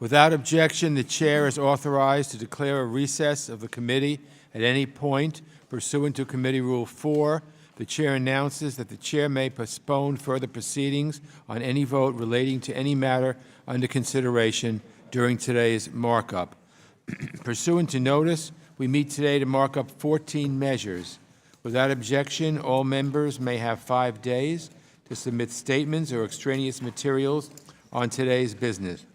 Without objection, the Chair is authorized to declare a recess of the committee at any point pursuant to Committee Rule 4. The Chair announces that the Chair may postpone further proceedings on any vote relating to any matter under consideration during today's markup. Pursuant to notice, we meet today to mark up 14 measures. Without objection, all members may have 5 days to submit statements or extraneous materials on today's business.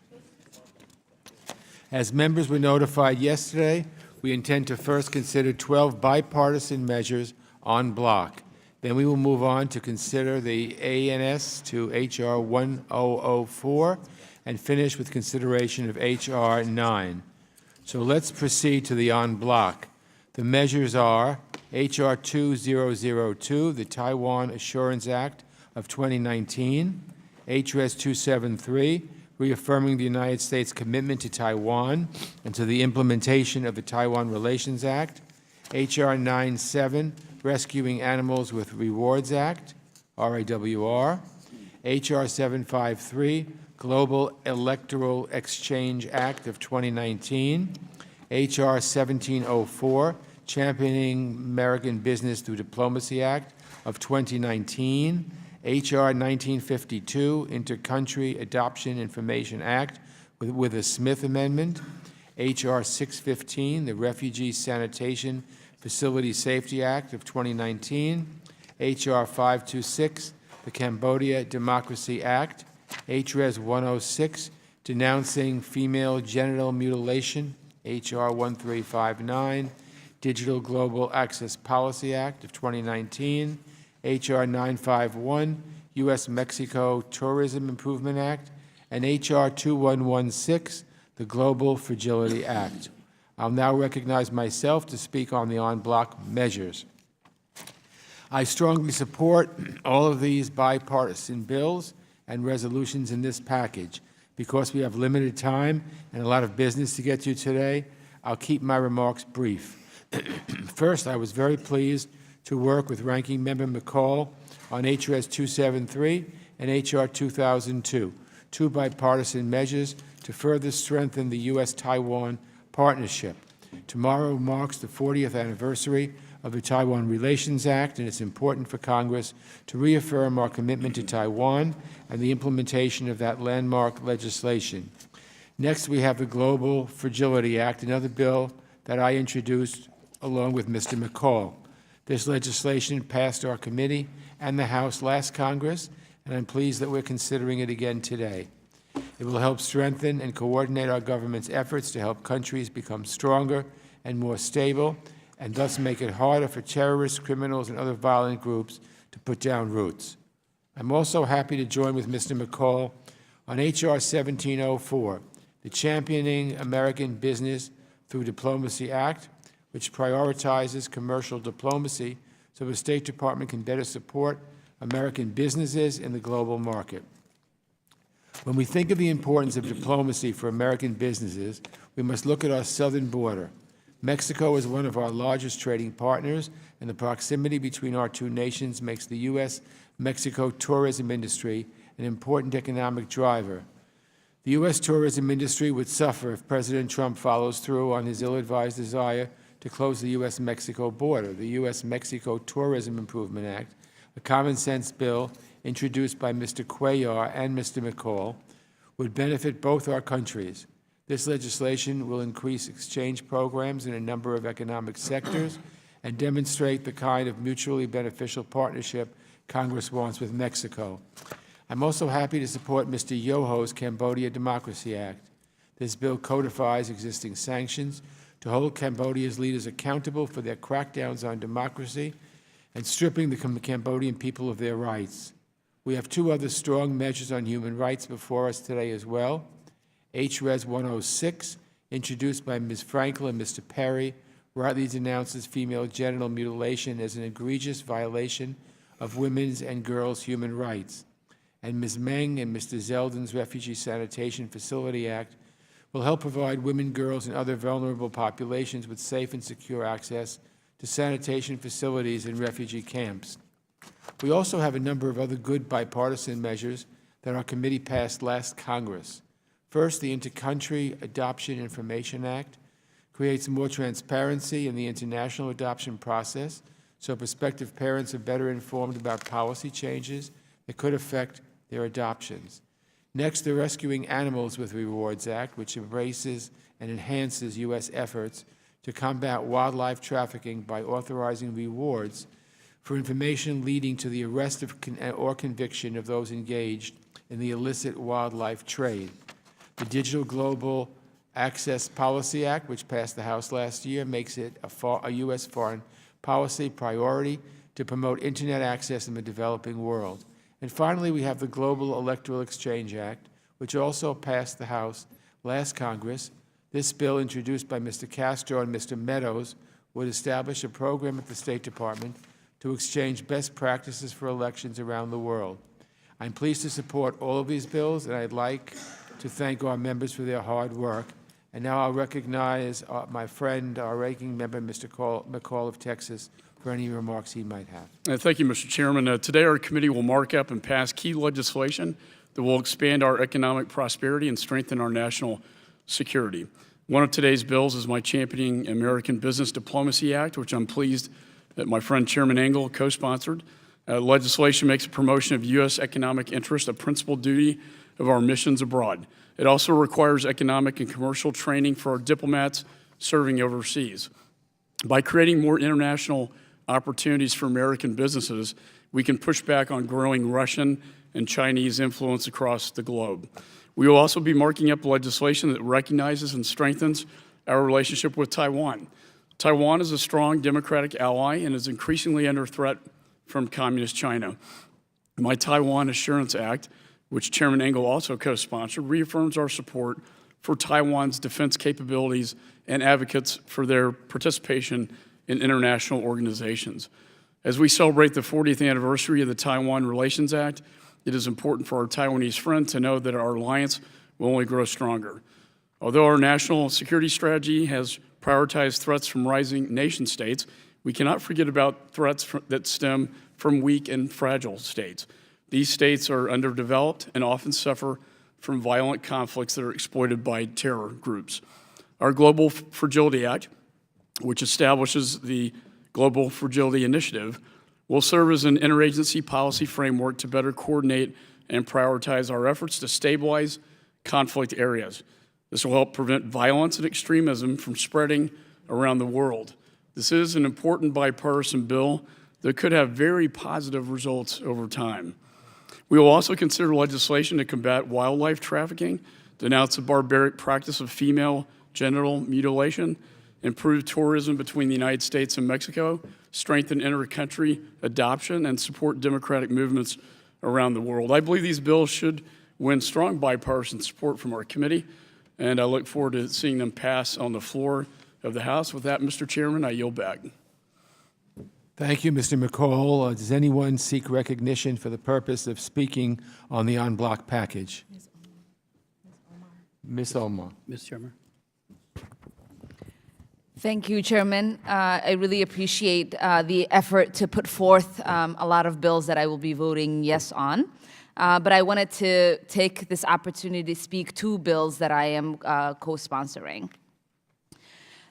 As members were notified yesterday, we intend to first consider 12 bipartisan measures en bloc. Then we will move on to consider the ANS to H.R. 1004 and finish with consideration of H.R. 9. So let's proceed to the en bloc. The measures are H.R. 2002, the Taiwan Assurance Act of 2019, H.Res. 273, reaffirming the United States' commitment to Taiwan and to the implementation of the Taiwan Relations Act, H.R. 97, Rescuing Animals with Rewards Act, RAWR, H.R. 753, Global Electoral Exchange Act of 2019, H.R. 1704, Championing American Business Through Diplomacy Act of 2019, H.R. 1952, Inter-Country Adoption Information Act with a Smith Amendment, H.R. 615, the Refugee Sanitation Facility Safety Act of 2019, H.R. 526, the Cambodia Democracy Act, H.Res. 106, Denouncing Female Genital Mutilation, H.R. 1359, Digital Global Access Policy Act of 2019, H.R. 951, U.S.-Mexico Tourism Improvement Act, and H.R. 2116, the Global Fragility Act. I'll now recognize myself to speak on the en bloc measures. I strongly support all of these bipartisan bills and resolutions in this package. Because we have limited time and a lot of business to get to today, I'll keep my remarks brief. First, I was very pleased to work with Ranking Member McCall on H.Res. 273 and H.R. 2002, two bipartisan measures to further strengthen the U.S.-Taiwan partnership. Tomorrow marks the 40th anniversary of the Taiwan Relations Act, and it's important for Congress to reaffirm our commitment to Taiwan and the implementation of that landmark legislation. Next, we have the Global Fragility Act, another bill that I introduced along with Mr. McCall. This legislation passed our committee and the House last Congress, and I'm pleased that we're considering it again today. It will help strengthen and coordinate our government's efforts to help countries become stronger and more stable, and thus make it harder for terrorists, criminals, and other violent groups to put down roots. I'm also happy to join with Mr. McCall on H.R. 1704, the Championing American Business Through Diplomacy Act, which prioritizes commercial diplomacy so the State Department can better support American businesses in the global market. When we think of the importance of diplomacy for American businesses, we must look at our southern border. Mexico is one of our largest trading partners, and the proximity between our two nations makes the U.S.-Mexico tourism industry an important economic driver. The U.S. tourism industry would suffer if President Trump follows through on his ill-advised desire to close the U.S.-Mexico border. The U.S.-Mexico Tourism Improvement Act, a common-sense bill introduced by Mr. Cuellar and Mr. McCall, would benefit both our countries. This legislation will increase exchange programs in a number of economic sectors and demonstrate the kind of mutually beneficial partnership Congress wants with Mexico. I'm also happy to support Mr. Yoho's Cambodia Democracy Act. This bill codifies existing sanctions to hold Cambodia's leaders accountable for their crackdowns on democracy and stripping the Cambodian people of their rights. We have two other strong measures on human rights before us today as well. H.Res. 106, introduced by Ms. Frankel and Mr. Perry, rightly denounces female genital mutilation as an egregious violation of women's and girls' human rights. And Ms. Meng and Mr. Zeldin's Refugee Sanitation Facility Act will help provide women, girls, and other vulnerable populations with safe and secure access to sanitation facilities and refugee camps. We also have a number of other good bipartisan measures that our committee passed last Congress. First, the Intercountry Adoption Information Act creates more transparency in the international adoption process, so prospective parents are better informed about policy changes that could affect their adoptions. Next, the Rescuing Animals with Rewards Act, which embraces and enhances U.S. efforts to combat wildlife trafficking by authorizing rewards for information leading to the arrest or conviction of those engaged in the illicit wildlife trade. The Digital Global Access Policy Act, which passed the House last year, makes it a U.S. foreign policy priority to promote Internet access in the developing world. And finally, we have the Global Electoral Exchange Act, which also passed the House last Congress. This bill, introduced by Mr. Castro and Mr. Meadows, would establish a program at the State Department to exchange best practices for elections around the world. I'm pleased to support all of these bills, and I'd like to thank our members for their hard work. And now I'll recognize my friend, our ranking member, Mr. McCall of Texas, for any remarks he might have. Thank you, Mr. Chairman. Today our committee will mark up and pass key legislation that will expand our economic prosperity and strengthen our national security. One of today's bills is my Championing American Business Diplomacy Act, which I'm pleased that my friend Chairman Engel co-sponsored. Legislation makes the promotion of U.S. economic interest a principal duty of our missions abroad. It also requires economic and commercial training for our diplomats serving overseas. By creating more international opportunities for American businesses, we can push back on growing Russian and Chinese influence across the globe. We will also be marking up legislation that recognizes and strengthens our relationship with Taiwan. Taiwan is a strong democratic ally and is increasingly under threat from Communist China. My Taiwan Assurance Act, which Chairman Engel also co-sponsored, reaffirms our support for Taiwan's defense capabilities and advocates for their participation in international organizations. As we celebrate the 40th anniversary of the Taiwan Relations Act, it is important for our Taiwanese friends to know that our alliance will only grow stronger. Although our national security strategy has prioritized threats from rising nation states, we cannot forget about threats that stem from weak and fragile states. These states are underdeveloped and often suffer from violent conflicts that are exploited by terror groups. Our Global Fragility Act, which establishes the Global Fragility Initiative, will serve as an interagency policy framework to better coordinate and prioritize our efforts to stabilize conflict areas. This will help prevent violence and extremism from spreading around the world. This is an important bipartisan bill that could have very positive results over time. We will also consider legislation to combat wildlife trafficking, denounce the barbaric practice of female genital mutilation, improve tourism between the United States and Mexico, strengthen inter-country adoption, and support democratic movements around the world. I believe these bills should win strong bipartisan support from our committee, and I look forward to seeing them pass on the floor of the House. With that, Mr. Chairman, I yield back. Thank you, Mr. McCall. Does anyone seek recognition for the purpose of speaking on the en bloc package? Ms. Omar. Mr. Chairman. Thank you, Chairman. I really appreciate the effort to put forth a lot of bills that I will be voting yes on. But I wanted to take this opportunity to speak two bills that I am co-sponsoring.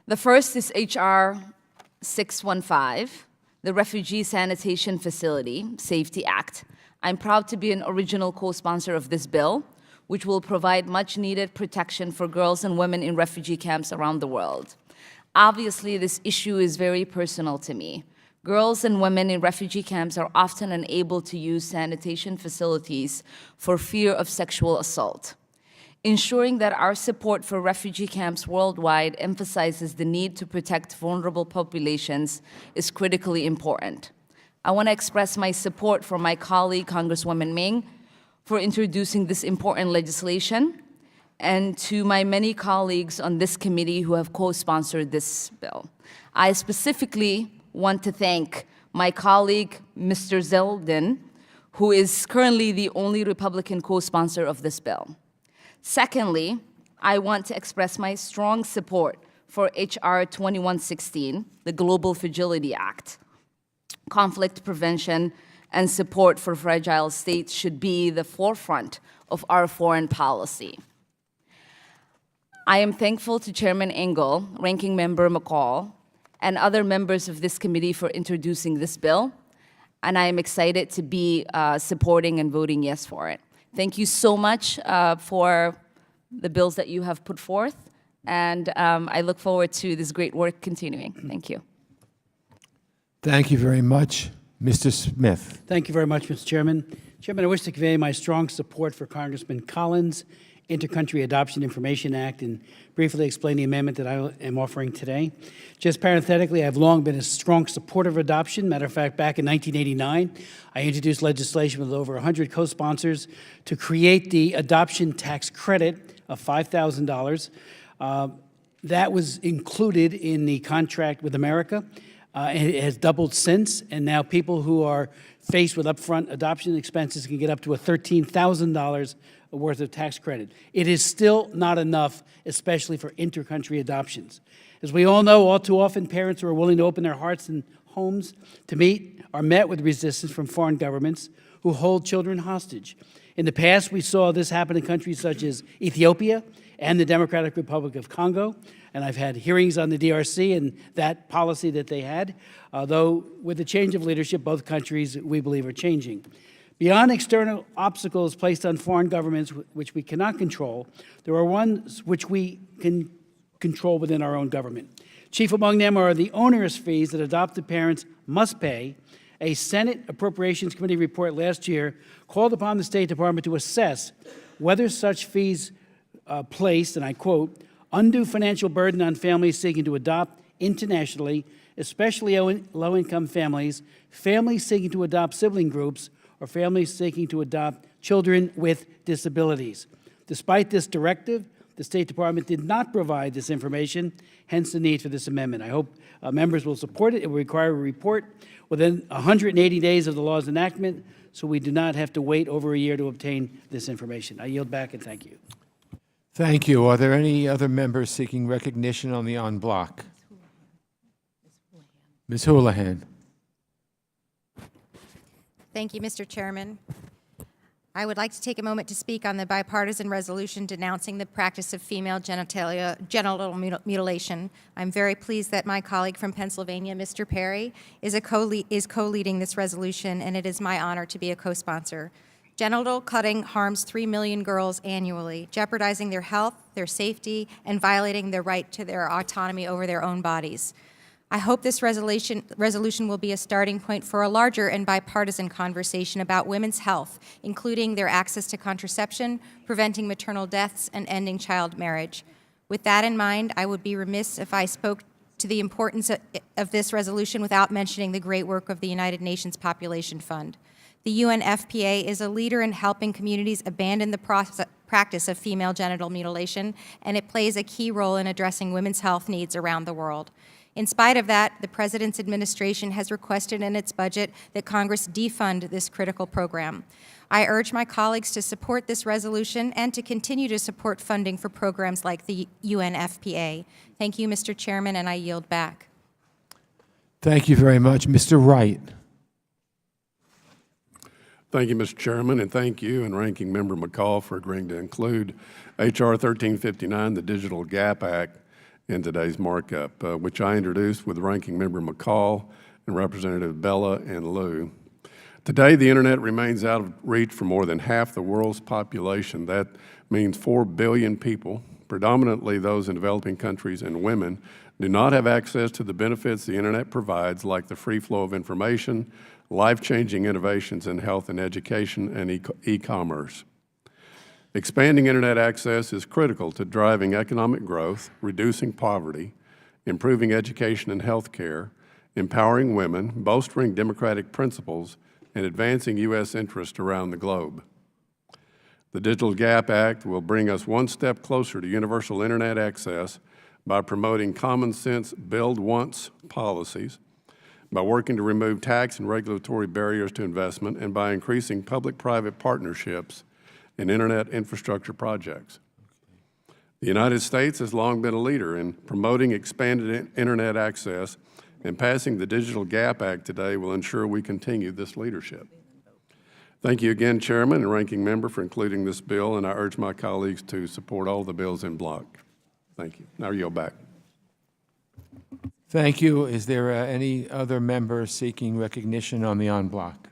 The first is H.R. 615, the Refugee Sanitation Facility Safety Act. I'm proud to be an original co-sponsor of this bill, which will provide much-needed protection for girls and women in refugee camps around the world. Obviously, this issue is very personal to me. Girls and women in refugee camps are often unable to use sanitation facilities for fear of sexual assault. Ensuring that our support for refugee camps worldwide emphasizes the need to protect vulnerable populations is critically important. I want to express my support for my colleague, Congresswoman Ming, for introducing this important legislation, and to my many colleagues on this committee who have co-sponsored this bill. I specifically want to thank my colleague, Mr. Zeldin, who is currently the only Republican co-sponsor of this bill. Secondly, I want to express my strong support for H.R. 2116, the Global Fragility Act. Conflict prevention and support for fragile states should be the forefront of our foreign policy. I am thankful to Chairman Engel, Ranking Member McCall, and other members of this committee for introducing this bill, and I am excited to be supporting and voting yes for it. Thank you so much for the bills that you have put forth, and I look forward to this great work continuing. Thank you. Thank you very much. Mr. Smith. Thank you very much, Mr. Chairman. Chairman, I wish to convey my strong support for Congressman Collins' Intercountry Adoption Information Act and briefly explain the amendment that I am offering today. Just parenthetically, I've long been a strong supporter of adoption. Matter of fact, back in 1989, I introduced legislation with over 100 co-sponsors to create the adoption tax credit of $5,000. That was included in the contract with America. And it has doubled since, and now people who are faced with upfront adoption expenses can get up to a $13,000 worth of tax credit. It is still not enough, especially for intercountry adoptions. As we all know, all too often parents who are willing to open their hearts and homes to meet are met with resistance from foreign governments who hold children hostage. In the past, we saw this happen in countries such as Ethiopia and the Democratic Republic of Congo, and I've had hearings on the DRC and that policy that they had, though with the change of leadership, both countries, we believe, are changing. Beyond external obstacles placed on foreign governments which we cannot control, there are ones which we can control within our own government. Chief among them are the onerous fees that adopted parents must pay. A Senate Appropriations Committee report last year called upon the State Department to assess whether such fees placed, and I quote, undue financial burden on families seeking to adopt internationally, especially low-income families, families seeking to adopt sibling groups, or families seeking to adopt children with disabilities. Despite this directive, the State Department did not provide this information, hence the need for this amendment. I hope members will support it. It will require a report within 180 days of the law's enactment, so we do not have to wait over a year to obtain this information. I yield back and thank you. Thank you. Are there any other members seeking recognition on the en bloc? Ms. Houlihan. Thank you, Mr. Chairman. I would like to take a moment to speak on the bipartisan resolution denouncing the practice of female genital mutilation. I'm very pleased that my colleague from Pennsylvania, Mr. Perry, is co-leading this resolution, and it is my honor to be a co-sponsor. Genital cutting harms 3 million girls annually, jeopardizing their health, their safety, and violating their right to their autonomy over their own bodies. I hope this resolution will be a starting point for a larger and bipartisan conversation about women's health, including their access to contraception, preventing maternal deaths, and ending child marriage. With that in mind, I would be remiss if I spoke to the importance of this resolution without mentioning the great work of the United Nations Population Fund. The UNFPA is a leader in helping communities abandon the practice of female genital mutilation, and it plays a key role in addressing women's health needs around the world. In spite of that, the President's administration has requested in its budget that Congress defund this critical program. I urge my colleagues to support this resolution and to continue to support funding for programs like the UNFPA. Thank you, Mr. Chairman, and I yield back. Thank you very much. Mr. Wright. Thank you, Mr. Chairman, and thank you and Ranking Member McCall for agreeing to include H.R. 1359, the Digital Gap Act, in today's markup, which I introduced with Ranking Member McCall and Representative Bella and Lou. Today, the Internet remains out of reach for more than half the world's population. That means 4 billion people, predominantly those in developing countries and women, do not have access to the benefits the Internet provides, like the free flow of information, life-changing innovations in health and education, and e-commerce. Expanding Internet access is critical to driving economic growth, reducing poverty, improving education and health care, empowering women, bolstering democratic principles, and advancing U.S. interests around the globe. The Digital Gap Act will bring us one step closer to universal Internet access by promoting common sense build once policies, by working to remove tax and regulatory barriers to investment, and by increasing public-private partnerships in Internet infrastructure projects. The United States has long been a leader in promoting expanded Internet access, and passing the Digital Gap Act today will ensure we continue this leadership. Thank you again, Chairman and Ranking Member, for including this bill, and I urge my colleagues to support all the bills in bloc. Thank you. Now yield back. Thank you. Is there any other member seeking recognition on the en bloc?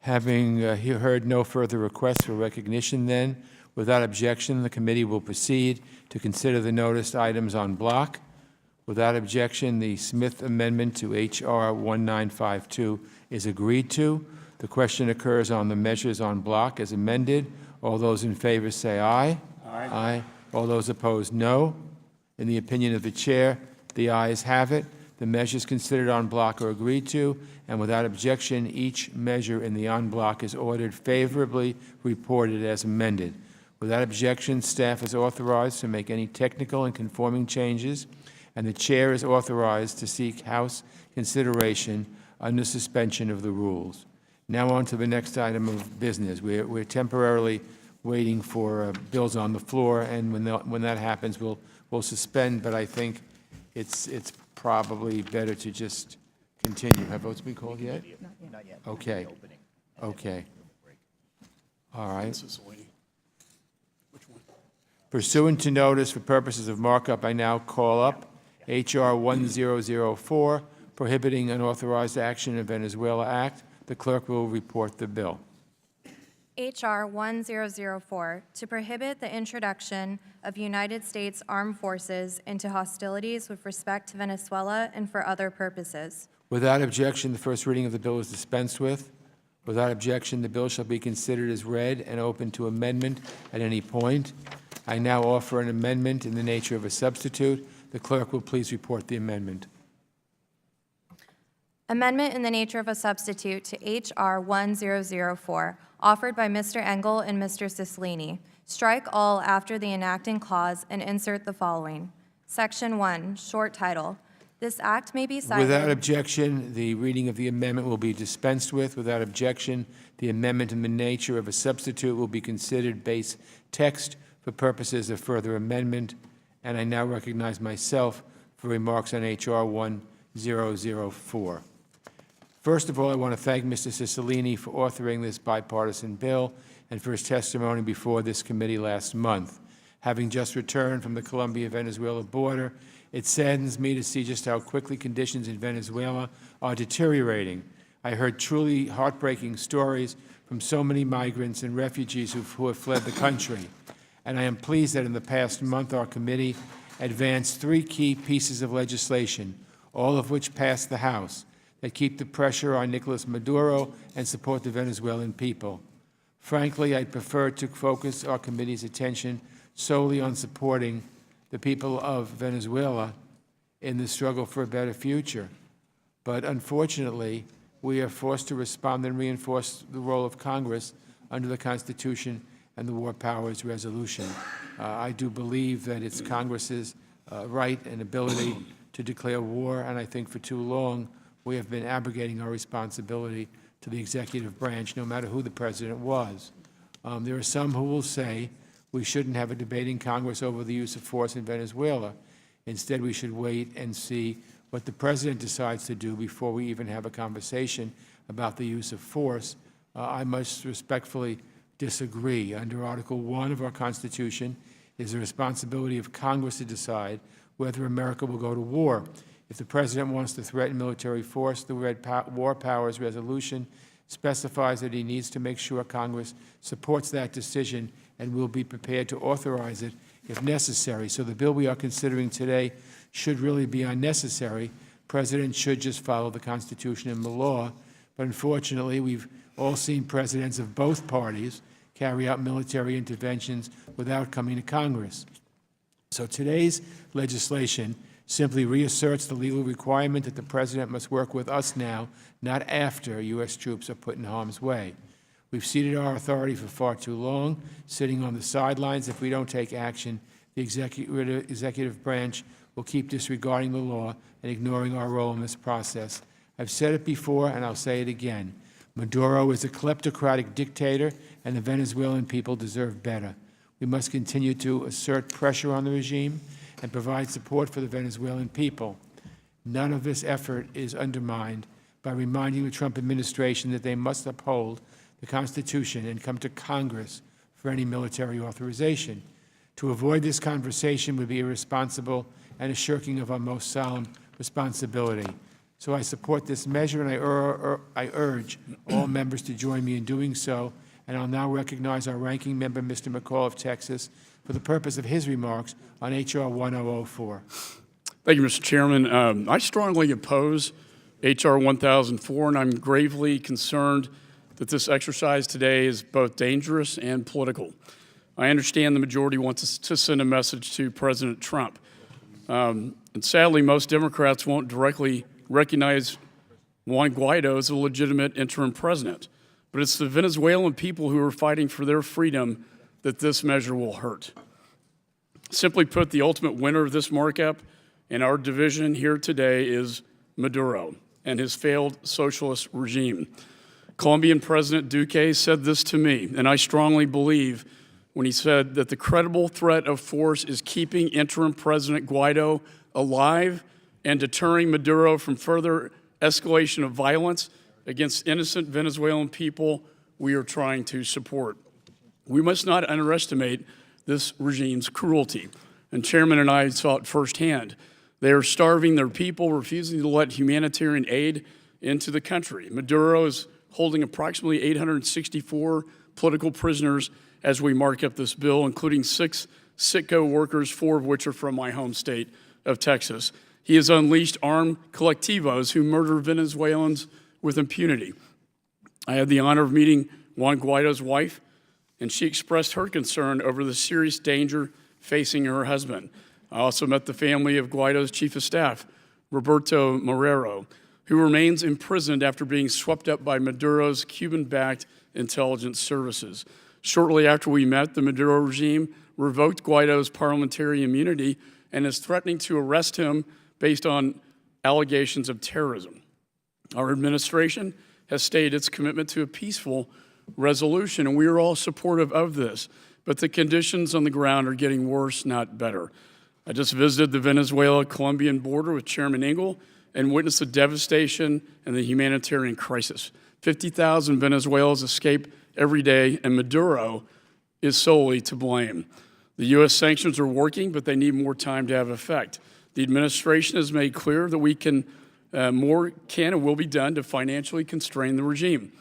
Having heard no further requests for recognition, then, without objection, the committee will proceed to consider the noticed items en bloc. Without objection, the Smith Amendment to H.R. 1952 is agreed to. The question occurs on the measures en bloc as amended. All those in favor say aye. Aye. Aye. All those opposed, no. In the opinion of the chair, the ayes have it. The measures considered en bloc are agreed to, and without objection, each measure in the en bloc is ordered favorably reported as amended. Without objection, staff is authorized to make any technical and conforming changes, and the chair is authorized to seek House consideration under suspension of the rules. Now on to the next item of business. We're temporarily waiting for bills on the floor, and when that happens, we'll suspend, but I think it's probably better to just continue. Have votes been called yet? Not yet. Okay. Okay. All right. This is the lady. Which one? Pursuant to notice for purposes of markup, I now call up H.R. 1004, prohibiting unauthorized action in Venezuela Act. The clerk will report the bill. H.R. 1004, to prohibit the introduction of United States Armed Forces into hostilities with respect to Venezuela and for other purposes. Without objection, the first reading of the bill is dispensed with. Without objection, the bill shall be considered as read and open to amendment at any point. I now offer an amendment in the nature of a substitute. The clerk will please report the amendment. Amendment in the nature of a substitute to H.R. 1004, offered by Mr. Engel and Mr. Cicilline. Strike all after the enacting clause and insert the following. Section 1, short title. This act may be cited. Without objection, the reading of the amendment will be dispensed with. Without objection, the amendment in the nature of a substitute will be considered base text for purposes of further amendment. And I now recognize myself for remarks on H.R. 1004. First of all, I want to thank Mr. Cicilline for authoring this bipartisan bill and for his testimony before this committee last month. Having just returned from the Colombia-Venezuela border, it saddens me to see just how quickly conditions in Venezuela are deteriorating. I heard truly heartbreaking stories from so many migrants and refugees who have fled the country. And I am pleased that in the past month our committee advanced 3 key pieces of legislation, all of which passed the House, that keep the pressure on Nicolas Maduro and support the Venezuelan people. Frankly, I'd prefer to focus our committee's attention solely on supporting the people of Venezuela in the struggle for a better future. But unfortunately, we are forced to respond and reinforce the role of Congress under the Constitution and the War Powers Resolution. I do believe that it's Congress's right and ability to declare war, and I think for too long we have been abrogating our responsibility to the executive branch, no matter who the president was. There are some who will say we shouldn't have a debate in Congress over the use of force in Venezuela. Instead, we should wait and see what the president decides to do before we even have a conversation about the use of force. I must respectfully disagree. Under Article 1 of our Constitution, it is the responsibility of Congress to decide whether America will go to war. If the president wants to threaten military force, the War Powers Resolution specifies that he needs to make sure Congress supports that decision and will be prepared to authorize it if necessary. So the bill we are considering today should really be unnecessary. Presidents should just follow the Constitution and the law. But unfortunately, we've all seen presidents of both parties carry out military interventions without coming to Congress. So today's legislation simply reasserts the legal requirement that the president must work with us now, not after U.S. troops are put in harm's way. We've ceded our authority for far too long, sitting on the sidelines. If we don't take action, the executive branch will keep disregarding the law and ignoring our role in this process. I've said it before, and I'll say it again. Maduro is a kleptocratic dictator, and the Venezuelan people deserve better. We must continue to assert pressure on the regime and provide support for the Venezuelan people. None of this effort is undermined by reminding the Trump administration that they must uphold the Constitution and come to Congress for any military authorization. To avoid this conversation would be irresponsible and a shirking of our most solemn responsibility. So I support this measure, and I urge all members to join me in doing so. And I'll now recognize our ranking member, Mr. McCall of Texas, for the purpose of his remarks on H.R. 1004. Thank you, Mr. Chairman. I strongly oppose H.R. 1004, and I'm gravely concerned that this exercise today is both dangerous and political. I understand the majority wants to send a message to President Trump. And sadly, most Democrats won't directly recognize Juan Guaido as a legitimate interim president. But it's the Venezuelan people who are fighting for their freedom that this measure will hurt. Simply put, the ultimate winner of this markup in our division here today is Maduro and his failed socialist regime. Colombian President Duque said this to me, and I strongly believe when he said that the credible threat of force is keeping interim President Guaido alive and deterring Maduro from further escalation of violence against innocent Venezuelan people we are trying to support. We must not underestimate this regime's cruelty. And Chairman and I saw it firsthand. They are starving their people, refusing to let humanitarian aid into the country. Maduro is holding approximately 864 political prisoners as we mark up this bill, including 6 Citgo workers, 4 of which are from my home state of Texas. He has unleashed armed colectivos who murder Venezuelans with impunity. I had the honor of meeting Juan Guaido's wife, and she expressed her concern over the serious danger facing her husband. I also met the family of Guaido's chief of staff, Roberto Marrero, who remains imprisoned after being swept up by Maduro's Cuban-backed intelligence services. Shortly after we met, the Maduro regime revoked Guaido's parliamentary immunity and is threatening to arrest him based on allegations of terrorism. Our administration has stated its commitment to a peaceful resolution, and we are all supportive of this. But the conditions on the ground are getting worse, not better. I just visited the Venezuela-Colombian border with Chairman Engel and witnessed the devastation and the humanitarian crisis. 50,000 Venezuelans escape every day, and Maduro is solely to blame. The U.S. sanctions are working, but they need more time to have effect. The administration has made clear that more can and will be done to financially constrain the regime.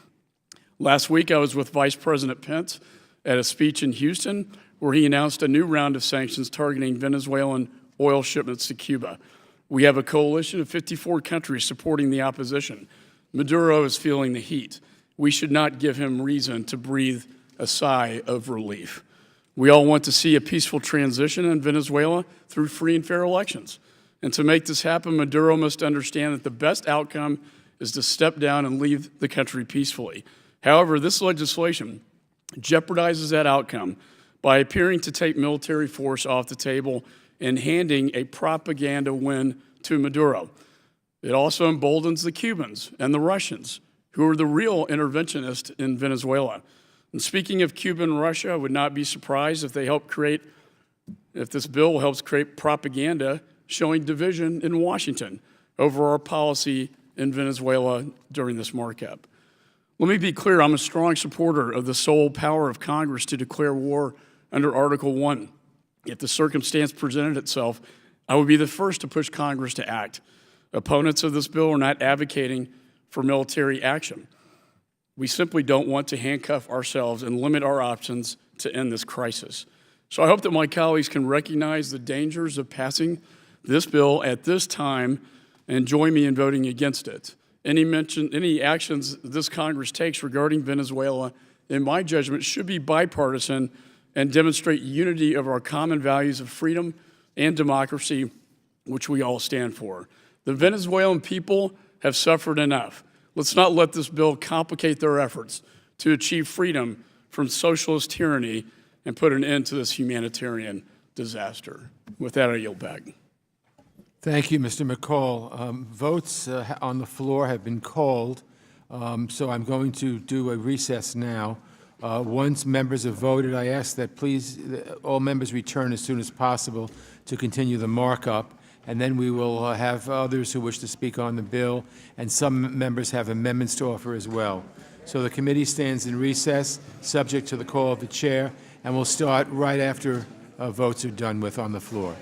Last week, I was with Vice President Pence at a speech in Houston where he announced a new round of sanctions targeting Venezuelan oil shipments to Cuba. We have a coalition of 54 countries supporting the opposition. Maduro is feeling the heat. We should not give him reason to breathe a sigh of relief. We all want to see a peaceful transition in Venezuela through free and fair elections. And to make this happen, Maduro must understand that the best outcome is to step down and leave the country peacefully. However, this legislation jeopardizes that outcome by appearing to take military force off the table and handing a propaganda win to Maduro. It also emboldens the Cubans and the Russians, who are the real interventionists in Venezuela. And speaking of Cuba and Russia, I would not be surprised if this bill helps create propaganda showing division in Washington over our policy in Venezuela during this markup. Let me be clear, I'm a strong supporter of the sole power of Congress to declare war under Article 1. If the circumstance presented itself, I would be the first to push Congress to act. Opponents of this bill are not advocating for military action. We simply don't want to handcuff ourselves and limit our options to end this crisis. So I hope that my colleagues can recognize the dangers of passing this bill at this time and join me in voting against it. Any actions this Congress takes regarding Venezuela, in my judgment, should be bipartisan and demonstrate unity of our common values of freedom and democracy, which we all stand for. The Venezuelan people have suffered enough. Let's not let this bill complicate their efforts to achieve freedom from socialist tyranny and put an end to this humanitarian disaster. With that, I yield back. Thank you, Mr. McCall. Votes on the floor have been called, so I'm going to do a recess now. Once members have voted, I ask that please all members return as soon as possible to continue the markup, and then we will have others who wish to speak on the bill, and some members have amendments to offer as well. So the committee stands in recess, subject to the call of the chair, and we'll start right after votes are done with on the floor.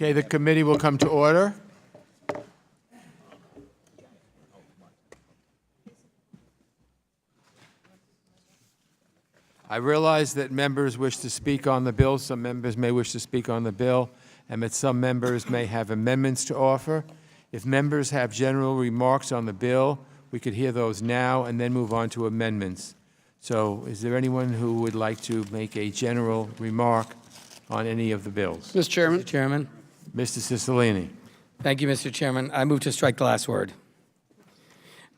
Okay, the committee will come to order. I realize that members wish to speak on the bill. Some members may wish to speak on the bill, and that some members may have amendments to offer. If members have general remarks on the bill, we could hear those now and then move on to amendments. So is there anyone who would like to make a general remark on any of the bills? Mr. Chairman. Mr. Chairman. Mr. Cicilline. Thank you, Mr. Chairman. I move to strike the last word.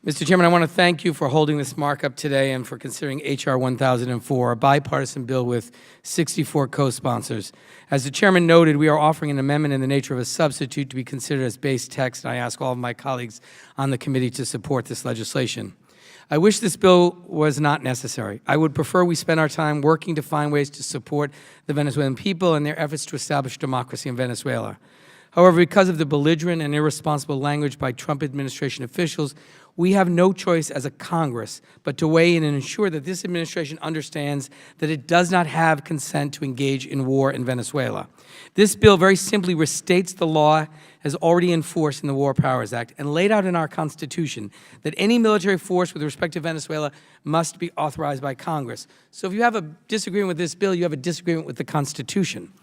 Mr. Chairman, I want to thank you for holding this markup today and for considering H.R. 1004, a bipartisan bill with 64 co-sponsors. As the chairman noted, we are offering an amendment in the nature of a substitute to be considered as base text, and I ask all of my colleagues on the committee to support this legislation. I wish this bill was not necessary. I would prefer we spend our time working to find ways to support the Venezuelan people and their efforts to establish democracy in Venezuela. However, because of the belligerent and irresponsible language by Trump administration officials, we have no choice as a Congress but to weigh in and ensure that this administration understands that it does not have consent to engage in war in Venezuela. This bill very simply restates the law as already enforced in the War Powers Act and laid out in our Constitution that any military force with respect to Venezuela must be authorized by Congress. So if you have a disagreement with this bill, you have a disagreement with the Constitution.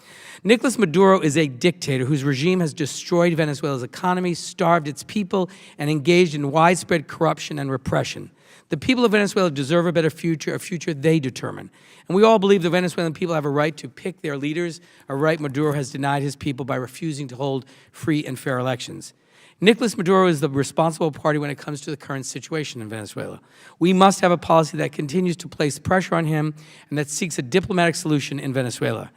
Nicolas Maduro is a dictator whose regime has destroyed Venezuela's economy, starved its people, and engaged in widespread corruption and repression. The people of Venezuela deserve a better future, a future they determine. And we all believe the Venezuelan people have a right to pick their leaders, a right Maduro has denied his people by refusing to hold free and fair elections. Nicolas Maduro is the responsible party when it comes to the current situation in Venezuela. We must have a policy that continues to place pressure on him and that seeks a diplomatic solution in Venezuela.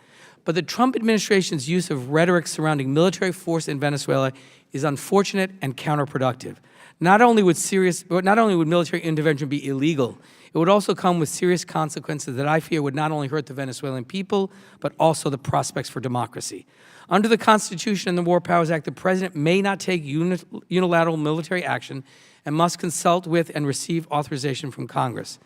But the Trump administration's use of rhetoric surrounding military force in Venezuela is unfortunate and counterproductive. Not only would military intervention be illegal, it would also come with serious consequences that I fear would not only hurt the Venezuelan people, but also the prospects for democracy. Under the Constitution and the War Powers Act, the President may not take unilateral military action and must consult with and receive authorization from Congress.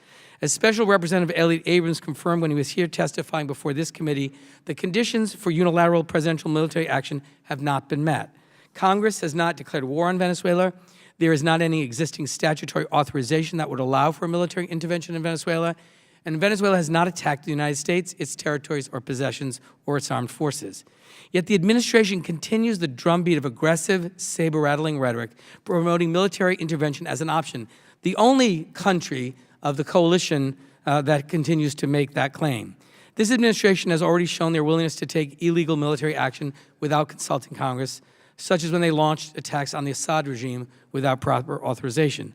As Special Representative Elliott Abrams confirmed when he was here testifying before this committee, the conditions for unilateral presidential military action have not been met. Congress has not declared war on Venezuela. There is not any existing statutory authorization that would allow for a military intervention in Venezuela, and Venezuela has not attacked the United States, its territories or possessions, or its armed forces. Yet the administration continues the drumbeat of aggressive, saber-rattling rhetoric, promoting military intervention as an option, the only country of the coalition that continues to make that claim. This administration has already shown their willingness to take illegal military action without consulting Congress, such as when they launched attacks on the Assad regime without proper authorization.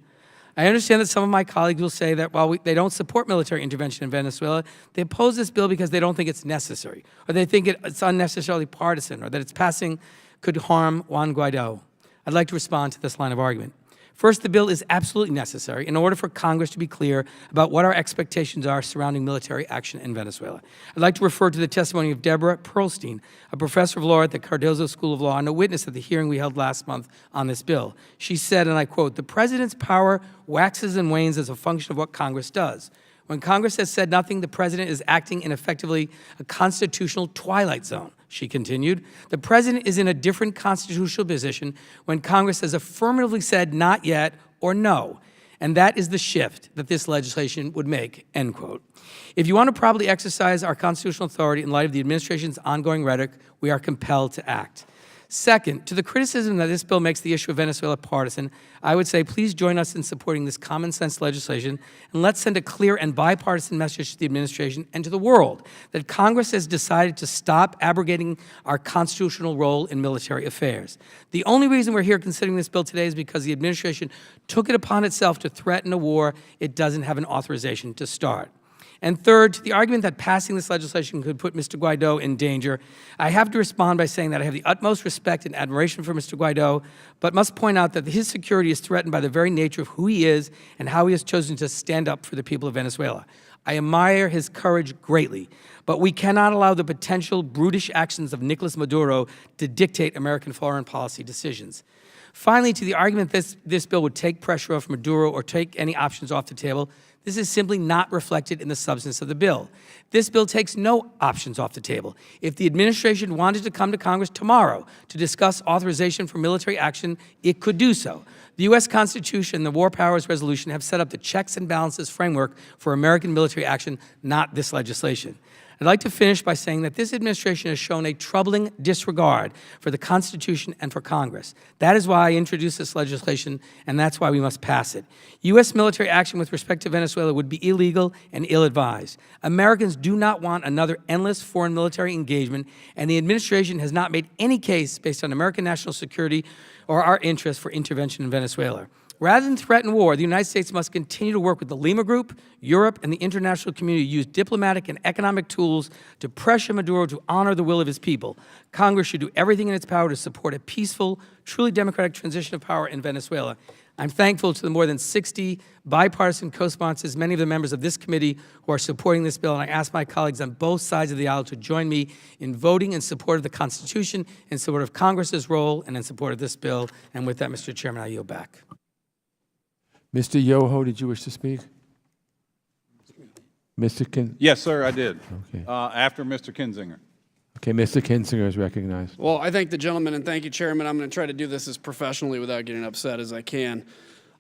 I understand that some of my colleagues will say that while they don't support military intervention in Venezuela, they oppose this bill because they don't think it's necessary, or they think it's unnecessarily partisan, or that its passing could harm Juan Guaido. I'd like to respond to this line of argument. First, the bill is absolutely necessary in order for Congress to be clear about what our expectations are surrounding military action in Venezuela. I'd like to refer to the testimony of Deborah Pearlstein, a professor of law at the Cardozo School of Law and a witness at the hearing we held last month on this bill. She said, and I quote, "The president's power waxes and wanes as a function of what Congress does. When Congress has said nothing, the president is acting in effectively a constitutional twilight zone." She continued, "The president is in a different constitutional position when Congress has affirmatively said not yet or no. And that is the shift that this legislation would make," end quote. If you want to properly exercise our constitutional authority in light of the administration's ongoing rhetoric, we are compelled to act. Second, to the criticism that this bill makes the issue of Venezuela partisan, I would say please join us in supporting this common sense legislation, and let's send a clear and bipartisan message to the administration and to the world that Congress has decided to stop abrogating our constitutional role in military affairs. The only reason we're here considering this bill today is because the administration took it upon itself to threaten a war it doesn't have an authorization to start. And third, to the argument that passing this legislation could put Mr. Guaido in danger, I have to respond by saying that I have the utmost respect and admiration for Mr. Guaido, but must point out that his security is threatened by the very nature of who he is and how he has chosen to stand up for the people of Venezuela. I admire his courage greatly, but we cannot allow the potential brutish actions of Nicolas Maduro to dictate American foreign policy decisions. Finally, to the argument that this bill would take pressure off Maduro or take any options off the table, This is simply not reflected in the substance of the bill. This bill takes no options off the table. If the administration wanted to come to Congress tomorrow to discuss authorization for military action, it could do so. The U.S. Constitution and the War Powers Resolution have set up the checks and balances framework for American military action, not this legislation. I'd like to finish by saying that this administration has shown a troubling disregard for the Constitution and for Congress. That is why I introduced this legislation, and that's why we must pass it. U.S. military action with respect to Venezuela would be illegal and ill-advised. Americans do not want another endless foreign military engagement, and the administration has not made any case based on American national security or our interest for intervention in Venezuela. Rather than threaten war, the United States must continue to work with the Lima Group, Europe, and the international community to use diplomatic and economic tools to pressure Maduro to honor the will of his people. Congress should do everything in its power to support a peaceful, truly democratic transition of power in Venezuela. I'm thankful to the more than 60 bipartisan co-sponsors, many of the members of this committee who are supporting this bill, and I ask my colleagues on both sides of the aisle to join me in voting in support of the Constitution, in support of Congress's role, and in support of this bill. And with that, Mr. Chairman, I yield back. Mr. Yoho, did you wish to speak? Mr. Kin? Yes, sir, I did. Okay. After Mr. Kinzinger. Okay, Mr. Kinzinger is recognized. Well, I thank the gentleman, and thank you, Chairman. I'm going to try to do this as professionally without getting upset as I can.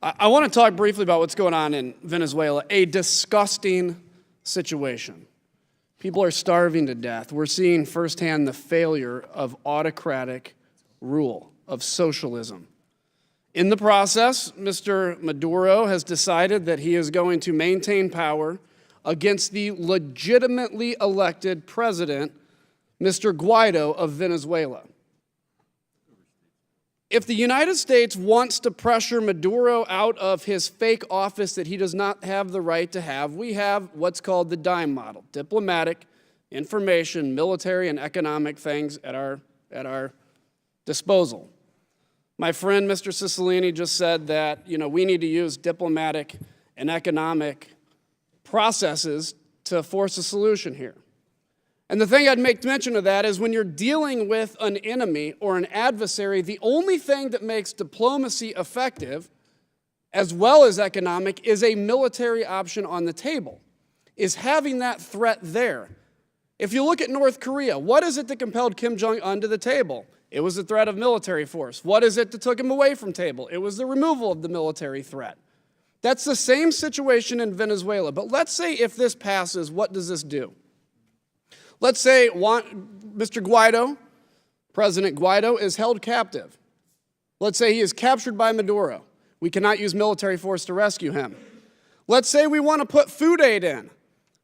I want to talk briefly about what's going on in Venezuela, a disgusting situation. People are starving to death. We're seeing firsthand the failure of autocratic rule, of socialism. In the process, Mr. Maduro has decided that he is going to maintain power against the legitimately elected president, Mr. Guaido of Venezuela. If the United States wants to pressure Maduro out of his fake office that he does not have the right to have, we have what's called the DIME model, diplomatic, information, military, and economic things at our disposal. My friend, Mr. Cicilline, just said that, we need to use diplomatic and economic processes to force a solution here. And the thing I'd make mention of that is when you're dealing with an enemy or an adversary, the only thing that makes diplomacy effective, as well as economic, is a military option on the table, is having that threat there. If you look at North Korea, what is it that compelled Kim Jong-un to the table? It was the threat of military force. What is it that took him away from table? It was the removal of the military threat. That's the same situation in Venezuela. But let's say if this passes, what does this do? Let's say Mr. Guaido, President Guaido, is held captive. Let's say he is captured by Maduro. We cannot use military force to rescue him. Let's say we want to put food aid in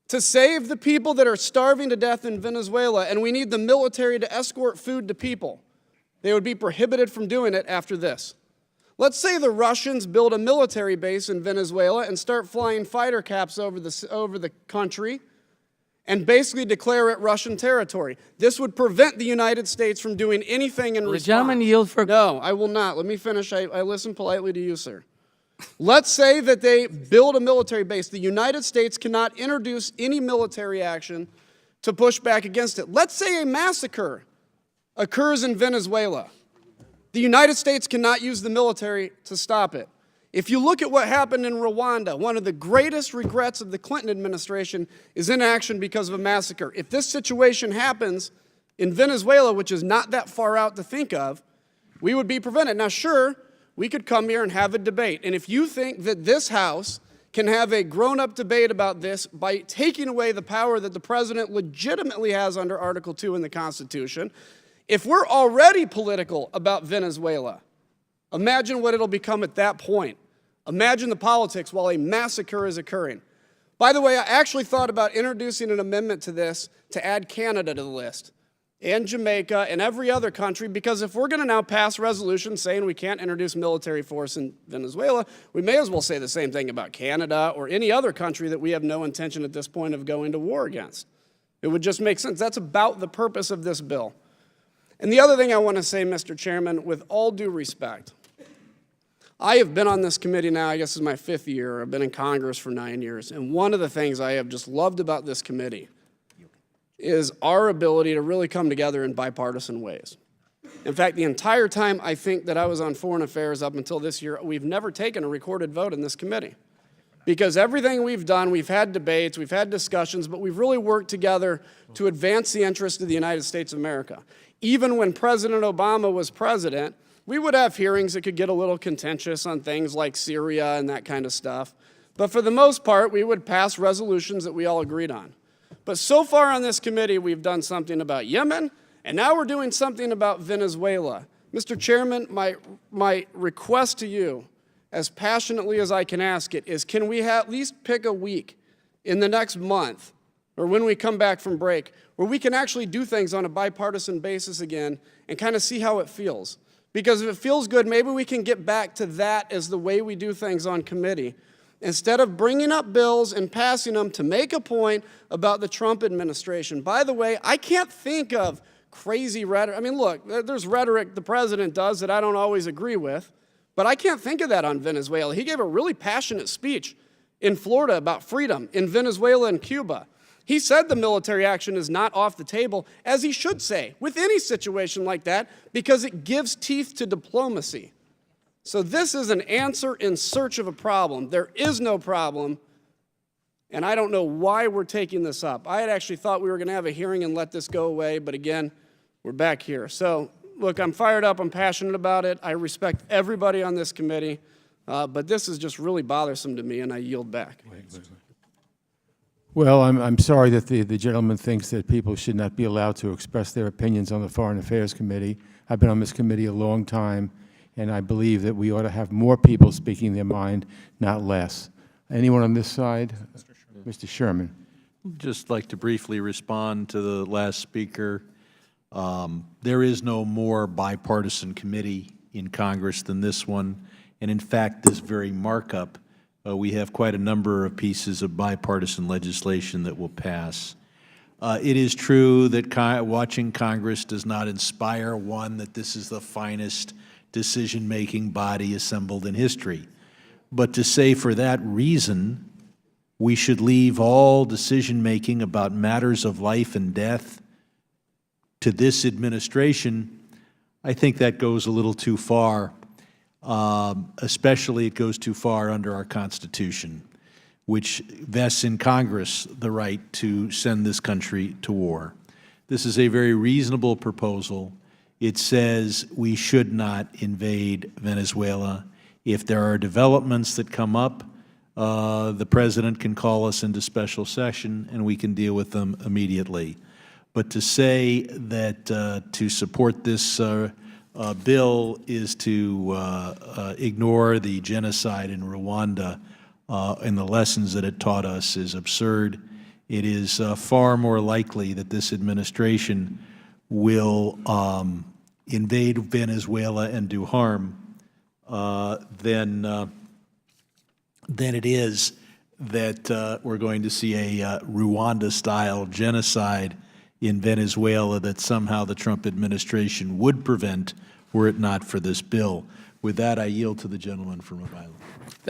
to save the people that are starving to death in Venezuela, and we need the military to escort food to people. They would be prohibited from doing it after this. Let's say the Russians build a military base in Venezuela and start flying fighter caps over the country and basically declare it Russian territory. This would prevent the United States from doing anything in response. The gentleman yield for... No, I will not. Let me finish. I listen politely to you, sir. Let's say that they build a military base. The United States cannot introduce any military action to push back against it. Let's say a massacre occurs in Venezuela. The United States cannot use the military to stop it. If you look at what happened in Rwanda, one of the greatest regrets of the Clinton administration is inaction because of a massacre. If this situation happens in Venezuela, which is not that far out to think of, we would be prevented. Now, sure, we could come here and have a debate. And if you think that this House can have a grown-up debate about this by taking away the power that the president legitimately has under Article 2 in the Constitution, if we're already political about Venezuela, imagine what it'll become at that point. Imagine the politics while a massacre is occurring. By the way, I actually thought about introducing an amendment to this to add Canada to the list, and Jamaica, and every other country, because if we're going to now pass resolutions saying we can't introduce military force in Venezuela, we may as well say the same thing about Canada or any other country that we have no intention at this point of going to war against. It would just make sense. That's about the purpose of this bill. And the other thing I want to say, Mr. Chairman, with all due respect, I have been on this committee now, I guess this is my 5th year. I've been in Congress for 9 years. And one of the things I have just loved about this committee is our ability to really come together in bipartisan ways. In fact, the entire time I think that I was on Foreign Affairs up until this year, we've never taken a recorded vote in this committee. Because everything we've done, we've had debates, we've had discussions, but we've really worked together to advance the interest of the United States of America. Even when President Obama was president, we would have hearings that could get a little contentious on things like Syria and that kind of stuff. But for the most part, we would pass resolutions that we all agreed on. But so far on this committee, we've done something about Yemen, and now we're doing something about Venezuela. Mr. Chairman, my request to you, as passionately as I can ask it, is can we at least pick a week in the next month, or when we come back from break, where we can actually do things on a bipartisan basis again and kind of see how it feels. Because if it feels good, maybe we can get back to that as the way we do things on committee, instead of bringing up bills and passing them to make a point about the Trump administration. By the way, I can't think of crazy rhetoric. I mean, look, there's rhetoric the president does that I don't always agree with, but I can't think of that on Venezuela. He gave a really passionate speech in Florida about freedom in Venezuela and Cuba. He said the military action is not off the table, as he should say, with any situation like that, because it gives teeth to diplomacy. So this is an answer in search of a problem. There is no problem, and I don't know why we're taking this up. I had actually thought we were going to have a hearing and let this go away, but again, we're back here. So, look, I'm fired up. I'm passionate about it. I respect everybody on this committee, but this is just really bothersome to me, and I yield back. Well, I'm sorry that the gentleman thinks that people should not be allowed to express their opinions on the Foreign Affairs Committee. I've been on this committee a long time, and I believe that we ought to have more people speaking their mind, not less. Anyone on this side? Mr. Sherman. Just like to briefly respond to the last speaker. There is no more bipartisan committee in Congress than this one, and in fact, this very markup, we have quite a number of pieces of bipartisan legislation that will pass. It is true that watching Congress does not inspire one that this is the finest decision-making body assembled in history. But to say for that reason, we should leave all decision-making about matters of life and death to this administration, I think that goes a little too far. Especially it goes too far under our Constitution, which vests in Congress the right to send this country to war. This is a very reasonable proposal. It says we should not invade Venezuela. If there are developments that come up, the President can call us into special session and we can deal with them immediately. But to say that to support this bill is to ignore the genocide in Rwanda and the lessons that it taught us is absurd. It is far more likely that this administration will invade Venezuela and do harm than it is that we're going to see a Rwanda-style genocide in Venezuela that somehow the Trump administration would prevent were it not for this bill. With that, I yield to the gentleman from Rhode Island.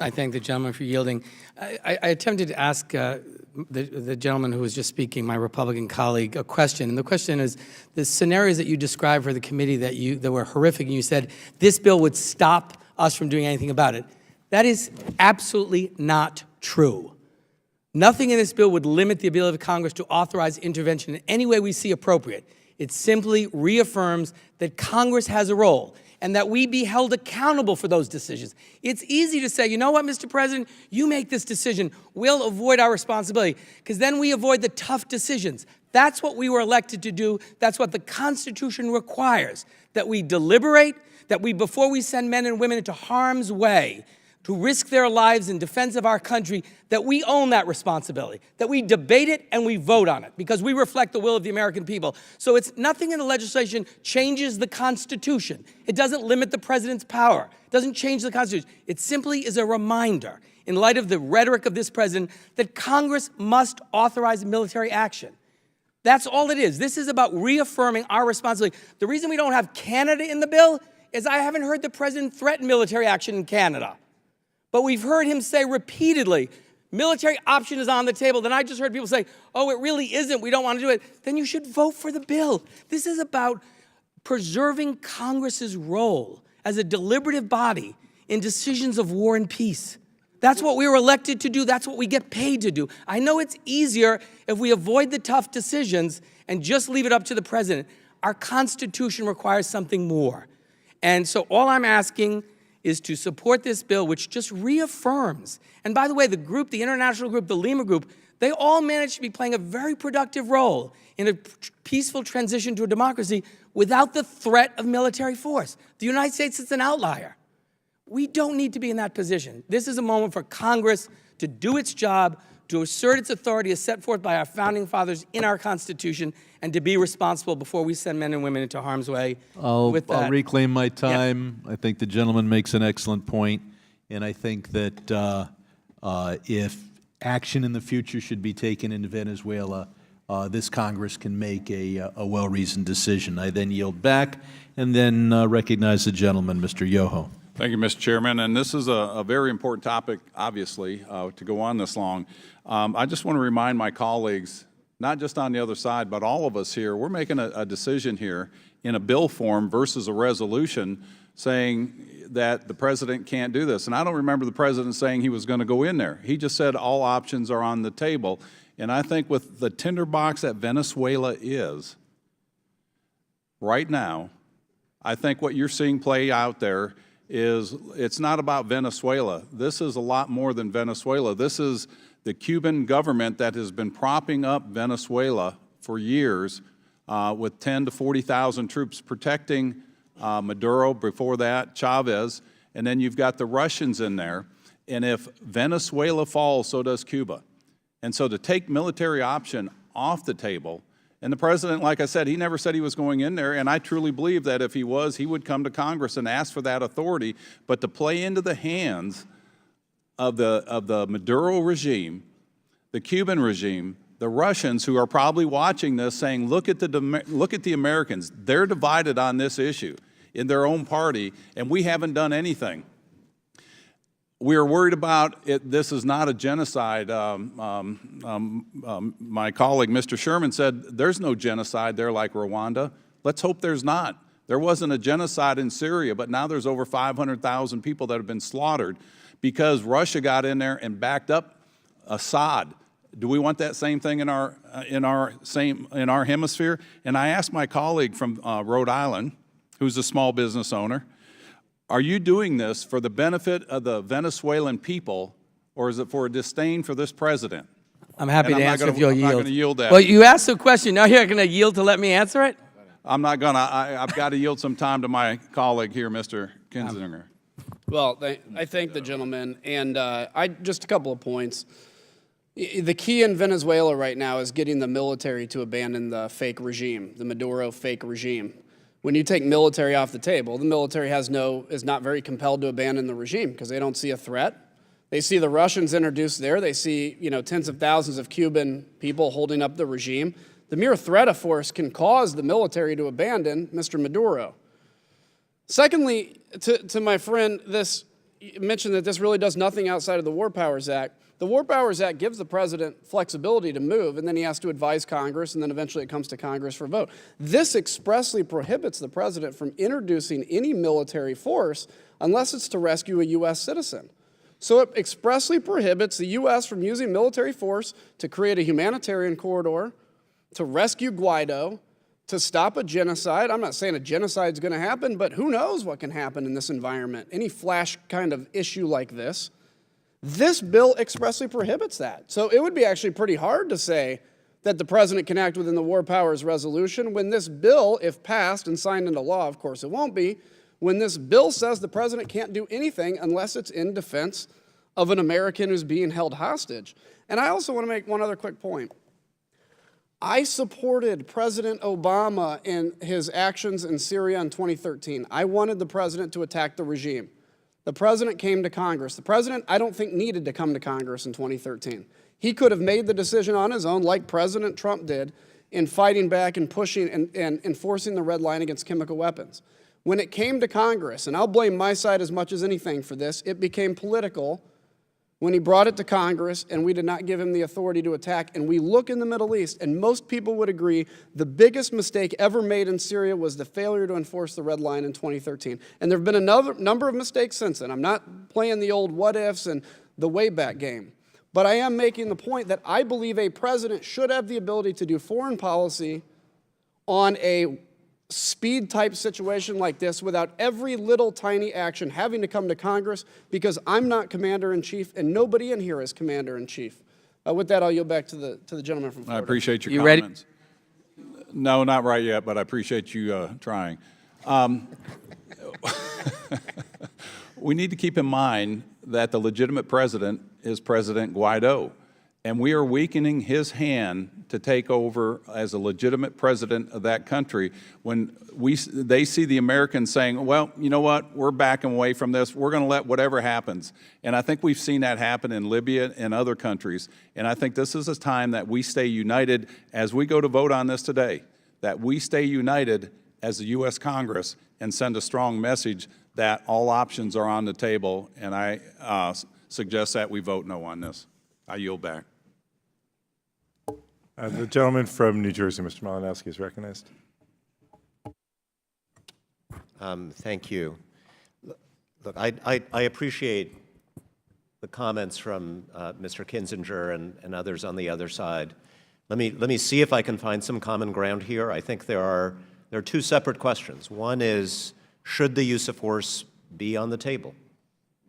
I thank the gentleman for yielding. I attempted to ask the gentleman who was just speaking, my Republican colleague, a question. And the question is, the scenarios that you described for the committee that were horrific, and you said this bill would stop us from doing anything about it. That is absolutely not true. Nothing in this bill would limit the ability of Congress to authorize intervention in any way we see appropriate. It simply reaffirms that Congress has a role and that we be held accountable for those decisions. It's easy to say, you know what, Mr. President, you make this decision. We'll avoid our responsibility, because then we avoid the tough decisions. That's what we were elected to do. That's what the Constitution requires, that we deliberate, that we, before we send men and women into harm's way, to risk their lives in defense of our country, that we own that responsibility, that we debate it and we vote on it, because we reflect the will of the American people. So it's nothing in the legislation changes the Constitution. It doesn't limit the president's power. It doesn't change the Constitution. It simply is a reminder, in light of the rhetoric of this president, that Congress must authorize military action. That's all it is. This is about reaffirming our responsibility. The reason we don't have Canada in the bill is I haven't heard the president threaten military action in Canada. But we've heard him say repeatedly, military option is on the table. Then I just heard people say, oh, it really isn't. We don't want to do it. Then you should vote for the bill. This is about preserving Congress's role as a deliberative body in decisions of war and peace. That's what we were elected to do. That's what we get paid to do. I know it's easier if we avoid the tough decisions and just leave it up to the president. Our Constitution requires something more. And so all I'm asking is to support this bill, which just reaffirms. And by the way, the group, the international group, the Lima group, they all managed to be playing a very productive role in a peaceful transition to a democracy without the threat of military force. The United States is an outlier. We don't need to be in that position. This is a moment for Congress to do its job, to assert its authority as set forth by our founding fathers in our Constitution, and to be responsible before we send men and women into harm's way. I'll reclaim my time. I think the gentleman makes an excellent point, and I think that if action in the future should be taken in Venezuela, this Congress can make a well-reasoned decision. I then yield back and then recognize the gentleman, Mr. Yoho. Thank you, Mr. Chairman. And this is a very important topic, obviously, to go on this long. I just want to remind my colleagues, not just on the other side, but all of us here, we're making a decision here in a bill form versus a resolution saying that the president can't do this. And I don't remember the president saying he was going to go in there. He just said all options are on the table. And I think with the tinderbox that Venezuela is right now, I think what you're seeing play out there is it's not about Venezuela. This is a lot more than Venezuela. This is the Cuban government that has been propping up Venezuela for years with 10 to 40,000 troops protecting Maduro, before that, Chavez, and then you've got the Russians in there. And if Venezuela falls, so does Cuba. And so to take military option off the table, and the president, like I said, he never said he was going in there, and I truly believe that if he was, he would come to Congress and ask for that authority. But to play into the hands of the Maduro regime, the Cuban regime, the Russians, who are probably watching this, saying, look at the Americans. They're divided on this issue in their own party, and we haven't done anything. We are worried about it. This is not a genocide. My colleague, Mr. Sherman, said there's no genocide there like Rwanda. Let's hope there's not. There wasn't a genocide in Syria, but now there's over 500,000 people that have been slaughtered because Russia got in there and backed up Assad. Do we want that same thing in our hemisphere? And I asked my colleague from Rhode Island, who's a small business owner, are you doing this for the benefit of the Venezuelan people, or is it for a disdain for this president? I'm happy to answer if you'll yield. I'm not going to yield that. Well, you asked a question. Now you're going to yield to let me answer it? I'm not going to. I've got to yield some time to my colleague here, Mr. Kinzinger. Well, I thank the gentleman, and just a couple of points. The key in Venezuela right now is getting the military to abandon the fake regime, the Maduro fake regime. When you take military off the table, the military is not very compelled to abandon the regime because they don't see a threat. They see the Russians introduced there. They see, tens of thousands of Cuban people holding up the regime. The mere threat of force can cause the military to abandon Mr. Maduro. Secondly, to my friend, you mentioned that this really does nothing outside of the War Powers Act. The War Powers Act gives the president flexibility to move, and then he has to advise Congress, and then eventually it comes to Congress for a vote. This expressly prohibits the president from introducing any military force unless it's to rescue a U.S. citizen. So it expressly prohibits the U.S. from using military force to create a humanitarian corridor, to rescue Guaido, to stop a genocide. I'm not saying a genocide is going to happen, but who knows what can happen in this environment, any flash kind of issue like this. This bill expressly prohibits that. So it would be actually pretty hard to say that the president can act within the War Powers Resolution when this bill, if passed and signed into law, of course it won't be, when this bill says the president can't do anything unless it's in defense of an American who's being held hostage. And I also want to make one other quick point. I supported President Obama in his actions in Syria in 2013. I wanted the president to attack the regime. The president came to Congress. The president, I don't think, needed to come to Congress in 2013. He could have made the decision on his own, like President Trump did, in fighting back and pushing and enforcing the red line against chemical weapons. When it came to Congress, and I'll blame my side as much as anything for this, it became political when he brought it to Congress and we did not give him the authority to attack. And we look in the Middle East, and most people would agree the biggest mistake ever made in Syria was the failure to enforce the red line in 2013. And there have been another number of mistakes since then. I'm not playing the old what ifs and the Wayback Game. But I am making the point that I believe a president should have the ability to do foreign policy on a speed-type situation like this without every little tiny action having to come to Congress, because I'm not commander-in-chief and nobody in here is commander-in-chief. With that, I'll yield back to the gentleman from Florida. I appreciate your You ready? comments. No, not right yet, but I appreciate you trying. We need to keep in mind that the legitimate president is President Guaido, and we are weakening his hand to take over as a legitimate president of that country when they see the Americans saying, well, you know what, we're backing away from this, we're going to let whatever happens. And I think we've seen that happen in Libya and other countries, and I think this is a time that we stay united as we go to vote on this today, that we stay united as the U.S. Congress and send a strong message that all options are on the table, and I suggest that we vote no on this. I yield back. The gentleman from New Jersey, Mr. Malinowski, is recognized. Thank you. Look, I appreciate the comments from Mr. Kinzinger and others on the other side. Let me see if I can find some common ground here. I think there are two separate questions. One is, should the use of force be on the table?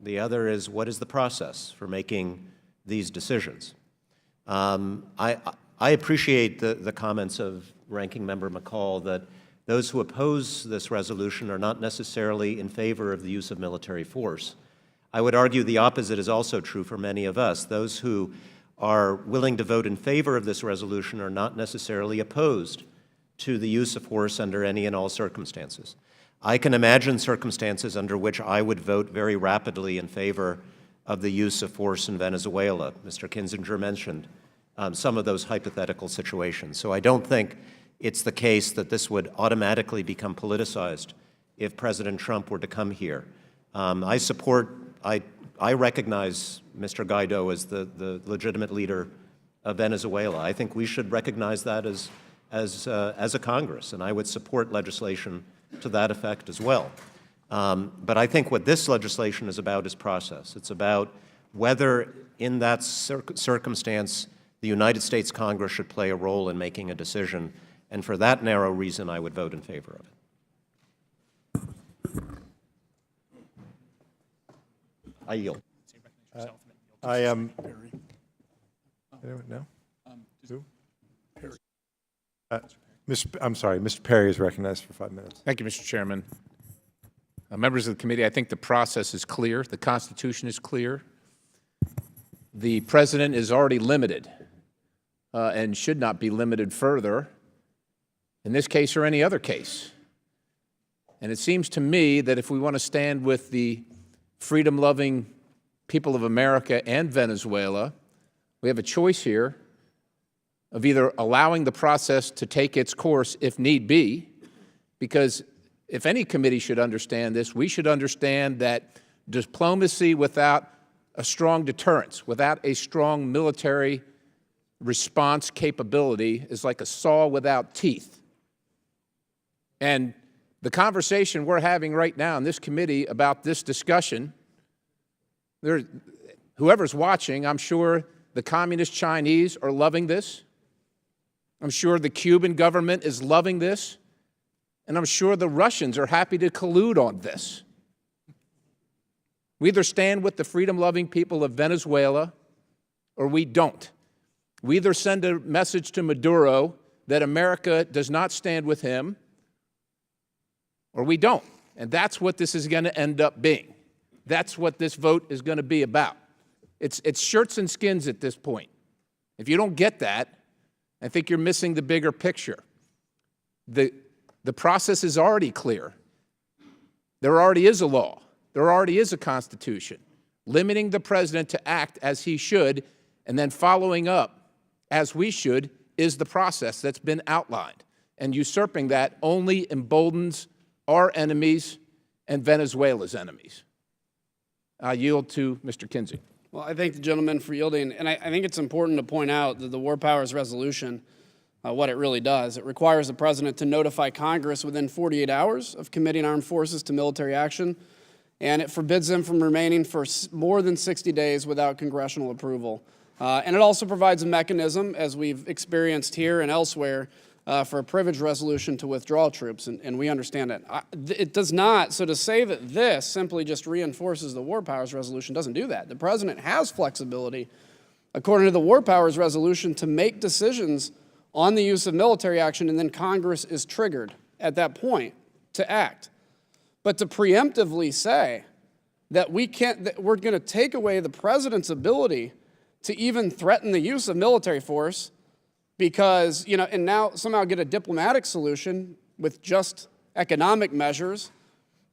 The other is, what is the process for making these decisions? I appreciate the comments of Ranking Member McCall that those who oppose this resolution are not necessarily in favor of the use of military force. I would argue the opposite is also true for many of us. Those who are willing to vote in favor of this resolution are not necessarily opposed to the use of force under any and all circumstances. I can imagine circumstances under which I would vote very rapidly in favor of the use of force in Venezuela. Mr. Kinzinger mentioned some of those hypothetical situations. So I don't think it's the case that this would automatically become politicized if President Trump were to come here. I recognize Mr. Guaido as the legitimate leader of Venezuela. I think we should recognize that as a Congress, and I would support legislation to that effect as well. But I think what this legislation is about is process. It's about whether in that circumstance the United States Congress should play a role in making a decision, and for that narrow reason I would vote in favor of it. I yield. I am. Anyone? No? Who? I'm sorry, Mr. Perry is recognized for 5 minutes. Thank you, Mr. Chairman. Members of the committee, I think the process is clear. The Constitution is clear. The President is already limited and should not be limited further in this case or any other case. And it seems to me that if we want to stand with the freedom-loving people of America and Venezuela, we have a choice here of either allowing the process to take its course if need be, because if any committee should understand this, we should understand that diplomacy without a strong deterrence, without a strong military response capability is like a saw without teeth. And the conversation we're having right now in this committee about this discussion, whoever's watching, I'm sure the communist Chinese are loving this. I'm sure the Cuban government is loving this. And I'm sure the Russians are happy to collude on this. We either stand with the freedom-loving people of Venezuela or we don't. We either send a message to Maduro that America does not stand with him or we don't. And that's what this is going to end up being. That's what this vote is going to be about. It's shirts and skins at this point. If you don't get that, I think you're missing the bigger picture. The process is already clear. There already is a law. There already is a Constitution limiting the President to act as he should, and then following up as we should is the process that's been outlined. And usurping that only emboldens our enemies and Venezuela's enemies. I yield to Mr. Kinsey. Well, I thank the gentleman for yielding, and I think it's important to point out that the War Powers Resolution, what it really does, it requires the President to notify Congress within 48 hours of committing armed forces to military action, and it forbids them from remaining for more than 60 days without congressional approval. And it also provides a mechanism, as we've experienced here and elsewhere, for a privilege resolution to withdraw troops, and we understand that. It does not, so to say that this simply just reinforces the War Powers Resolution doesn't do that. The President has flexibility, according to the War Powers Resolution, to make decisions on the use of military action, and then Congress is triggered at that point to act. But to preemptively say that we're going to take away the President's ability to even threaten the use of military force because, and now somehow get a diplomatic solution with just economic measures,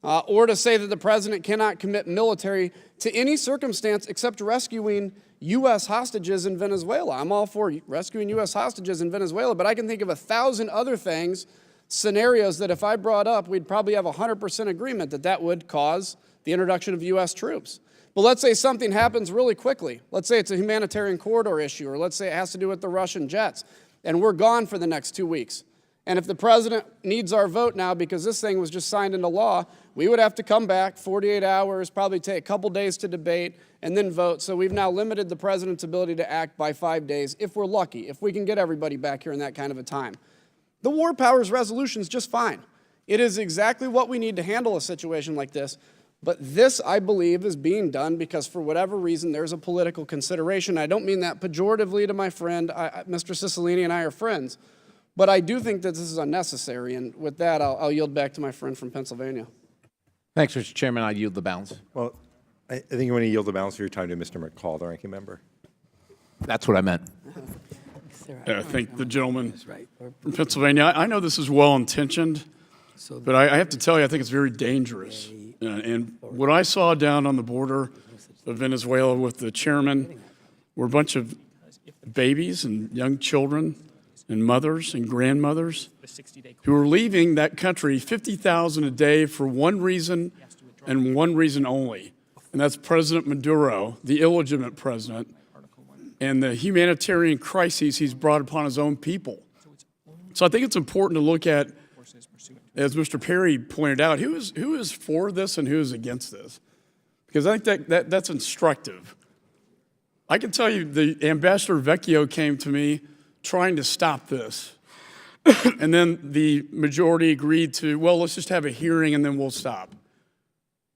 or to say that the President cannot commit military to any circumstance except rescuing U.S. hostages in Venezuela. I'm all for rescuing U.S. hostages in Venezuela, but I can think of 1,000 other things, scenarios that if I brought up, we'd probably have 100% agreement that that would cause the introduction of U.S. troops. But let's say something happens really quickly. Let's say it's a humanitarian corridor issue, or let's say it has to do with the Russian jets, and we're gone for the next 2 weeks. And if the President needs our vote now because this thing was just signed into law, we would have to come back 48 hours, probably take a couple days to debate, and then vote. So we've now limited the President's ability to act by 5 days, if we're lucky, if we can get everybody back here in that kind of a time. The War Powers Resolution is just fine. It is exactly what we need to handle a situation like this. But this, I believe, is being done because for whatever reason, there's a political consideration. I don't mean that pejoratively to my friend. Mr. Cicilline and I are friends. But I do think that this is unnecessary. And with that, I'll yield back to my friend from Pennsylvania. Thanks, Mr. Chairman. I yield the balance. Well, I think you want to yield the balance of your time to Mr. McCall, the ranking member. That's what I meant. I thank the gentleman from Pennsylvania. I know this is well-intentioned, but I have to tell you, I think it's very dangerous. And what I saw down on the border of Venezuela with the chairman were a bunch of babies and young children and mothers and grandmothers who are leaving that country, 50,000 a day for one reason and one reason only, and that's President Maduro, the illegitimate president, and the humanitarian crises he's brought upon his own people. So I think it's important to look at, as Mr. Perry pointed out, who is for this and who is against this? Because I think that's instructive. I can tell you the Ambassador Vecchio came to me trying to stop this. And then the majority agreed to, well, let's just have a hearing and then we'll stop.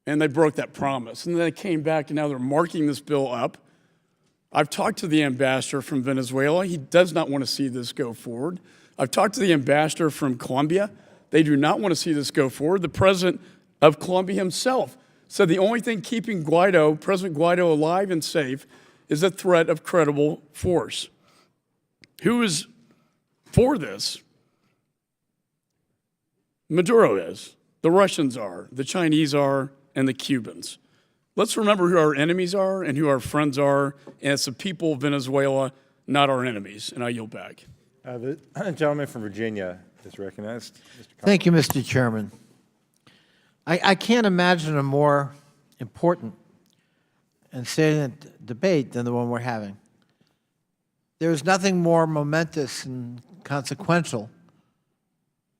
And they broke that promise. And then they came back and now they're marking this bill up. I've talked to the ambassador from Venezuela. He does not want to see this go forward. I've talked to the ambassador from Colombia. They do not want to see this go forward. The president of Colombia himself said the only thing keeping President Guaido alive and safe is the threat of credible force. Who is for this? Maduro is. The Russians are. The Chinese are. And the Cubans. Let's remember who our enemies are and who our friends are, and it's the people of Venezuela, not our enemies. And I yield back. The gentleman from Virginia is recognized. Thank you, Mr. Chairman. I can't imagine a more important and salient debate than the one we're having. There is nothing more momentous and consequential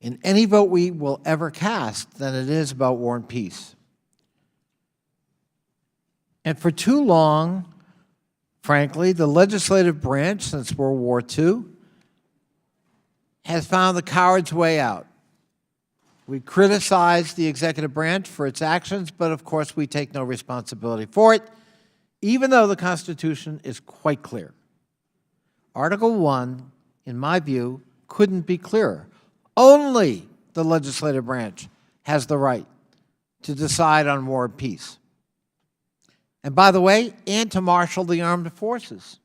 in any vote we will ever cast than it is about war and peace. And for too long, frankly, the legislative branch since World War II has found the coward's way out. We criticize the executive branch for its actions, but of course we take no responsibility for it, even though the Constitution is quite clear. Article 1, in my view, couldn't be clearer. Only the legislative branch has the right to decide on war and peace. And by the way, and to marshal the armed forces,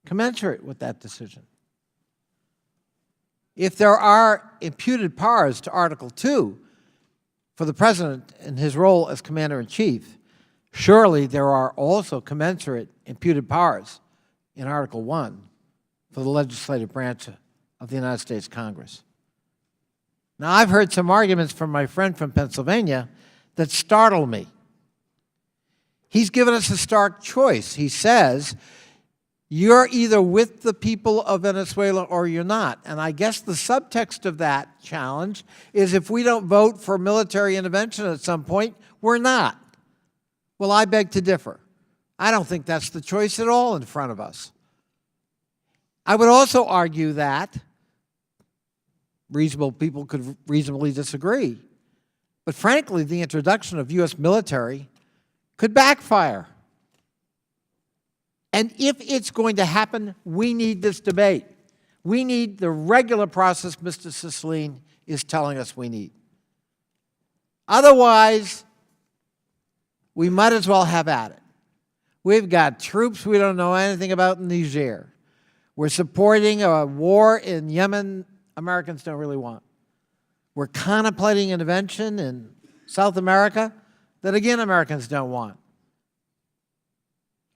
commensurate with that decision. If there are imputed powers to Article 2 for the President in his role as Commander-in-Chief, surely there are also commensurate imputed powers in Article 1 for the legislative branch of the United States Congress. Now, I've heard some arguments from my friend from Pennsylvania that startle me. He's given us a stark choice. He says, you're either with the people of Venezuela or you're not. And I guess the subtext of that challenge is if we don't vote for military intervention at some point, we're not. Well, I beg to differ. I don't think that's the choice at all in front of us. I would also argue that reasonable people could reasonably disagree. But frankly, the introduction of U.S. military could backfire. And if it's going to happen, we need this debate. We need the regular process Mr. Cicilline is telling us we need. Otherwise, we might as well have at it. We've got troops we don't know anything about in Niger. We're supporting a war in Yemen Americans don't really want. We're contemplating intervention in South America that, again, Americans don't want.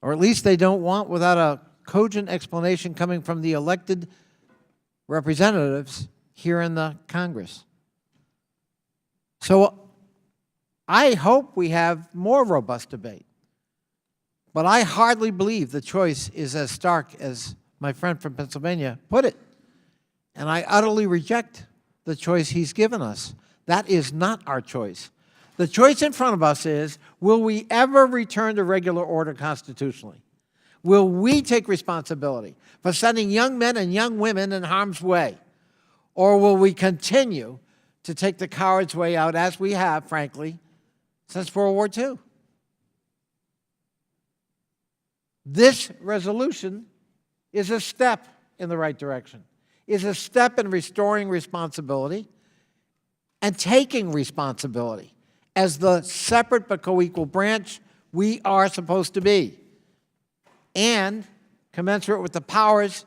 Or at least they don't want without a cogent explanation coming from the elected representatives here in the Congress. So I hope we have more robust debate. But I hardly believe the choice is as stark as my friend from Pennsylvania put it. And I utterly reject the choice he's given us. That is not our choice. The choice in front of us is, will we ever return to regular order constitutionally? Will we take responsibility for sending young men and young women in harm's way? Or will we continue to take the coward's way out, as we have, frankly, since World War II? This resolution is a step in the right direction, is a step in restoring responsibility and taking responsibility as the separate but co-equal branch we are supposed to be, and commensurate with the powers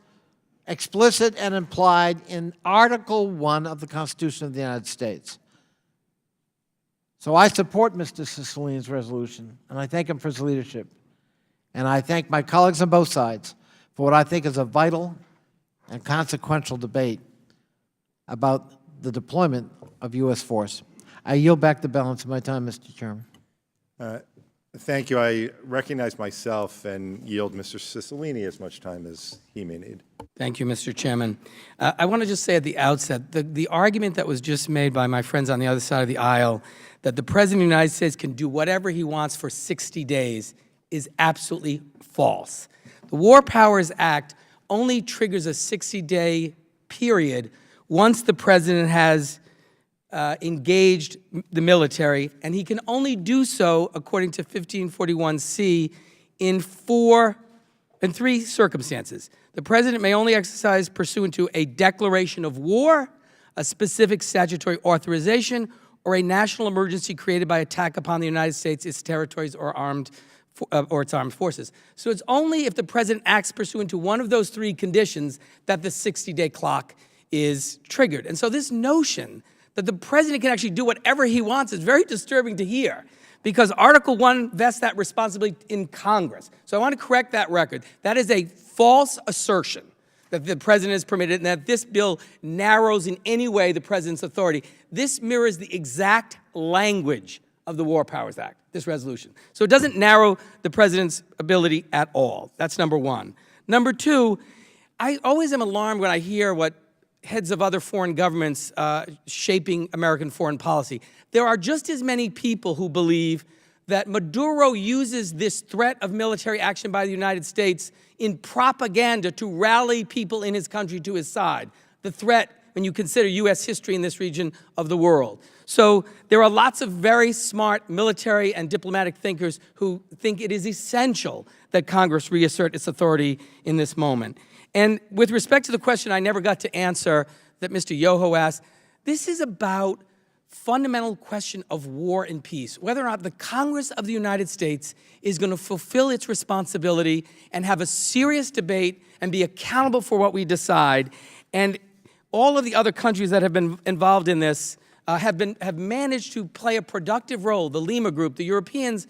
explicit and implied in Article 1 of the Constitution of the United States. So I support Mr. Cicilline's resolution, and I thank him for his leadership. And I thank my colleagues on both sides for what I think is a vital and consequential debate about the deployment of U.S. force. I yield back the balance of my time, Mr. Chairman. Thank you. I recognize myself and yield Mr. Cicilline as much time as he may need. Thank you, Mr. Chairman. I want to just say at the outset, the argument that was just made by my friends on the other side of the aisle, that the President of the United States can do whatever he wants for 60 days, is absolutely false. The War Powers Act only triggers a 60-day period once the President has engaged the military, and he can only do so, according to 1541C, in three circumstances. The President may only exercise pursuant to a declaration of war, a specific statutory authorization, or a national emergency created by attack upon the United States, its territories, or its armed forces. So it's only if the President acts pursuant to one of those three conditions that the 60-day clock is triggered. And so this notion that the President can actually do whatever he wants is very disturbing to hear, because Article 1 vests that responsibility in Congress. So I want to correct that record. That is a false assertion that the President is permitted and that this bill narrows in any way the President's authority. This mirrors the exact language of the War Powers Act, this resolution. So it doesn't narrow the President's ability at all. That's number one. Number two, I always am alarmed when I hear what heads of other foreign governments shaping American foreign policy. There are just as many people who believe that Maduro uses this threat of military action by the United States in propaganda to rally people in his country to his side. The threat, when you consider U.S. history in this region of the world. So there are lots of very smart military and diplomatic thinkers who think it is essential that Congress reassert its authority in this moment. And with respect to the question I never got to answer that Mr. Yoho asked, this is about fundamental question of war and peace, whether or not the Congress of the United States is going to fulfill its responsibility and have a serious debate and be accountable for what we decide. And all of the other countries that have been involved in this have managed to play a productive role, the Lima Group, the Europeans,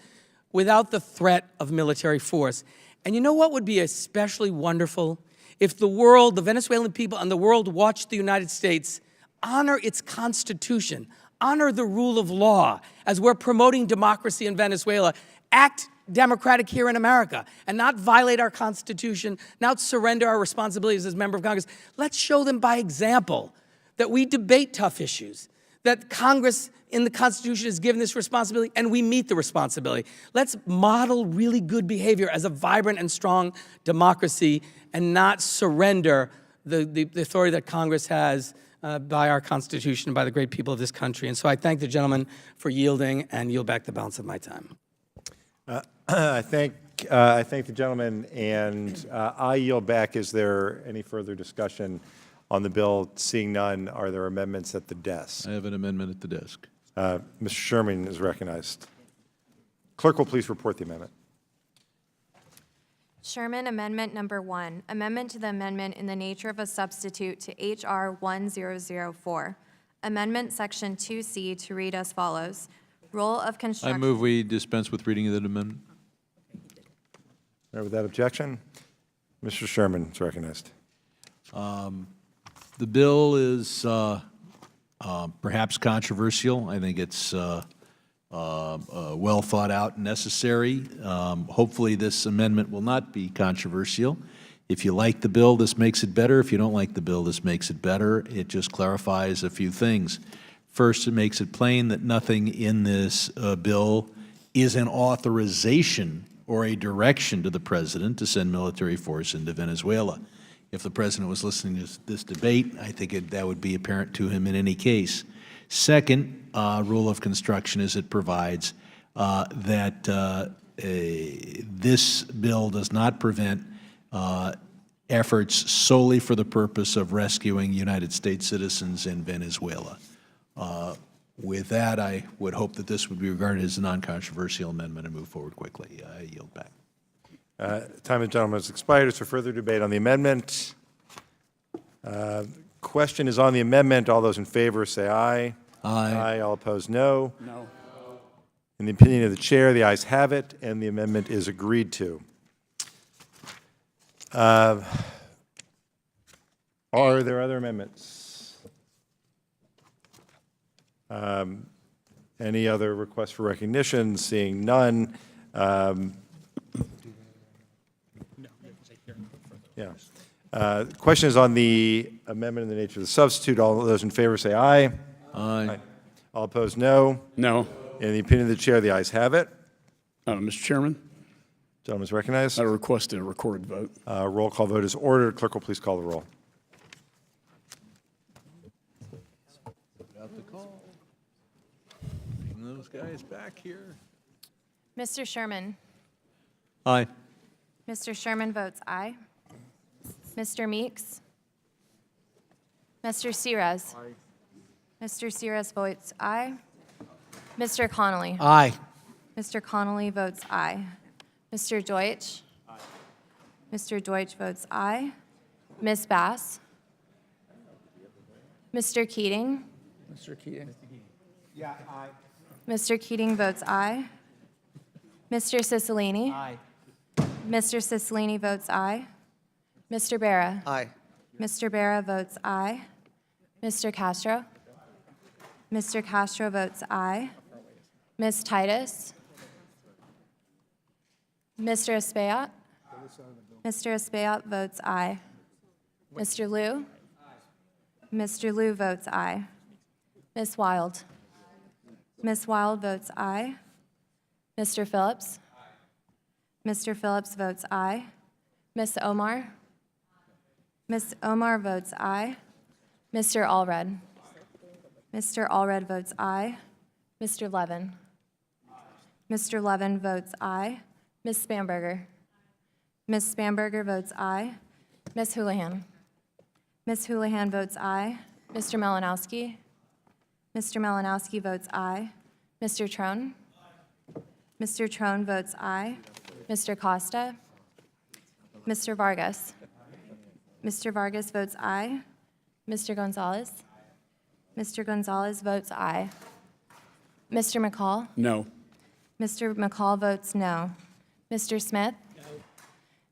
without the threat of military force. And you know what would be especially wonderful? If the world, the Venezuelan people and the world watched the United States honor its Constitution, honor the rule of law, as we're promoting democracy in Venezuela, act democratic here in America, and not violate our Constitution, not surrender our responsibilities as member of Congress. Let's show them by example that we debate tough issues, that Congress in the Constitution is given this responsibility, and we meet the responsibility. Let's model really good behavior as a vibrant and strong democracy and not surrender the authority that Congress has by our Constitution and by the great people of this country. And so I thank the gentleman for yielding and yield back the balance of my time. I thank the gentleman, and I yield back. Is there any further discussion on the bill? Seeing none, are there amendments at the desk? I have an amendment at the desk. Mr. Sherman is recognized. Clerk will please report the amendment. Sherman Amendment Number 1, amendment to the amendment in the nature of a substitute to H.R. 1004. Amendment Section 2C to read as follows. Role of I construction. move we dispense with reading of the amendment. Without objection, Mr. Sherman is recognized. The bill is perhaps controversial. I think it's well thought out and necessary. Hopefully this amendment will not be controversial. If you like the bill, this makes it better. If you don't like the bill, this makes it better. It just clarifies a few things. First, it makes it plain that nothing in this bill is an authorization or a direction to the president to send military force into Venezuela. If the president was listening to this debate, I think that would be apparent to him in any case. Second, rule of construction is it provides that this bill does not prevent efforts solely for the purpose of rescuing United States citizens in Venezuela. With that, I would hope that this would be regarded as a non-controversial amendment and move forward quickly. I yield back. Time of the gentleman has expired. Is there further debate on the amendment? Question is on the amendment. All those in favor say aye. Aye. Aye. All opposed, no. No. In the opinion of the chair, the ayes have it, and the amendment is agreed to. Are there other amendments? Any other requests for recognition? Seeing none. Yeah. Question is on the amendment in the nature of the substitute. All those in favor say aye. Aye. All opposed, no. No. In the opinion of the chair, the ayes have it. Mr. Chairman, Gentleman is recognized. I request a recorded vote. Roll call vote is ordered. Clerk will please call the roll. Without the call. Bring those guys back here. Mr. Sherman. Aye. Mr. Sherman votes aye. Mr. Meeks. Mr. H.Res. Mr. H.Res votes aye. Mr. Connolly. Aye. Mr. Connolly votes aye. Mr. Deutsch. Mr. Deutsch votes aye. Ms. Bass. Mr. Keating. Mr. Keating. Mr. Keating votes aye. Mr. Cicilline. Aye. Mr. Cicilline votes aye. Mr. Barra. Aye. Mr. Barra votes aye. Mr. Castro. Mr. Castro votes aye. Ms. Titus. Mr. Espaillat. Mr. Espaillat votes aye. Mr. Liu. Mr. Liu votes aye. Ms. Wild. Ms. Wild votes aye. Mr. Phillips. Mr. Phillips votes aye. Ms. Omar. Ms. Omar votes aye. Mr. Allred. Mr. Allred votes aye. Mr. Levin. Mr. Levin votes aye. Ms. Spamberger. Ms. Spamberger votes aye. Ms. Houlihan. Ms. Houlihan votes aye. Mr. Malinowski. Mr. Malinowski votes aye. Mr. Trone. Mr. Trone votes aye. Mr. Costa. Mr. Vargas. Mr. Vargas votes aye. Mr. Gonzalez. Mr. Gonzalez votes aye. Mr. McCall. No. Mr. McCall votes no. Mr. Smith.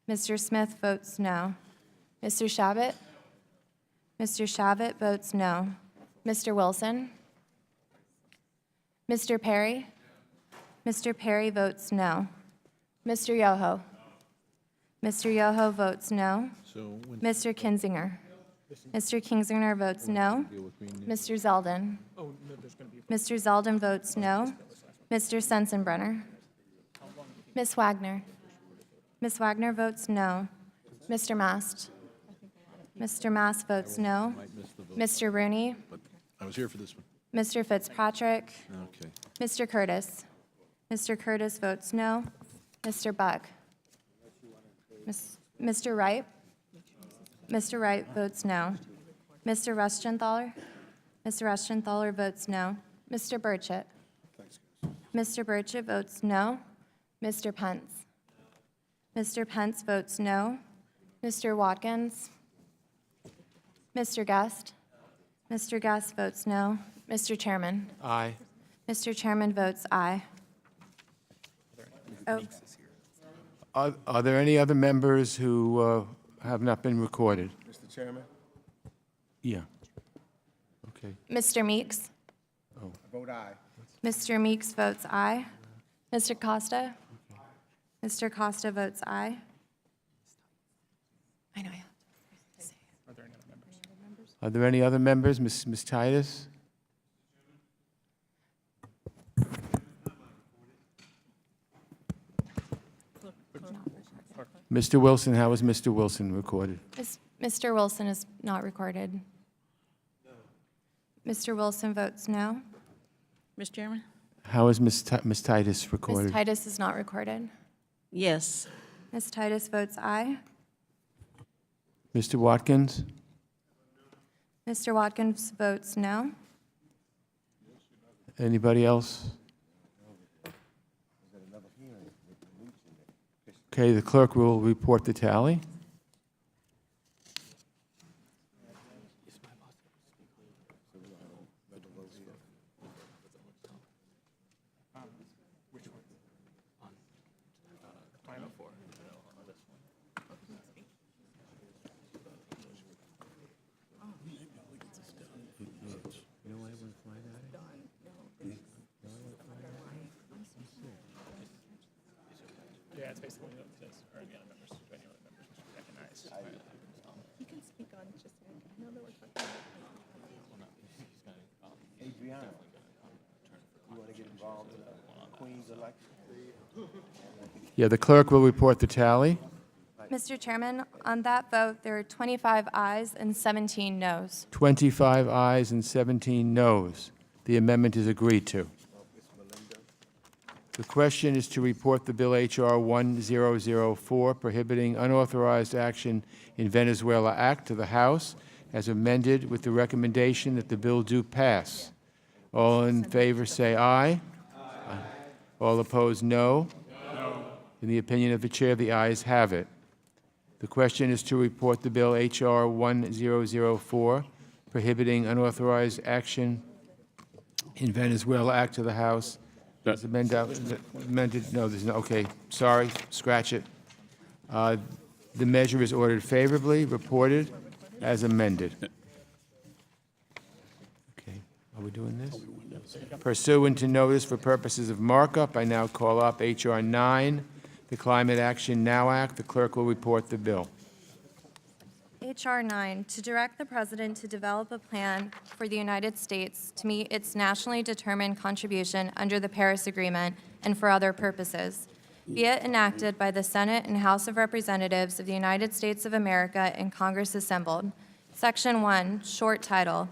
Mr. Smith votes no. Mr. Shabbat. Mr. Shabbat votes no. Mr. Wilson. Mr. Perry. Mr. Perry votes no. Mr. Yoho. Mr. Yoho votes no. So when Mr. Kinzinger. Mr. Kingsinger votes no. Mr. Zeldin. Mr. Zeldin votes no. Mr. Sensenbrenner. Ms. Wagner. Ms. Wagner votes no. Mr. Mast. Mr. Mast votes no. Mr. Rooney. I was here for this one. Mr. Fitzpatrick. Okay. Mr. Curtis. Mr. Curtis votes no. Mr. Buck. Mr. Wright. Mr. Wright votes no. Mr. Rustenthaler. Mr. Rustenthaler votes no. Mr. Burchett. Mr. Burchett votes no. Mr. Pence. Mr. Pence votes no. Mr. Watkins. Mr. Guest. Mr. Guest votes no. Mr. Chairman. Aye. Mr. Chairman votes aye. Oh, Are there any other members who have not been recorded? Mr. Chairman? Yeah. Okay. Mr. Meeks. I vote aye. Mr. Meeks votes aye. Mr. Costa? Mr. Costa votes aye. I know, yeah. Are there any other members? Ms. Titus? Mr. Wilson, how is Mr. Wilson recorded? Mr. Wilson is not recorded. Mr. Wilson votes no. Mr. Chairman? How is Ms. Titus Ms. recorded? Titus is not recorded. Yes. Ms. Titus votes aye. Mr. Watkins? Mr. Watkins votes no. Anybody else? Okay, the clerk will report the tally. Yeah, it's basically what it is. Or any other members, any other members recognize. You can speak on just, I know that we're talking about. Adriana, you want to get involved in the Queen's election? Yeah, the clerk will report the tally. Mr. Chairman, on that vote, there are 25 ayes and 17 noes. 25 ayes and 17 noes. The amendment is agreed to. The question is to report the Bill H.R. 1004, prohibiting unauthorized action in Venezuela Act, to the House as amended with the recommendation that the bill do pass. All in favor say aye. Aye. All opposed, no. No. In the opinion of the chair, the ayes have it. The question is to report the Bill H.R. 1004, prohibiting unauthorized action in Venezuela Act, to the House as amended. No, there's no, okay, sorry, scratch it. The measure is ordered favorably, reported as amended. Okay, are we doing this? Pursuant to notice for purposes of markup, I now call up H.R. 9, the Climate Action Now Act. The clerk will report the bill. H.R. 9, to direct the President to develop a plan for the United States to meet its nationally determined contribution under the Paris Agreement and for other purposes, be it enacted by the Senate and House of Representatives of the United States of America and Congress assembled. Section 1, short title.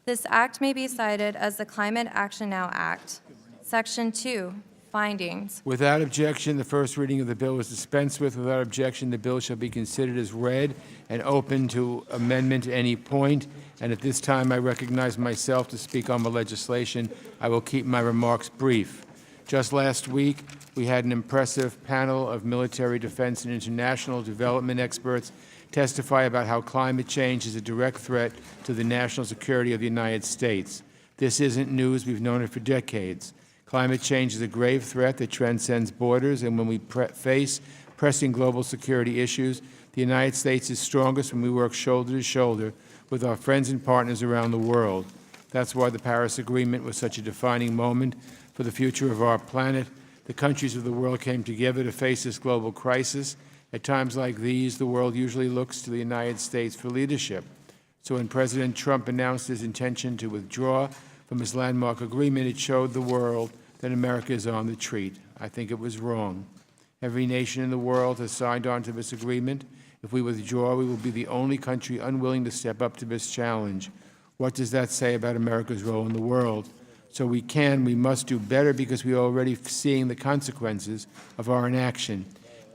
This act may be cited as the Climate Action Now Act. Section 2, findings. Without objection, the first reading of the bill is dispensed with. Without objection, the bill shall be considered as read and open to amendment at any point. And at this time, I recognize myself to speak on the legislation. I will keep my remarks brief. Just last week, we had an impressive panel of military, defense, and international development experts testify about how climate change is a direct threat to the national security of the United States. This isn't news. We've known it for decades. Climate change is a grave threat that transcends borders, and when we face pressing global security issues, the United States is strongest when we work shoulder to shoulder with our friends and partners around the world. That's why the Paris Agreement was such a defining moment for the future of our planet. The countries of the world came together to face this global crisis. At times like these, the world usually looks to the United States for leadership. So when President Trump announced his intention to withdraw from his landmark agreement, it showed the world that America is on the treat. I think it was wrong. Every nation in the world has signed on to this agreement. If we withdraw, we will be the only country unwilling to step up to this challenge. What does that say about America's role in the world? So we must do better because we are already seeing the consequences of our inaction.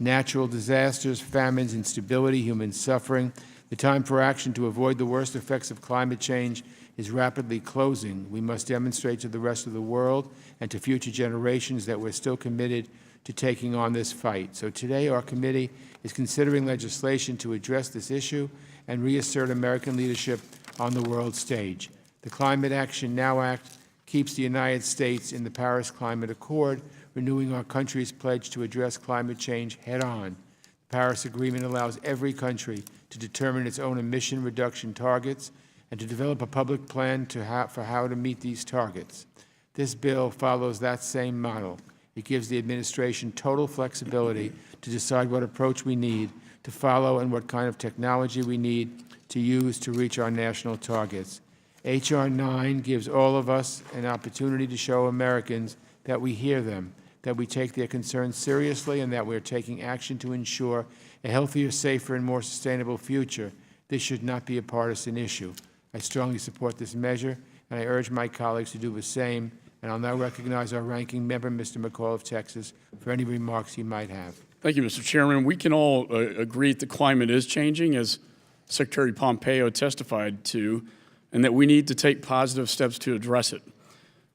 Natural disasters, famines, instability, human suffering. The time for action to avoid the worst effects of climate change is rapidly closing. We must demonstrate to the rest of the world and to future generations that we're still committed to taking on this fight. So today our committee is considering legislation to address this issue and reassert American leadership on the world stage. The Climate Action Now Act keeps the United States in the Paris Climate Accord, renewing our country's pledge to address climate change head-on. The Paris Agreement allows every country to determine its own emission reduction targets and to develop a public plan for how to meet these targets. This bill follows that same model. It gives the administration total flexibility to decide what approach we need to follow and what kind of technology we need to use to reach our national targets. H.R. 9 gives all of us an opportunity to show Americans that we hear them, that we take their concerns seriously, and that we are taking action to ensure a healthier, safer, and more sustainable future. This should not be a partisan issue. I strongly support this measure, and I urge my colleagues to do the same. And I'll now recognize our ranking member, Mr. McCall of Texas, for any remarks he might have. Thank you, Mr. Chairman. We can all agree that the climate is changing, as Secretary Pompeo testified to, and that we need to take positive steps to address it.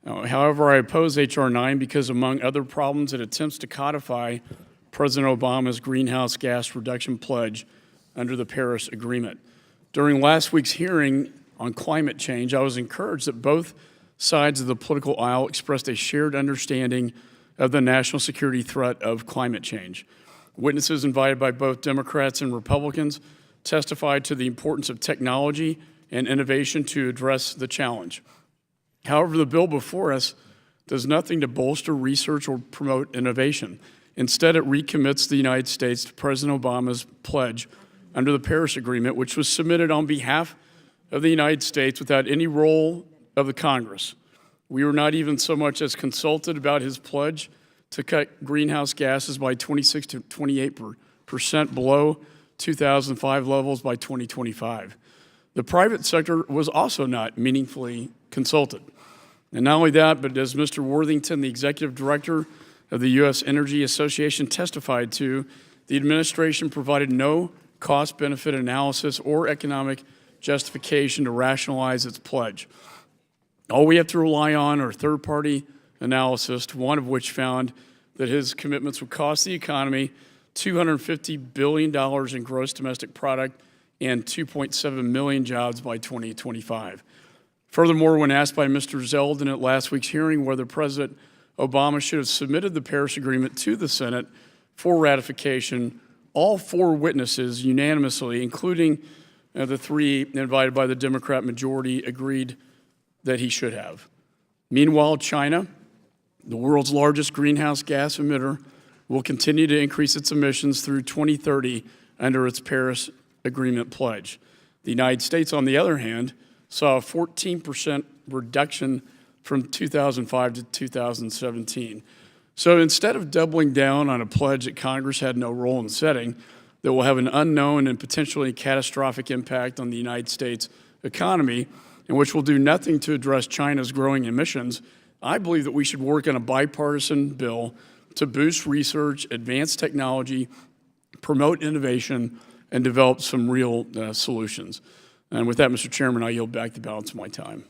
However, I oppose H.R. 9 because, among other problems, it attempts to codify President Obama's greenhouse gas reduction pledge under the Paris Agreement. During last week's hearing on climate change, I was encouraged that both sides of the political aisle expressed a shared understanding of the national security threat of climate change. Witnesses invited by both Democrats and Republicans testified to the importance of technology and innovation to address the challenge. However, the bill before us does nothing to bolster research or promote innovation. Instead, it recommits the United States to President Obama's pledge under the Paris Agreement, which was submitted on behalf of the United States without any role of the Congress. We were not even so much as consulted about his pledge to cut greenhouse gases by 26 to 28% below 2005 levels by 2025. The private sector was also not meaningfully consulted. And not only that, but as Mr. Worthington, the executive director of the U.S. Energy Association, testified to, the administration provided no cost-benefit analysis or economic justification to rationalize its pledge. All we have to rely on are third-party analysis, one of which found that his commitments would cost the economy $250 billion in gross domestic product and 2.7 million jobs by 2025. Furthermore, when asked by Mr. Zeldin at last week's hearing whether President Obama should have submitted the Paris Agreement to the Senate for ratification, all four witnesses unanimously, including the three invited by the Democrat majority, agreed that he should have. Meanwhile, China, the world's largest greenhouse gas emitter, will continue to increase its emissions through 2030 under its Paris Agreement pledge. The United States, on the other hand, saw a 14% reduction from 2005 to 2017. So instead of doubling down on a pledge that Congress had no role in setting, that will have an unknown and potentially catastrophic impact on the United States economy, and which will do nothing to address China's growing emissions, I believe that we should work on a bipartisan bill to boost research, advance technology, promote innovation, and develop some real solutions. And with that, Mr. Chairman, I yield back the balance of my time.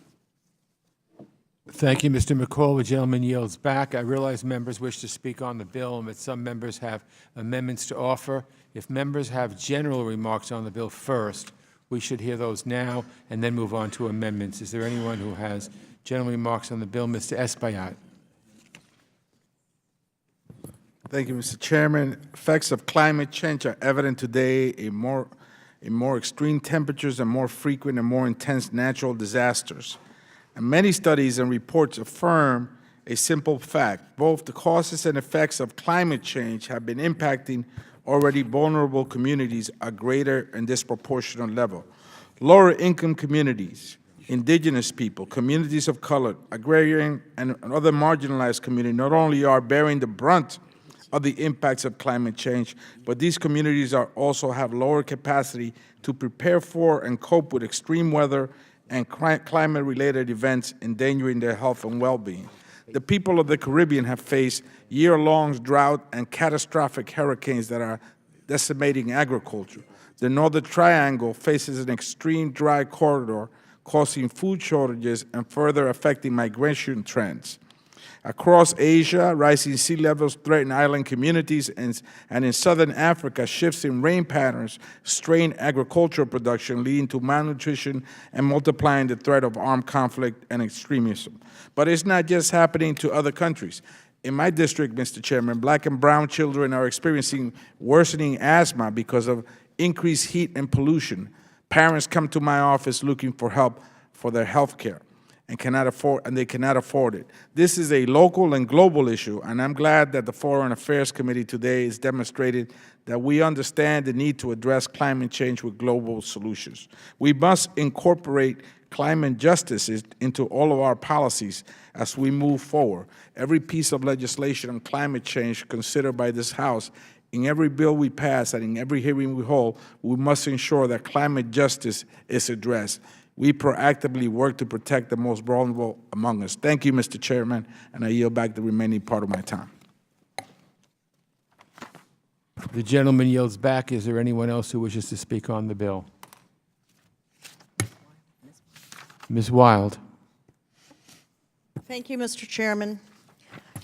Thank you, Mr. McCall. The gentleman yields back. I realize members wish to speak on the bill and that some members have amendments to offer. If members have general remarks on the bill first, we should hear those now and then move on to amendments. Is there anyone who has general remarks on the bill? Mr. Espaillat. Thank you, Mr. Chairman. Effects of climate change are evident today in more extreme temperatures and more frequent and more intense natural disasters. And many studies and reports affirm a simple fact. Both the causes and effects of climate change have been impacting already vulnerable communities at greater and disproportionate level. lower-income communities, indigenous people, communities of color, agrarian, and other marginalized communities not only are bearing the brunt of the impacts of climate change, but these communities also have lower capacity to prepare for and cope with extreme weather and climate-related events endangering their health and well-being. The people of the Caribbean have faced year-long drought and catastrophic hurricanes that are decimating agriculture. The Northern Triangle faces an extreme dry corridor causing food shortages and further affecting migration trends. Across Asia, rising sea levels threaten island communities, and in southern Africa, shifts in rain patterns strain agricultural production, leading to malnutrition and multiplying the threat of armed conflict and extremism. But it's not just happening to other countries. In my district, Mr. Chairman, Black and brown children are experiencing worsening asthma because of increased heat and pollution. Parents come to my office looking for help for their health care and they cannot afford it. This is a local and global issue, and I'm glad that the Foreign Affairs Committee today has demonstrated that we understand the need to address climate change with global solutions. We must incorporate climate justice into all of our policies as we move forward. Every piece of legislation on climate change considered by this House, in every bill we pass and in every hearing we hold, we must ensure that climate justice is addressed. We proactively work to protect the most vulnerable among us. Thank you, Mr. Chairman, and I yield back the remaining part of my time. The gentleman yields back. Is there anyone else who wishes to speak on the bill? Ms. Wild. Thank you, Mr. Chairman.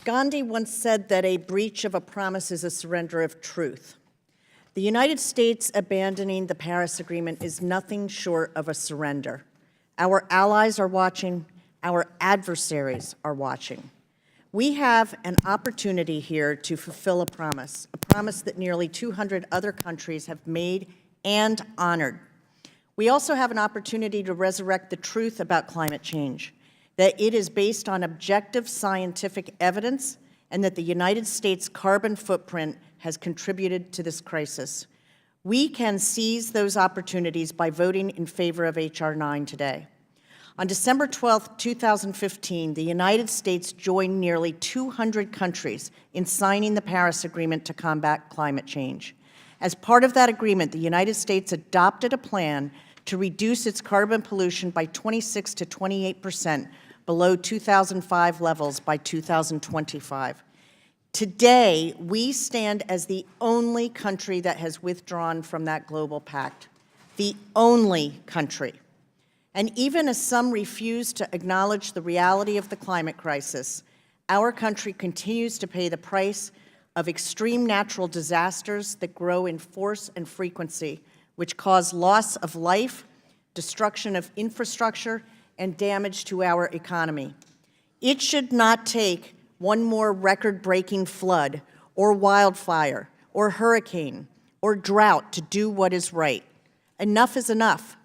Gandhi once said that a breach of a promise is a surrender of truth. The United States abandoning the Paris Agreement is nothing short of a surrender. Our allies are watching. Our adversaries are watching. We have an opportunity here to fulfill a promise that nearly 200 other countries have made and honored. We also have an opportunity to resurrect the truth about climate change, that it is based on objective scientific evidence and that the United States carbon footprint has contributed to this crisis. We can seize those opportunities by voting in favor of H.R. 9 today. On December 12, 2015, the United States joined nearly 200 countries in signing the Paris Agreement to combat climate change. As part of that agreement, the United States adopted a plan to reduce its carbon pollution by 26 to 28% below 2005 levels by 2025. Today, we stand as the only country that has withdrawn from that global pact, the only country. And even as some refuse to acknowledge the reality of the climate crisis, our country continues to pay the price of extreme natural disasters that grow in force and frequency, which cause loss of life, destruction of infrastructure, and damage to our economy. It should not take one more record-breaking flood or wildfire or hurricane or drought to do what is right. Enough is enough.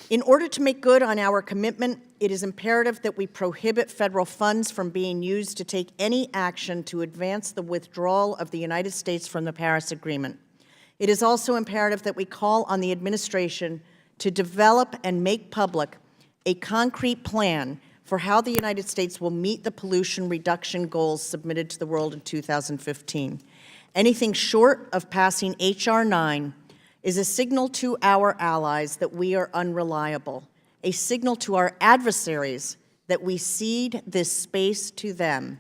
In order to make good on our commitment, it is imperative that we prohibit federal funds from being used to take any action to advance the withdrawal of the United States from the Paris Agreement. It is also imperative that we call on the administration to develop and make public a concrete plan for how the United States will meet the pollution reduction goals submitted to the world in 2015. Anything short of passing H.R. 9 is a signal to our allies that we are unreliable, a signal to our adversaries that we cede this space to them,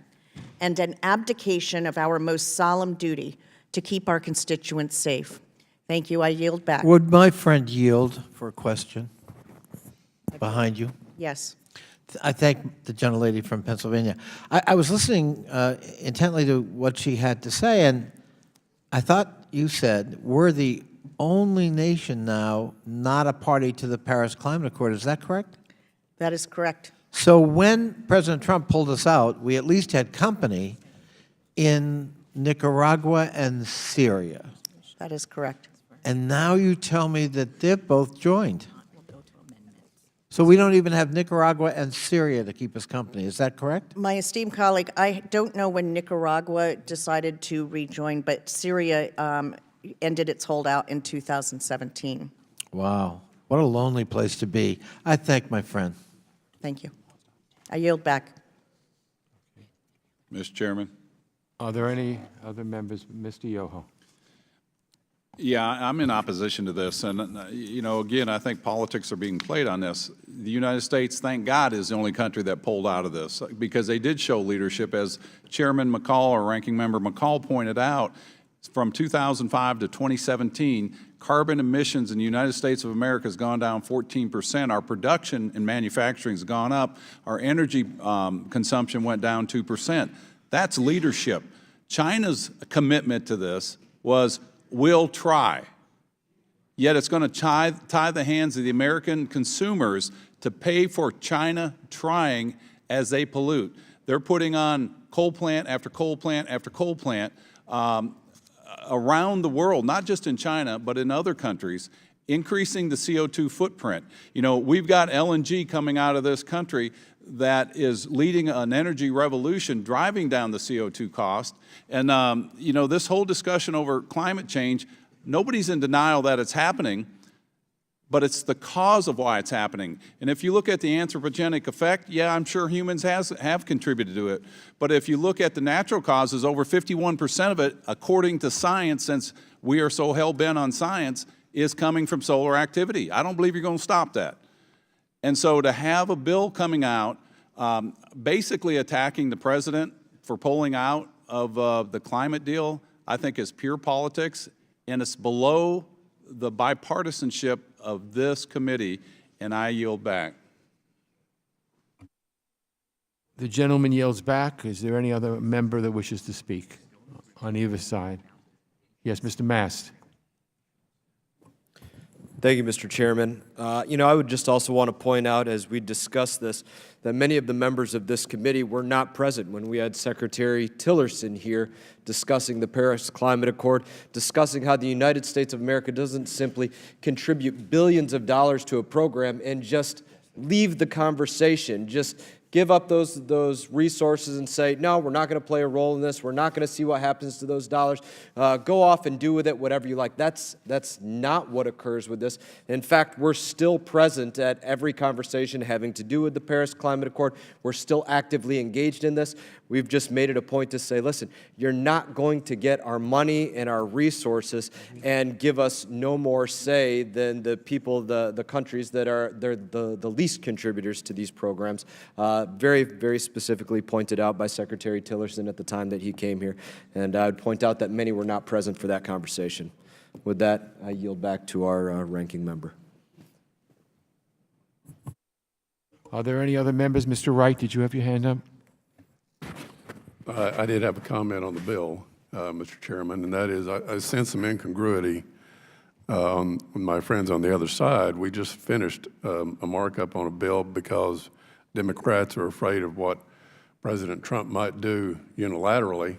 and an abdication of our most solemn duty to keep our constituents safe. Thank you. I yield back. Would my friend yield for a question behind you? Yes. I thank the gentlelady from Pennsylvania. I was listening intently to what she had to say, and I thought you said we're the only nation now not a party to the Paris Climate Accord. Is that correct? That is correct. So when President Trump pulled us out, we at least had company in Nicaragua and Syria. That is correct. And now you tell me that they've both joined. So we don't even have Nicaragua and Syria to keep us company. Is that correct? My esteemed colleague, I don't know when Nicaragua decided to rejoin, but Syria ended its holdout in 2017. Wow. What a lonely place to be. I thank my friend. Thank you. I yield back. Mr. Chairman. Are there any other members? Mr. Yoho. Yeah, I'm in opposition to this. And, you know, again, I think politics are being played on this. The United States, thank God, is the only country that pulled out of this because they did show leadership. As Chairman McCall or Ranking Member McCall pointed out, from 2005 to 2017, carbon emissions in the United States of America has gone down 14%. Our production and manufacturing has gone up. Our energy consumption went down 2%. That's leadership. China's commitment to this was, we'll try. Yet it's going to tie the hands of the American consumers to pay for China trying as they pollute. They're putting on coal plant after coal plant after coal plant around the world, not just in China, but in other countries, increasing the CO2 footprint. You know, we've got LNG coming out of this country that is leading an energy revolution, driving down the CO2 cost. And, you know, this whole discussion over climate change, nobody's in denial that it's happening, but it's the cause of why it's happening. And if you look at the anthropogenic effect, yeah, I'm sure humans have contributed to it. But if you look at the natural causes, over 51% of it, according to science, since we are so hell-bent on science, is coming from solar activity. I don't believe you're going to stop that. And so to have a bill coming out basically attacking the president for pulling out of the climate deal, I think is pure politics, and it's below the bipartisanship of this committee, and I yield back. The gentleman yields back. Is there any other member that wishes to speak on either side? Yes, Mr. Mast. Thank you, Mr. Chairman. You know, I would just also want to point out, as we discussed this, that many of the members of this committee were not present when we had Secretary Tillerson here discussing the Paris Climate Accord, discussing how the United States of America doesn't simply contribute billions of dollars to a program and just leave the conversation, just give up those resources and say, no, we're not going to play a role in this. We're not going to see what happens to those dollars. Go off and do with it whatever you like. That's not what occurs with this. In fact, we're still present at every conversation having to do with the Paris Climate Accord. We're still actively engaged in this. We've just made it a point to say, listen, you're not going to get our money and our resources and give us no more say than the people, the countries that are the least contributors to these programs. Very, very specifically pointed out by Secretary Tillerson at the time that he came here. And I would point out that many were not present for that conversation. With that, I yield back to our ranking member. Are there any other members? Mr. Wright, did you have your hand up? I did have a comment on the bill, Mr. Chairman, and that is I sense some incongruity with my friends on the other side. We just finished a markup on a bill because Democrats are afraid of what President Trump might do unilaterally,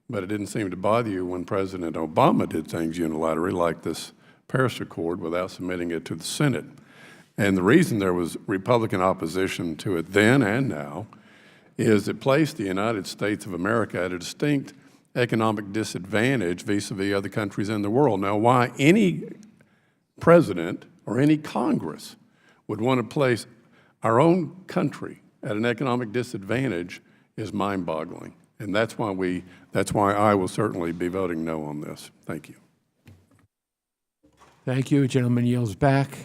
but it didn't seem to bother you when President Obama did things unilaterally, like this Paris Accord, without submitting it to the Senate. And the reason there was Republican opposition to it then and now is it placed the United States of America at a distinct economic disadvantage vis-a-vis other countries in the world. Now, why any president or any Congress would want to place our own country at an economic disadvantage is mind-boggling. And that's why I will certainly be voting no on this. Thank you. Thank you. Gentleman yields back.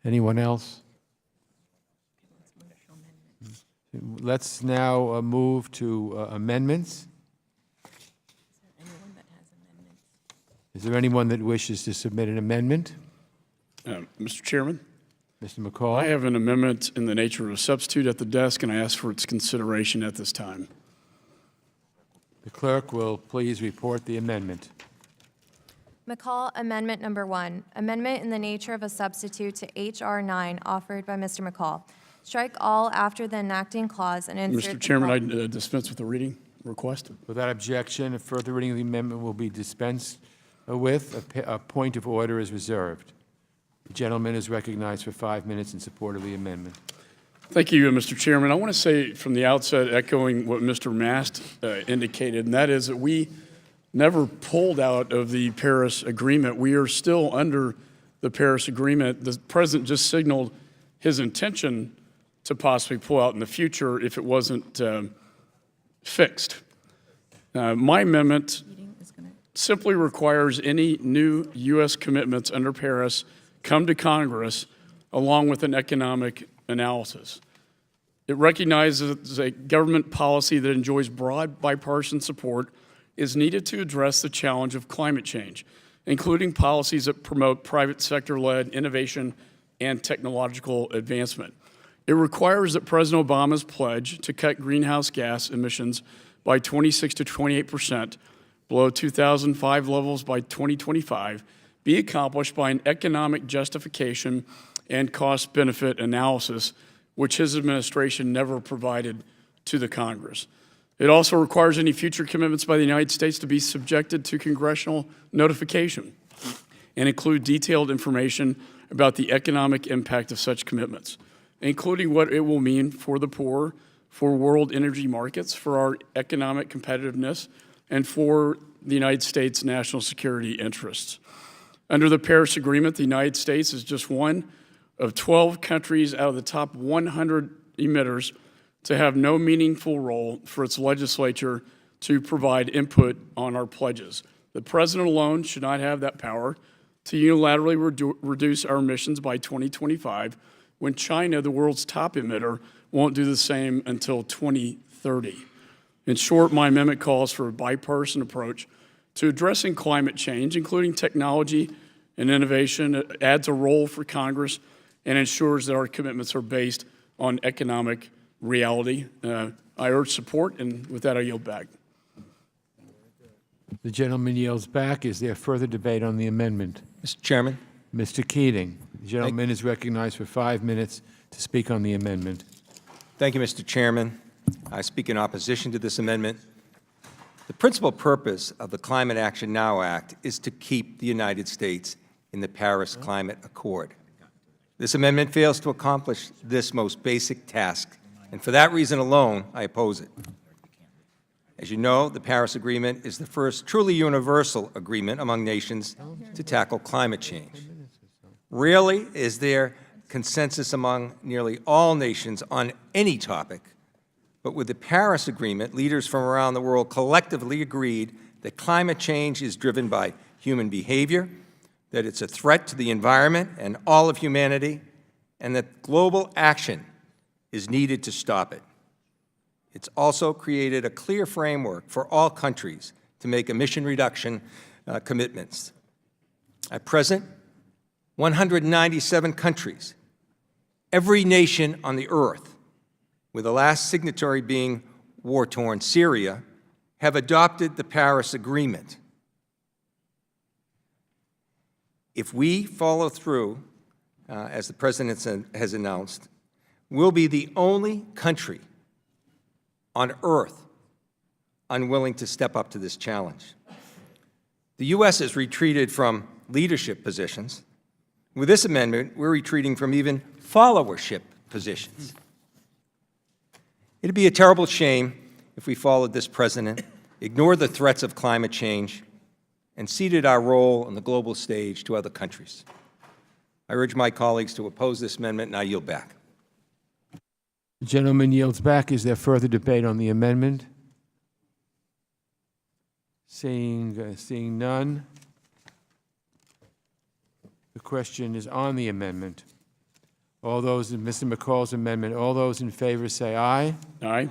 Anyone else? Let's now move to amendments. Is there anyone that wishes to submit an amendment? Mr. Chairman? Mr. McCall? I have an amendment in the nature of a substitute at the desk, and I ask for its consideration at this time. The clerk will please report the amendment. McCall, Amendment Number 1, amendment in the nature of a substitute to H.R. 9 offered by Mr. McCall. Strike all after the enacting clause and insert Mr. Chairman, I dispense with the reading request. Without objection, a further reading of the amendment will be dispensed with. A point of order is reserved. The gentleman is recognized for 5 minutes in support of the amendment. Thank you, Mr. Chairman. I want to say from the outset, echoing what Mr. Mast indicated, and that is that we never pulled out of the Paris Agreement. We are still under the Paris Agreement, the president just signaled his intention to possibly pull out in the future if it wasn't fixed. My amendment simply requires any new U.S. commitments under Paris come to Congress along with an economic analysis. It recognizes a government policy that enjoys broad bipartisan support is needed to address the challenge of climate change, including policies that promote private sector-led innovation and technological advancement. It requires that President Obama's pledge to cut greenhouse gas emissions by 26 to 28% below 2005 levels by 2025 be accomplished by an economic justification and cost-benefit analysis, which his administration never provided to the Congress. It also requires any future commitments by the United States to be subjected to congressional notification and include detailed information about the economic impact of such commitments, including what it will mean for the poor, for world energy markets, for our economic competitiveness, and for the United States' national security interests. Under the Paris Agreement, the United States is just one of 12 countries out of the top 100 emitters to have no meaningful role for its legislature to provide input on our pledges. The president alone should not have that power to unilaterally reduce our emissions by 2025 when China, the world's top emitter, won't do the same until 2030. In short, my amendment calls for a bipartisan approach to addressing climate change, including technology and innovation. It adds a role for Congress and ensures that our commitments are based on economic reality. I urge support, and with that, I yield back. The gentleman yields back. Is there further debate on the amendment? Mr. Chairman. Mr. Keating. The gentleman is recognized for 5 minutes to speak on the amendment. Thank you, Mr. Chairman. I speak in opposition to this amendment. The principal purpose of the Climate Action Now Act is to keep the United States in the Paris Climate Accord. This amendment fails to accomplish this most basic task, and for that reason alone, I oppose it. As you know, the Paris Agreement is the first truly universal agreement among nations to tackle climate change. Rarely is there consensus among nearly all nations on any topic, but with the Paris Agreement, leaders from around the world collectively agreed that climate change is driven by human behavior, that it's a threat to the environment and all of humanity, and that global action is needed to stop it. It's also created a clear framework for all countries to make emission reduction commitments. At present, 197 countries, every nation on the earth, with the last signatory being war-torn Syria, have adopted the Paris Agreement. If we follow through, as the President has announced, we'll be the only country on earth unwilling to step up to this challenge. The U.S. has retreated from leadership positions. With this amendment, we're retreating from even followership positions. It'd be a terrible shame if we followed this president, ignored the threats of climate change, and ceded our role on the global stage to other countries. I urge my colleagues to oppose this amendment, and I yield back. The gentleman yields back. Is there further debate on the amendment? Seeing none, the question is on the amendment. All those in Mr. McCall's amendment, all those in favor say aye. Aye.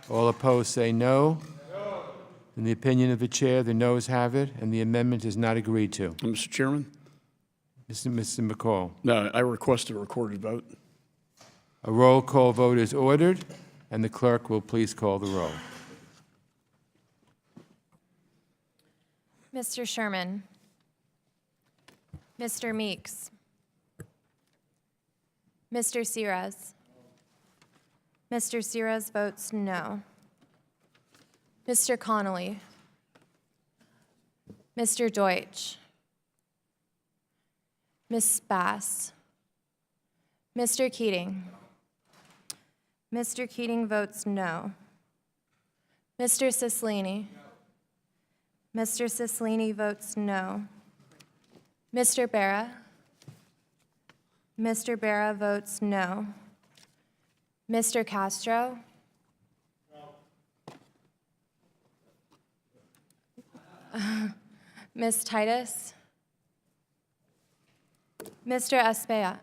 All opposed say no. No. In the opinion of the chair, the noes have it, and the amendment is not agreed to. Mr. Chairman? Mr. McCall. No, I request a recorded vote. A roll call vote is ordered, and the clerk will please call the roll. Mr. Sherman. Mr. Meeks. Mr. H.Res. Mr. H.Res votes no. Mr. Connolly. Mr. Deutsch. Ms. Bass. Mr. Keating. Mr. Keating votes no. Mr. Cicilline. Mr. Cicilline votes no. Mr. Barra. Mr. Barra votes no. Mr. Castro? Ms. Titus? Mr. Espaillat?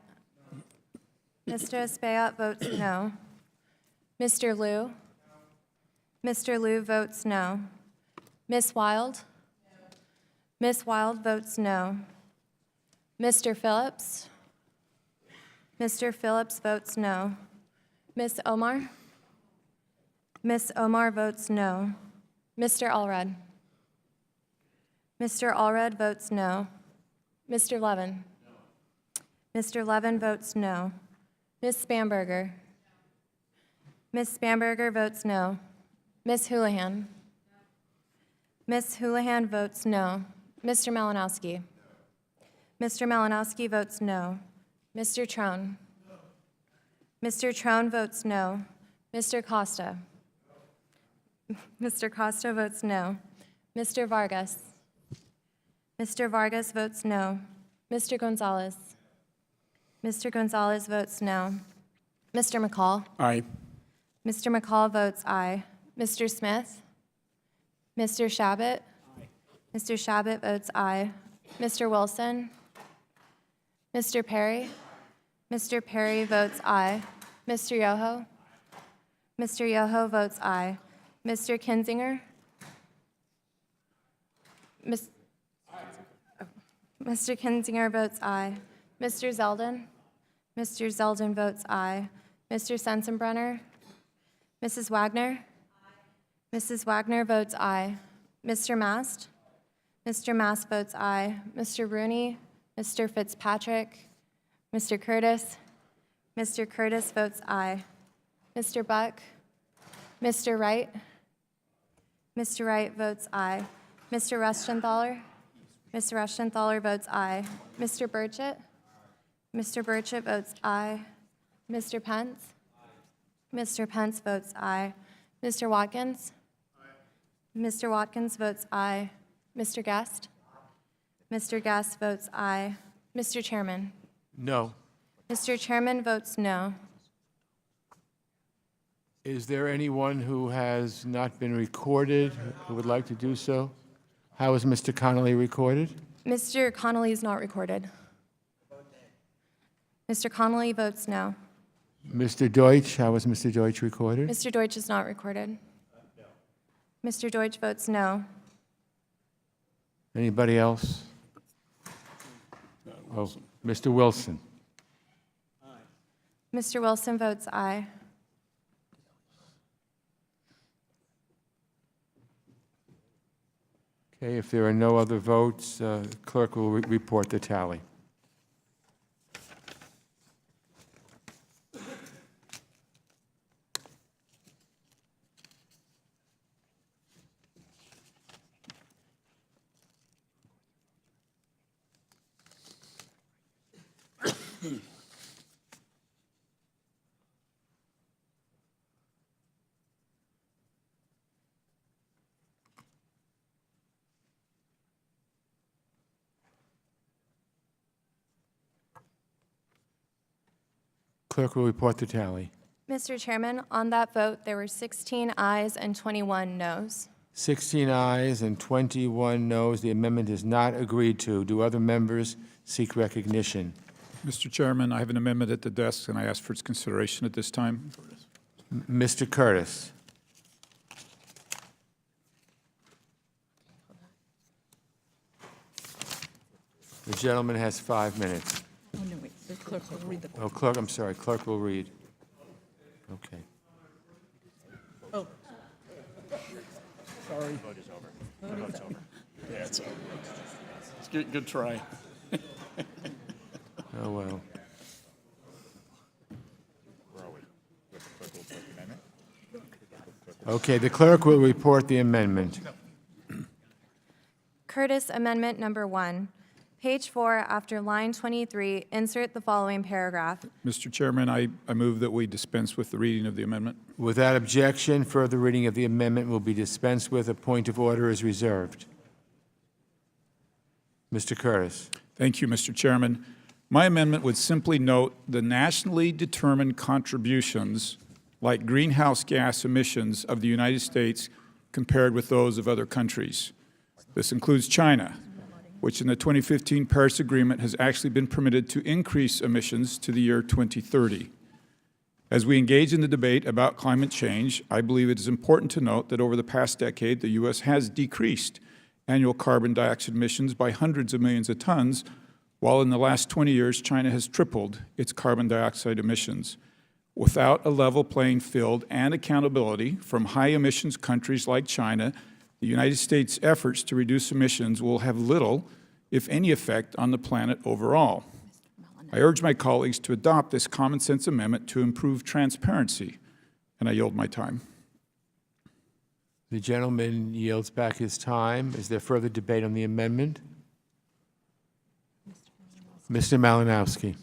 Mr. Espaillat votes no. Mr. Liu? Mr. Liu votes no. Ms. Wild? Ms. Wild votes no. Mr. Phillips? Mr. Phillips votes no. Ms. Omar? Ms. Omar votes no. Mr. Allred? Mr. Allred votes no. Mr. Levin? Mr. Levin votes no. Ms. Spamberger? Ms. Spamberger votes no. Ms. Houlihan? Ms. Houlihan votes no. Mr. Malinowski? Mr. Malinowski votes no. Mr. Trone? Mr. Trone votes no. Mr. Costa? Mr. Costa votes no. Mr. Vargas? Mr. Vargas votes no. Mr. Gonzalez? Mr. Gonzalez votes no. Mr. McCall? Aye. Mr. McCall votes aye. Mr. Smith? Mr. Shabbat? Mr. Shabbat votes aye. Mr. Wilson? Mr. Perry? Mr. Perry votes aye. Mr. Yoho? Mr. Yoho votes aye. Mr. Kinzinger? Mr. Kinzinger votes aye. Mr. Zeldin? Mr. Zeldin votes aye. Mr. Sensenbrenner? Mrs. Wagner? Mrs. Wagner votes aye. Mr. Mast? Mr. Mast votes aye. Mr. Rooney? Mr. Fitzpatrick? Mr. Curtis? Mr. Curtis votes aye. Mr. Buck? Mr. Wright? Mr. Wright votes aye. Mr. Rushenthaler? Mr. Rushenthaler votes aye. Mr. Burchett? Mr. Burchett votes aye. Mr. Pence? Mr. Pence votes aye. Mr. Watkins? Mr. Watkins votes aye. Mr. Guest? Mr. Guest votes aye. Mr. Chairman? No. Mr. Chairman votes no. Is there anyone who has not been recorded who would like to do so? How is Mr. Connolly recorded? Mr. Connolly is not recorded. Mr. Connolly votes no. Mr. Deutsch, how was Mr. Deutsch recorded? Mr. Deutsch is not recorded. Mr. Deutsch votes no. Anybody else? Oh, Mr. Wilson. Mr. Wilson votes aye. Okay, if there are no other votes, clerk will report the tally. Clerk will report the tally. Mr. Chairman, on that vote, there were 16 ayes and 21 noes. 16 ayes and 21 noes. The amendment is not agreed to. Do other members seek recognition? Mr. Chairman, I have an amendment at the desk, and I ask for its consideration at this time. Mr. Curtis. The gentleman has 5 minutes. Oh, no, wait, the clerk will read the. Oh, clerk, I'm sorry, clerk will read. Okay. Oh. Sorry. Vote is over. Yeah, it's over. It's good try. Oh, well. Where are we? The clerk will report the amendment? Okay, the clerk will report the amendment. Curtis Amendment Number 1. Page 4, after line 23, insert the following paragraph. Mr. Chairman, I move that we dispense with the reading of the amendment. Without objection, further reading of the amendment will be dispensed with. A point of order is reserved. Mr. Curtis. Thank you, Mr. Chairman. My amendment would simply note the nationally determined contributions, like greenhouse gas emissions of the United States compared with those of other countries. This includes China, which in the 2015 Paris Agreement has actually been permitted to increase emissions to the year 2030. As we engage in the debate about climate change, I believe it is important to note that over the past decade, the U.S. has decreased annual carbon dioxide emissions by hundreds of millions of tons, while in the last 20 years, China has tripled its carbon dioxide emissions. Without a level playing field and accountability from high-emissions countries like China, the United States' efforts to reduce emissions will have little, if any, effect on the planet overall. I urge my colleagues to adopt this common-sense amendment to improve transparency, and I yield my time. The gentleman yields back his time. Is there further debate on the amendment? Mr. Malinowski.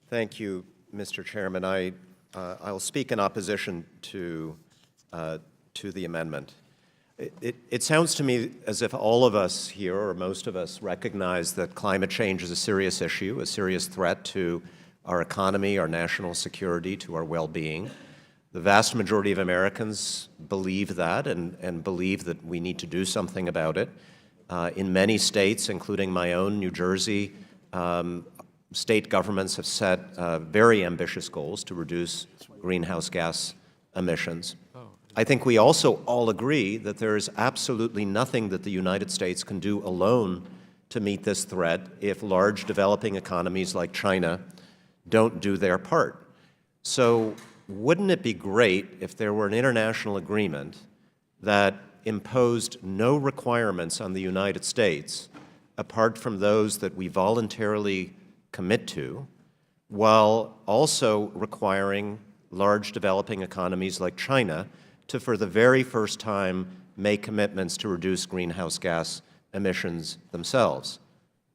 Thank you, Mr. Chairman. I'll speak in opposition to the amendment. It sounds to me as if all of us here, or most of us, recognize that climate change is a serious issue, a serious threat to our economy, our national security, to our well-being. The vast majority of Americans believe that and believe that we need to do something about it. In many states, including my own, New Jersey, state governments have set very ambitious goals to reduce greenhouse gas emissions. I think we also all agree that there is absolutely nothing that the United States can do alone to meet this threat if large developing economies like China don't do their part. So wouldn't it be great if there were an international agreement that imposed no requirements on the United States apart from those that we voluntarily commit to, while also requiring large developing economies like China to, for the very first time, make commitments to reduce greenhouse gas emissions themselves?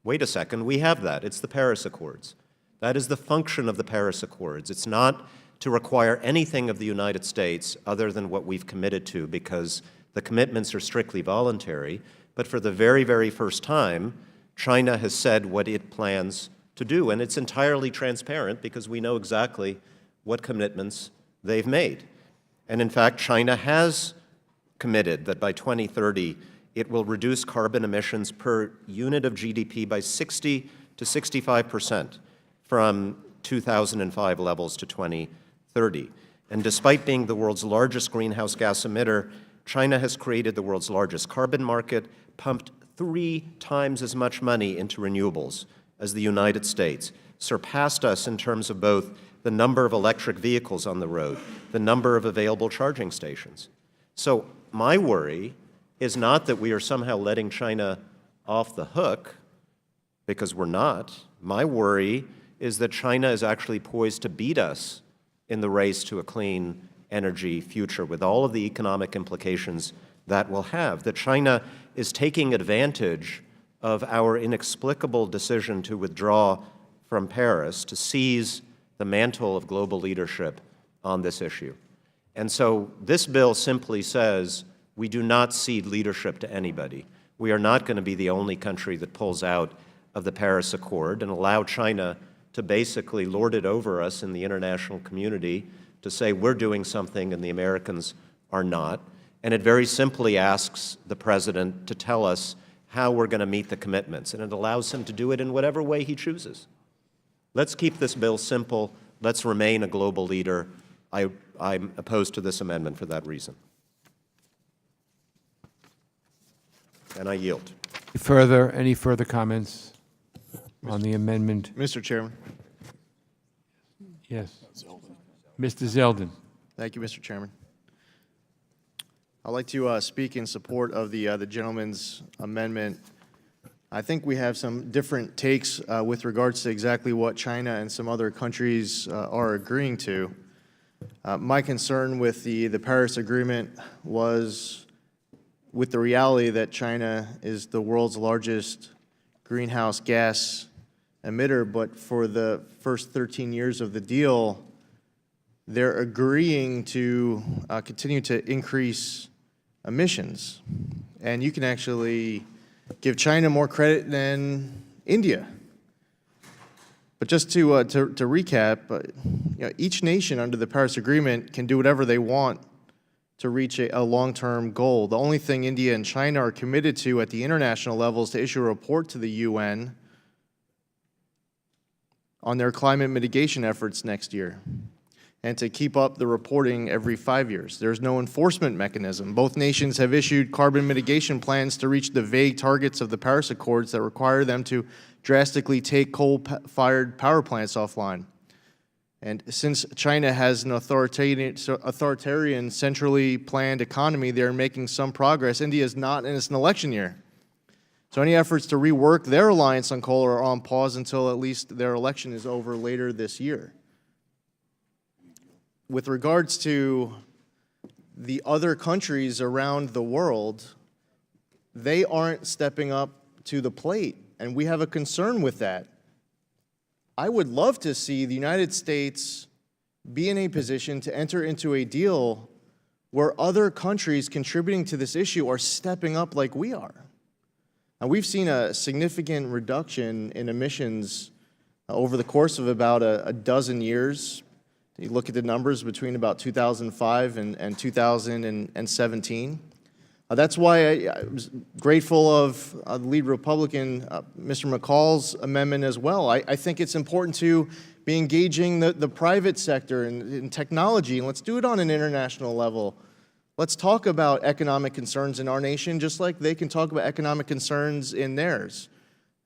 Wait a second, we have that. It's the Paris Accords. That is the function of the Paris Accords. It's not to require anything of the United States other than what we've committed to, because the commitments are strictly voluntary. But for the very, very first time, China has said what it plans to do, and it's entirely transparent because we know exactly what commitments they've made. And in fact, China has committed that by 2030, it will reduce carbon emissions per unit of GDP by 60 to 65% from 2005 levels to 2030. And despite being the world's largest greenhouse gas emitter, China has created the world's largest carbon market, pumped 3 times as much money into renewables as the United States, surpassed us in terms of both the number of electric vehicles on the road, the number of available charging stations. So my worry is not that we are somehow letting China off the hook, because we're not. My worry is that China is actually poised to beat us in the race to a clean energy future, with all of the economic implications that will have. That China is taking advantage of our inexplicable decision to withdraw from Paris, to seize the mantle of global leadership on this issue. And so this bill simply says we do not cede leadership to anybody. We are not going to be the only country that pulls out of the Paris Accord and allow China to basically lord it over us in the international community, to say we're doing something and the Americans are not. And it very simply asks the President to tell us how we're going to meet the commitments, and it allows him to do it in whatever way he chooses. Let's keep this bill simple. Let's remain a global leader. I'm opposed to this amendment for that reason. And I yield. Any further comments on the amendment? Mr. Chairman. Yes. Mr. Zeldin. Thank you, Mr. Chairman. I'd like to speak in support of the gentleman's amendment. I think we have some different takes with regards to exactly what China and some other countries are agreeing to. My concern with the Paris Agreement was with the reality that China is the world's largest greenhouse gas emitter, but for the first 13 years of the deal, they're agreeing to continue to increase emissions. And you can actually give China more credit than India. But just to recap, each nation under the Paris Agreement can do whatever they want to reach a long-term goal. The only thing India and China are committed to at the international level is to issue a report to the UN on their climate mitigation efforts next year, and to keep up the reporting every 5 years. There's no enforcement mechanism. Both nations have issued carbon mitigation plans to reach the vague targets of the Paris Accords that require them to drastically take coal-fired power plants offline. And since China has an authoritarian, centrally planned economy, they're making some progress. India is not, and it's an election year. So any efforts to rework their reliance on coal are on pause until at least their election is over later this year. With regards to the other countries around the world, they aren't stepping up to the plate, and we have a concern with that. I would love to see the United States be in a position to enter into a deal where other countries contributing to this issue are stepping up like we are. Now, we've seen a significant reduction in emissions over the course of about a dozen years. You look at the numbers between about 2005 and 2017. That's why I was grateful of the lead Republican, Mr. McCall's amendment as well. I think it's important to be engaging the private sector in technology, and let's do it on an international level. Let's talk about economic concerns in our nation just like they can talk about economic concerns in theirs.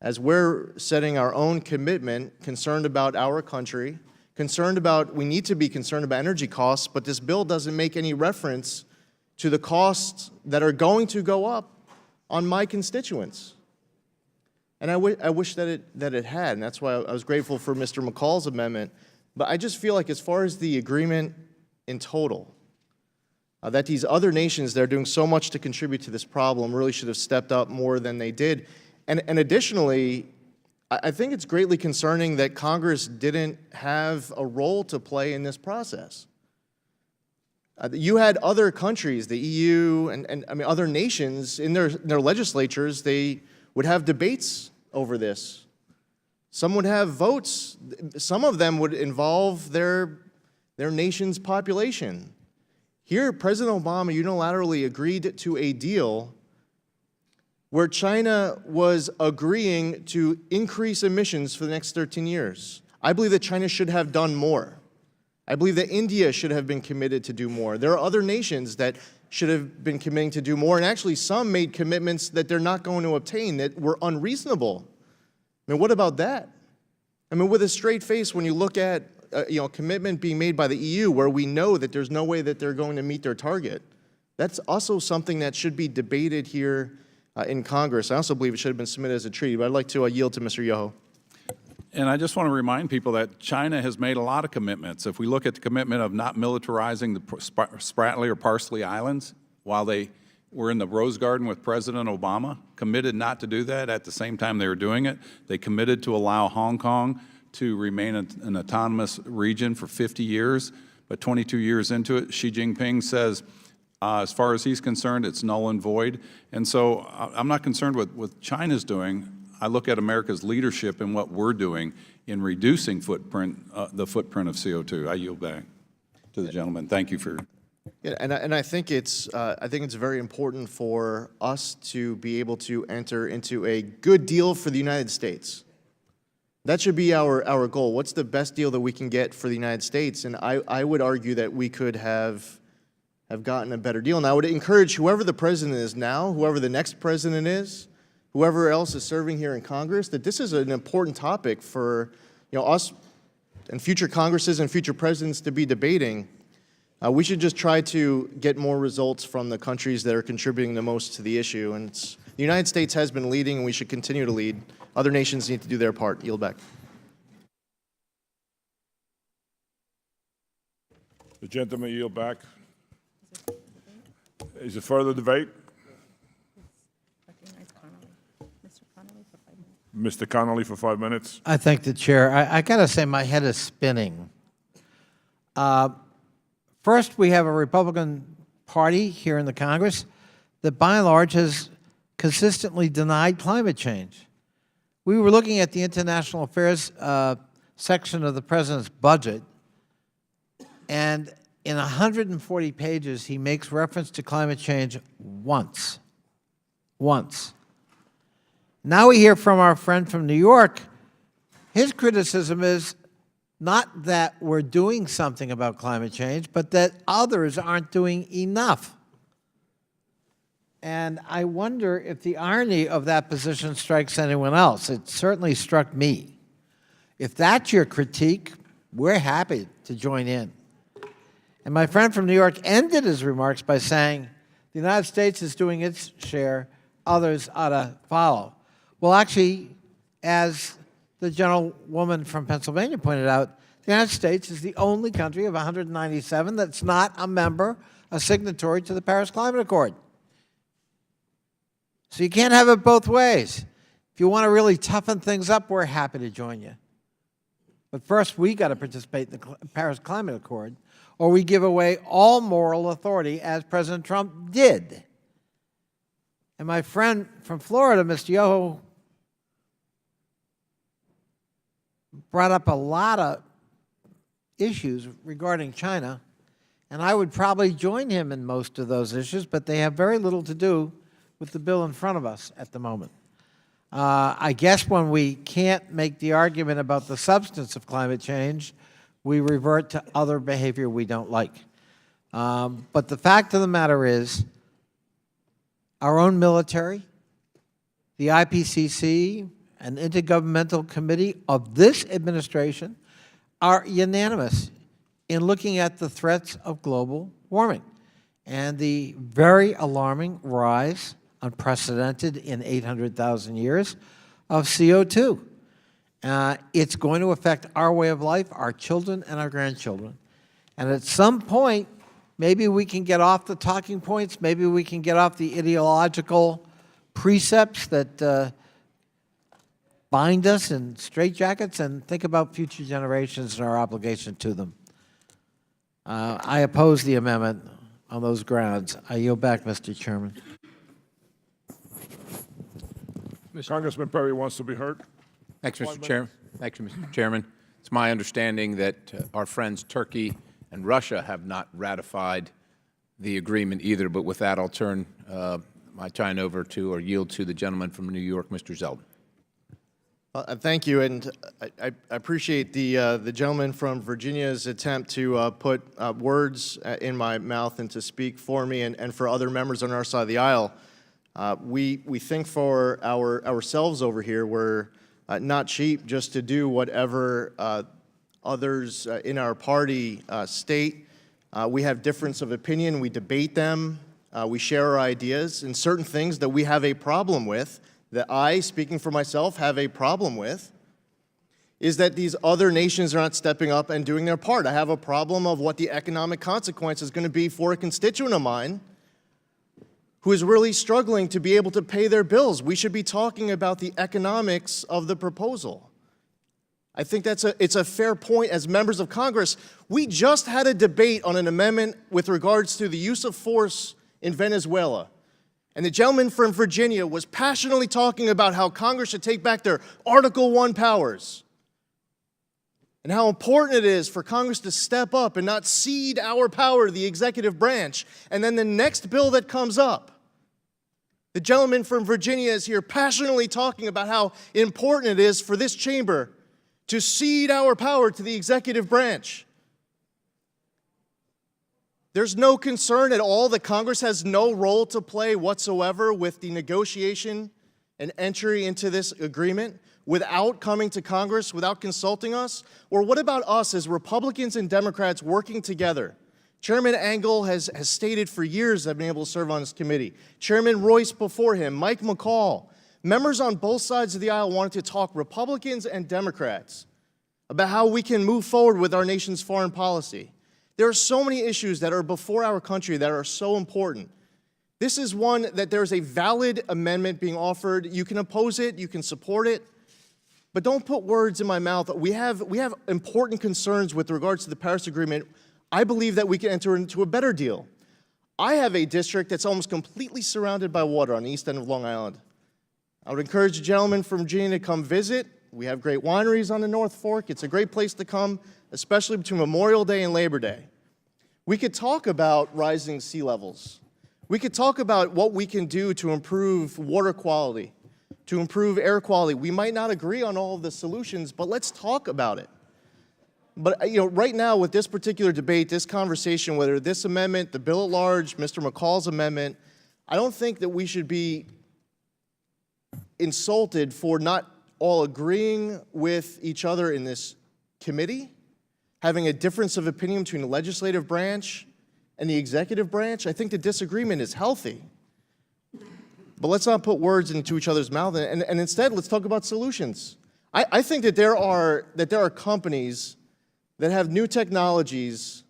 As we're setting our own commitment, concerned about our country, we need to be concerned about energy costs, but this bill doesn't make any reference to the costs that are going to go up on my constituents. And I wish that it had, and that's why I was grateful for Mr. McCall's amendment. But I just feel like as far as the agreement in total, that these other nations that are doing so much to contribute to this problem really should have stepped up more than they did. And additionally, I think it's greatly concerning that Congress didn't have a role to play in this process. You had other countries, the EU and I mean other nations in their legislatures, they would have debates over this. Some would have votes. Some of them would involve their nation's population. Here, President Obama unilaterally agreed to a deal where China was agreeing to increase emissions for the next 13 years. I believe that China should have done more. I believe that India should have been committed to do more. There are other nations that should have been committing to do more, and actually some made commitments that they're not going to obtain that were unreasonable. I mean, what about that? I mean, with a straight face, when you look at a commitment being made by the EU where we know that there's no way that they're going to meet their target, that's also something that should be debated here in Congress. I also believe it should have been submitted as a treaty, but I'd like to yield to Mr. Yoho. And I just want to remind people that China has made a lot of commitments. If we look at the commitment of not militarizing the Spratly or Parsley Islands while they were in the Rose Garden with President Obama, committed not to do that at the same time they were doing it. They committed to allow Hong Kong to remain an autonomous region for 50 years, but 22 years into it, Xi Jinping says, as far as he's concerned, it's null and void. And so I'm not concerned with what China's doing. I look at America's leadership and what we're doing in reducing the footprint of CO2. I yield back to the gentleman. Thank you for. Yeah, and I think it's very important for us to be able to enter into a good deal for the United States. That should be our goal. What's the best deal that we can get for the United States? And I would argue that we could have gotten a better deal. And I would encourage whoever the president is now, whoever the next president is, whoever else is serving here in Congress, that this is an important topic for us and future Congresses and future presidents to be debating. We should just try to get more results from the countries that are contributing the most to the issue. And the United States has been leading, and we should continue to lead. Other nations need to do their part. Yield back. The gentleman yield back. Is there further debate? Mr. Connolly for 5 minutes. I thank the chair. I got to say my head is spinning. First, we have a Republican Party here in the Congress that by and large has consistently denied climate change. we were looking at the international affairs section of the president's budget, and in 140 pages, he makes reference to climate change once. Once. Now we hear from our friend from New York, his criticism is not that we're doing something about climate change, but that others aren't doing enough. And I wonder if the irony of that position strikes anyone else. It certainly struck me. If that's your critique, we're happy to join in. And my friend from New York ended his remarks by saying, the United States is doing its share, others ought to follow. Well, actually, as the gentlewoman from Pennsylvania pointed out, the United States is the only country of 197 that's not a member, a signatory to the Paris Climate Accord. So you can't have it both ways. If you want to really toughen things up, we're happy to join you. But first, we got to participate in the Paris Climate Accord, or we give away all moral authority, as President Trump did. And my friend from Florida, Mr. Yoho, brought up a lot of issues regarding China, and I would probably join him in most of those issues, but they have very little to do with the bill in front of us at the moment. I guess when we can't make the argument about the substance of climate change, we revert to other behavior we don't like. But the fact of the matter is, our own military, the IPCC, an intergovernmental committee of this administration are unanimous in looking at the threats of global warming and the very alarming rise, unprecedented in 800,000 years, of CO2. It's going to affect our way of life, our children and our grandchildren. And at some point, maybe we can get off the talking points, maybe we can get off the ideological precepts that bind us in straitjackets and think about future generations and our obligation to them. I oppose the amendment on those grounds. I yield back, Mr. Chairman. Congressman Perry wants to be heard. Thanks, Mr. Chairman. Thank you, Mr. Chairman. It's my understanding that our friends Turkey and Russia have not ratified the agreement either, but with that, I'll turn my time over to, or yield to, the gentleman from New York, Mr. Zeldin. Thank you, and I appreciate the gentleman from Virginia's attempt to put words in my mouth and to speak for me and for other members on our side of the aisle. We think for ourselves over here. We're not cheap just to do whatever others in our party state. We have difference of opinion. We debate them. We share our ideas. And certain things that we have a problem with, that I, speaking for myself, have a problem with, is that these other nations are not stepping up and doing their part. I have a problem of what the economic consequence is going to be for a constituent of mine who is really struggling to be able to pay their bills. We should be talking about the economics of the proposal. I think it's a fair point as members of Congress. We just had a debate on an amendment with regards to the use of force in Venezuela. And the gentleman from Virginia was passionately talking about how Congress should take back their Article I powers and how important it is for Congress to step up and not cede our power to the executive branch. And then the next bill that comes up, the gentleman from Virginia is here passionately talking about how important it is for this chamber to cede our power to the executive branch. There's no concern at all that Congress has no role to play whatsoever with the negotiation and entry into this agreement without coming to Congress, without consulting us? Or what about us as Republicans and Democrats working together? Chairman Engel has stated for years I've been able to serve on this committee. Chairman Royce before him, Mike McCall. Members on both sides of the aisle wanted to talk, Republicans and Democrats, about how we can move forward with our nation's foreign policy. There are so many issues that are before our country that are so important. This is one that there's a valid amendment being offered. You can oppose it, you can support it, but don't put words in my mouth. We have important concerns with regards to the Paris Agreement. I believe that we can enter into a better deal. I have a district that's almost completely surrounded by water on the east end of Long Island. I would encourage the gentleman from Virginia to come visit. We have great wineries on the North Fork. It's a great place to come, especially between Memorial Day and Labor Day. We could talk about rising sea levels. We could talk about what we can do to improve water quality, to improve air quality. We might not agree on all of the solutions, but let's talk about it. But right now with this particular debate, this conversation, whether this amendment, the bill at large, Mr. McCall's amendment, I don't think that we should be insulted for not all agreeing with each other in this committee, having a difference of opinion between the legislative branch and the executive branch. I think the disagreement is healthy. But let's not put words into each other's mouth, and instead, let's talk about solutions. I think that there are companies that have new technologies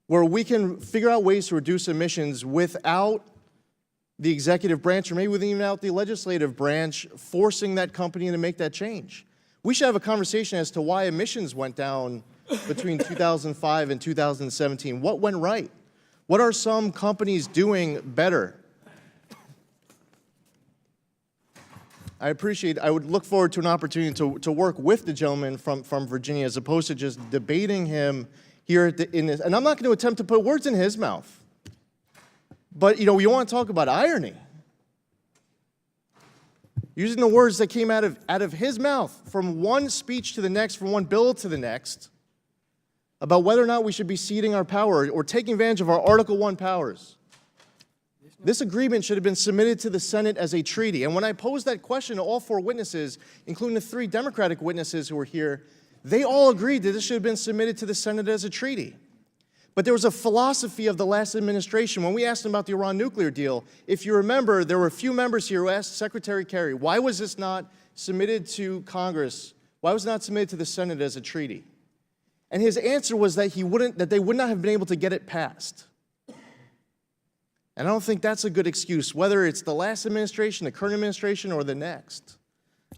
where we can figure out ways to reduce emissions without the executive branch, or maybe without the legislative branch, forcing that company to make that change. We should have a conversation as to why emissions went down between 2005 and 2017. What went right? What are some companies doing better? I would look forward to an opportunity to work with the gentleman from Virginia as opposed to just debating him here in this. And I'm not going to attempt to put words in his mouth. But, we want to talk about irony. Using the words that came out of his mouth from one speech to the next, from one bill to the next, about whether or not we should be ceding our power or taking advantage of our Article I powers. This agreement should have been submitted to the Senate as a treaty. And when I posed that question to all four witnesses, including the three Democratic witnesses who were here, they all agreed that this should have been submitted to the Senate as a treaty. But there was a philosophy of the last administration. When we asked them about the Iran nuclear deal, if you remember, there were a few members here who asked Secretary Kerry, why was this not submitted to Congress? Why was it not submitted to the Senate as a treaty? And his answer was that they would not have been able to get it passed. And I don't think that's a good excuse, whether it's the last administration, the current administration, or the next.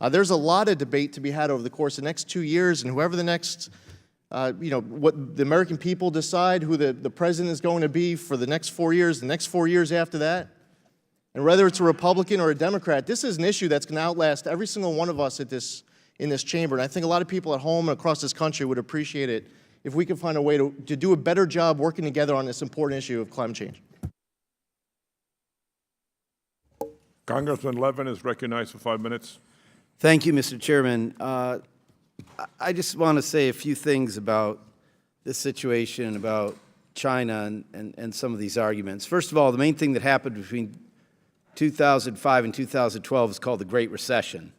There's a lot of debate to be had over the course of the next 2 years, and whoever the next, what the American people decide who the president is going to be for the next 4 years, the next 4 years after that, and whether it's a Republican or a Democrat, this is an issue that's going to outlast every single one of us in this chamber. And I think a lot of people at home and across this country would appreciate it if we could find a way to do a better job working together on this important issue of climate change. Congressman Levin is recognized for 5 minutes. Thank you, Mr. Chairman. I just want to say a few things about this situation, about China and some of these arguments. First of all, the main thing that happened between 2005 and 2012 is called the Great Recession,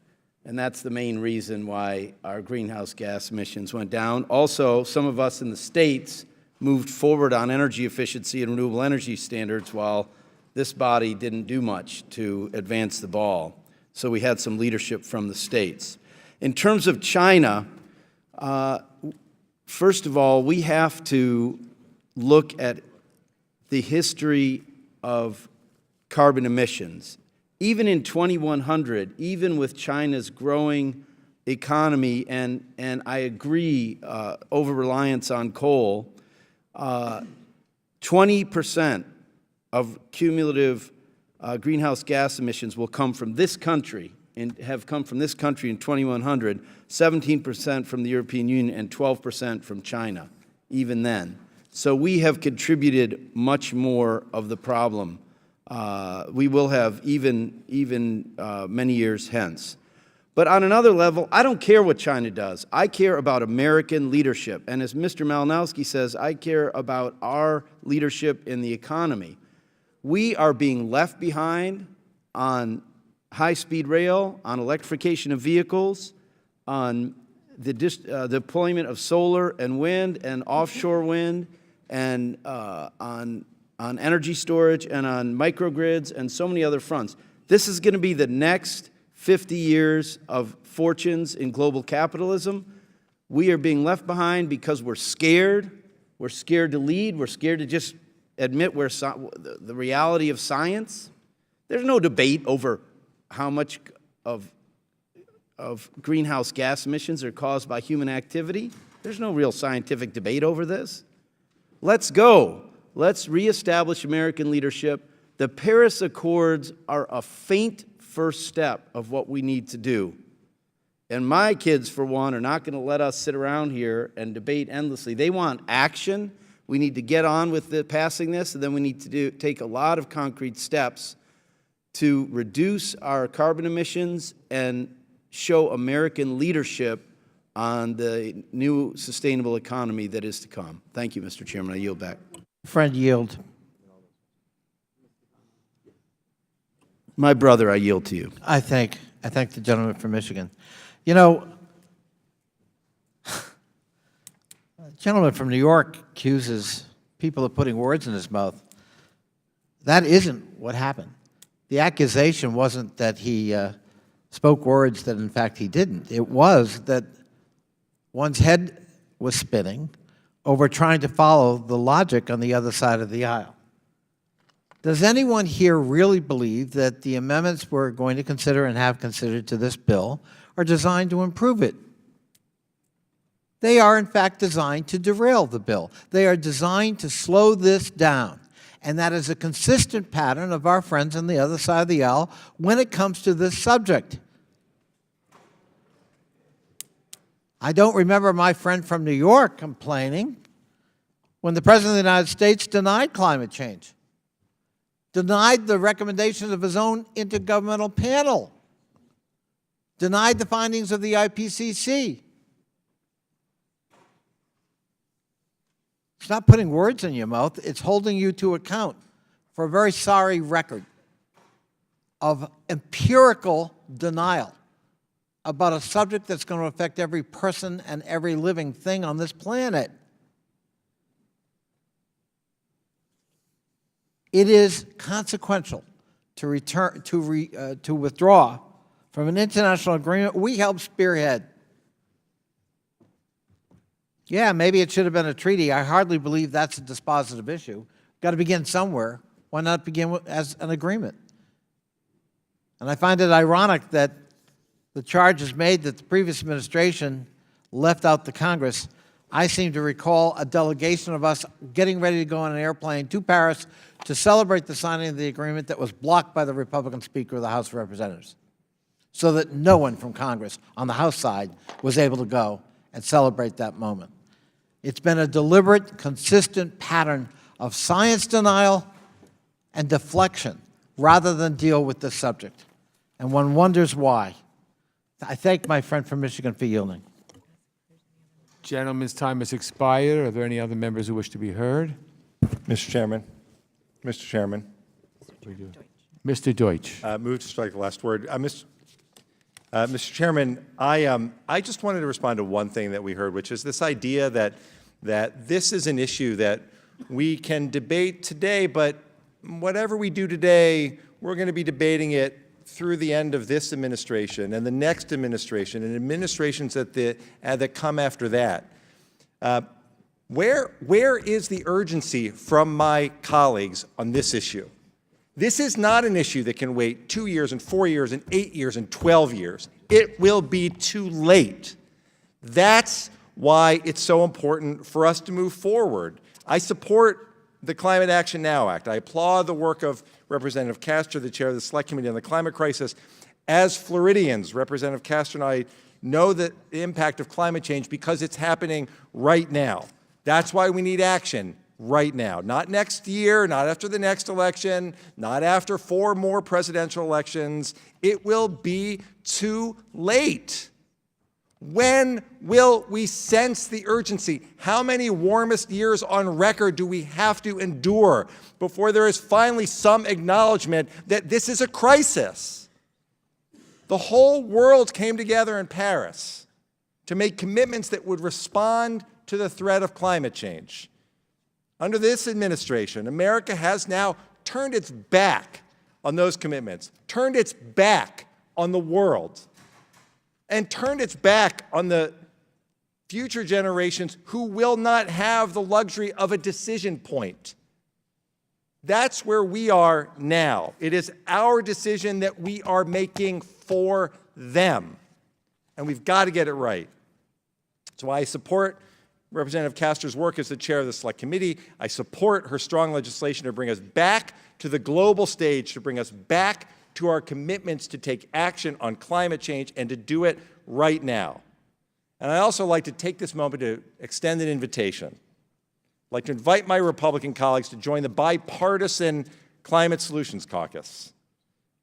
and that's the main reason why our greenhouse gas emissions went down. Also, some of us in the States moved forward on energy efficiency and renewable energy standards while this body didn't do much to advance the ball. So we had some leadership from the States. In terms of China, first of all, we have to look at the history of carbon emissions. Even in 2100, even with China's growing economy, and I agree, over-reliance on coal, 20% of cumulative greenhouse gas emissions will come from this country, and have come from this country in 2100, 17% from the European Union, and 12% from China, even then. So we have contributed much more of the problem. We will have even many years hence. But on another level, I don't care what China does. I care about American leadership. And as Mr. Malinowski says, I care about our leadership in the economy. We are being left behind on high-speed rail, on electrification of vehicles, on the deployment of solar and wind and offshore wind, and on energy storage and on microgrids and so many other fronts. This is going to be the next 50 years of fortunes in global capitalism. We are being left behind because we're scared. We're scared to lead. We're scared to just admit the reality of science. There's no debate over how much of greenhouse gas emissions are caused by human activity. There's no real scientific debate over this. Let's go. Let's reestablish American leadership. The Paris Accords are a faint first step of what we need to do. And my kids, for one, are not going to let us sit around here and debate endlessly. They want action. We need to get on with passing this, and then we need to take a lot of concrete steps to reduce our carbon emissions and show American leadership on the new sustainable economy that is to come. Thank you, Mr. Chairman. I yield back. Friend, yield. My brother, I yield to you. I thank the gentleman from Michigan. You know, the gentleman from New York accuses people of putting words in his mouth. That isn't what happened. The accusation wasn't that he spoke words that, in fact, he didn't. It was that one's head was spinning over trying to follow the logic on the other side of the aisle. Does anyone here really believe that the amendments we're going to consider and have considered to this bill are designed to improve it? They are, in fact, designed to derail the bill. They are designed to slow this down. And that is a consistent pattern of our friends on the other side of the aisle when it comes to this subject. I don't remember my friend from New York complaining when the President of the United States denied climate change, denied the recommendations of his own intergovernmental panel, denied the findings of the IPCC. It's not putting words in your mouth. It's holding you to account for a very sorry record of empirical denial about a subject that's going to affect every person and every living thing on this planet. It is consequential to withdraw from an international agreement we helped spearhead. Yeah, maybe it should have been a treaty. I hardly believe that's a dispositive issue. Got to begin somewhere. Why not begin as an agreement? And I find it ironic that the charge is made that the previous administration left out the Congress. I seem to recall a delegation of us getting ready to go on an airplane to Paris to celebrate the signing of the agreement that was blocked by the Republican Speaker of the House of Representatives, so that no one from Congress on the House side was able to go and celebrate that moment. It's been a deliberate, consistent pattern of science denial and deflection rather than deal with this subject. And one wonders why. I thank my friend from Michigan for yielding. Gentleman's time has expired. Are there any other members who wish to be heard? Mr. Chairman. Mr. Chairman. Mr. Deutsch. Move to strike the last word. Mr. Chairman, I just wanted to respond to one thing that we heard, which is this idea that this is an issue that we can debate today, but whatever we do today, we're going to be debating it through the end of this administration and the next administration and administrations that come after that. Where is the urgency from my colleagues on this issue? This is not an issue that can wait 2 years and 4 years and 8 years and 12 years. It will be too late. That's why it's so important for us to move forward. I support the Climate Action Now Act. I applaud the work of Representative Castor, the chair of the Select Committee on the Climate Crisis. As Floridians, Representative Castor and I know the impact of climate change because it's happening right now. That's why we need action right now. Not next year, not after the next election, not after 4 more presidential elections. It will be too late. When will we sense the urgency? How many warmest years on record do we have to endure before there is finally some acknowledgement that this is a crisis? The whole world came together in Paris to make commitments that would respond to the threat of climate change. Under this administration, America has now turned its back on those commitments, turned its back on the world, and turned its back on the future generations who will not have the luxury of a decision point. That's where we are now. It is our decision that we are making for them, and we've got to get it right. That's why I support Representative Castor's work as the chair of the Select Committee. I support her strong legislation to bring us back to the global stage to bring us back to our commitments to take action on climate change and to do it right now. And I also like to take this moment to extend an invitation. I'd like to invite my Republican colleagues to join the bipartisan Climate Solutions Caucus.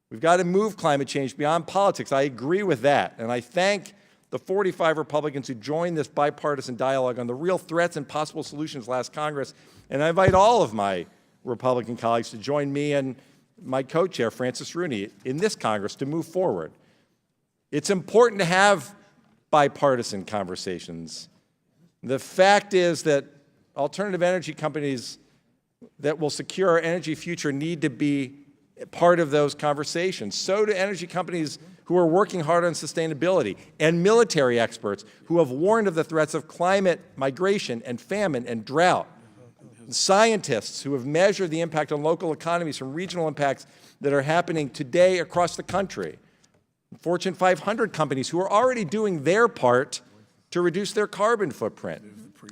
We've got to move climate change beyond politics. I agree with that. And I thank the 45 Republicans who joined this bipartisan dialogue on the real threats and possible solutions last Congress. And I invite all of my Republican colleagues to join me and my co-chair, Francis Rooney, in this Congress to move forward. It's important to have bipartisan conversations. The fact is that alternative energy companies that will secure our energy future need to be part of those conversations. So do energy companies who are working hard on sustainability, and military experts who have warned of the threats of climate migration and famine and drought. Scientists who have measured the impact on local economies from regional impacts that are happening today across the country. Fortune 500 companies who are already doing their part to reduce their carbon footprint.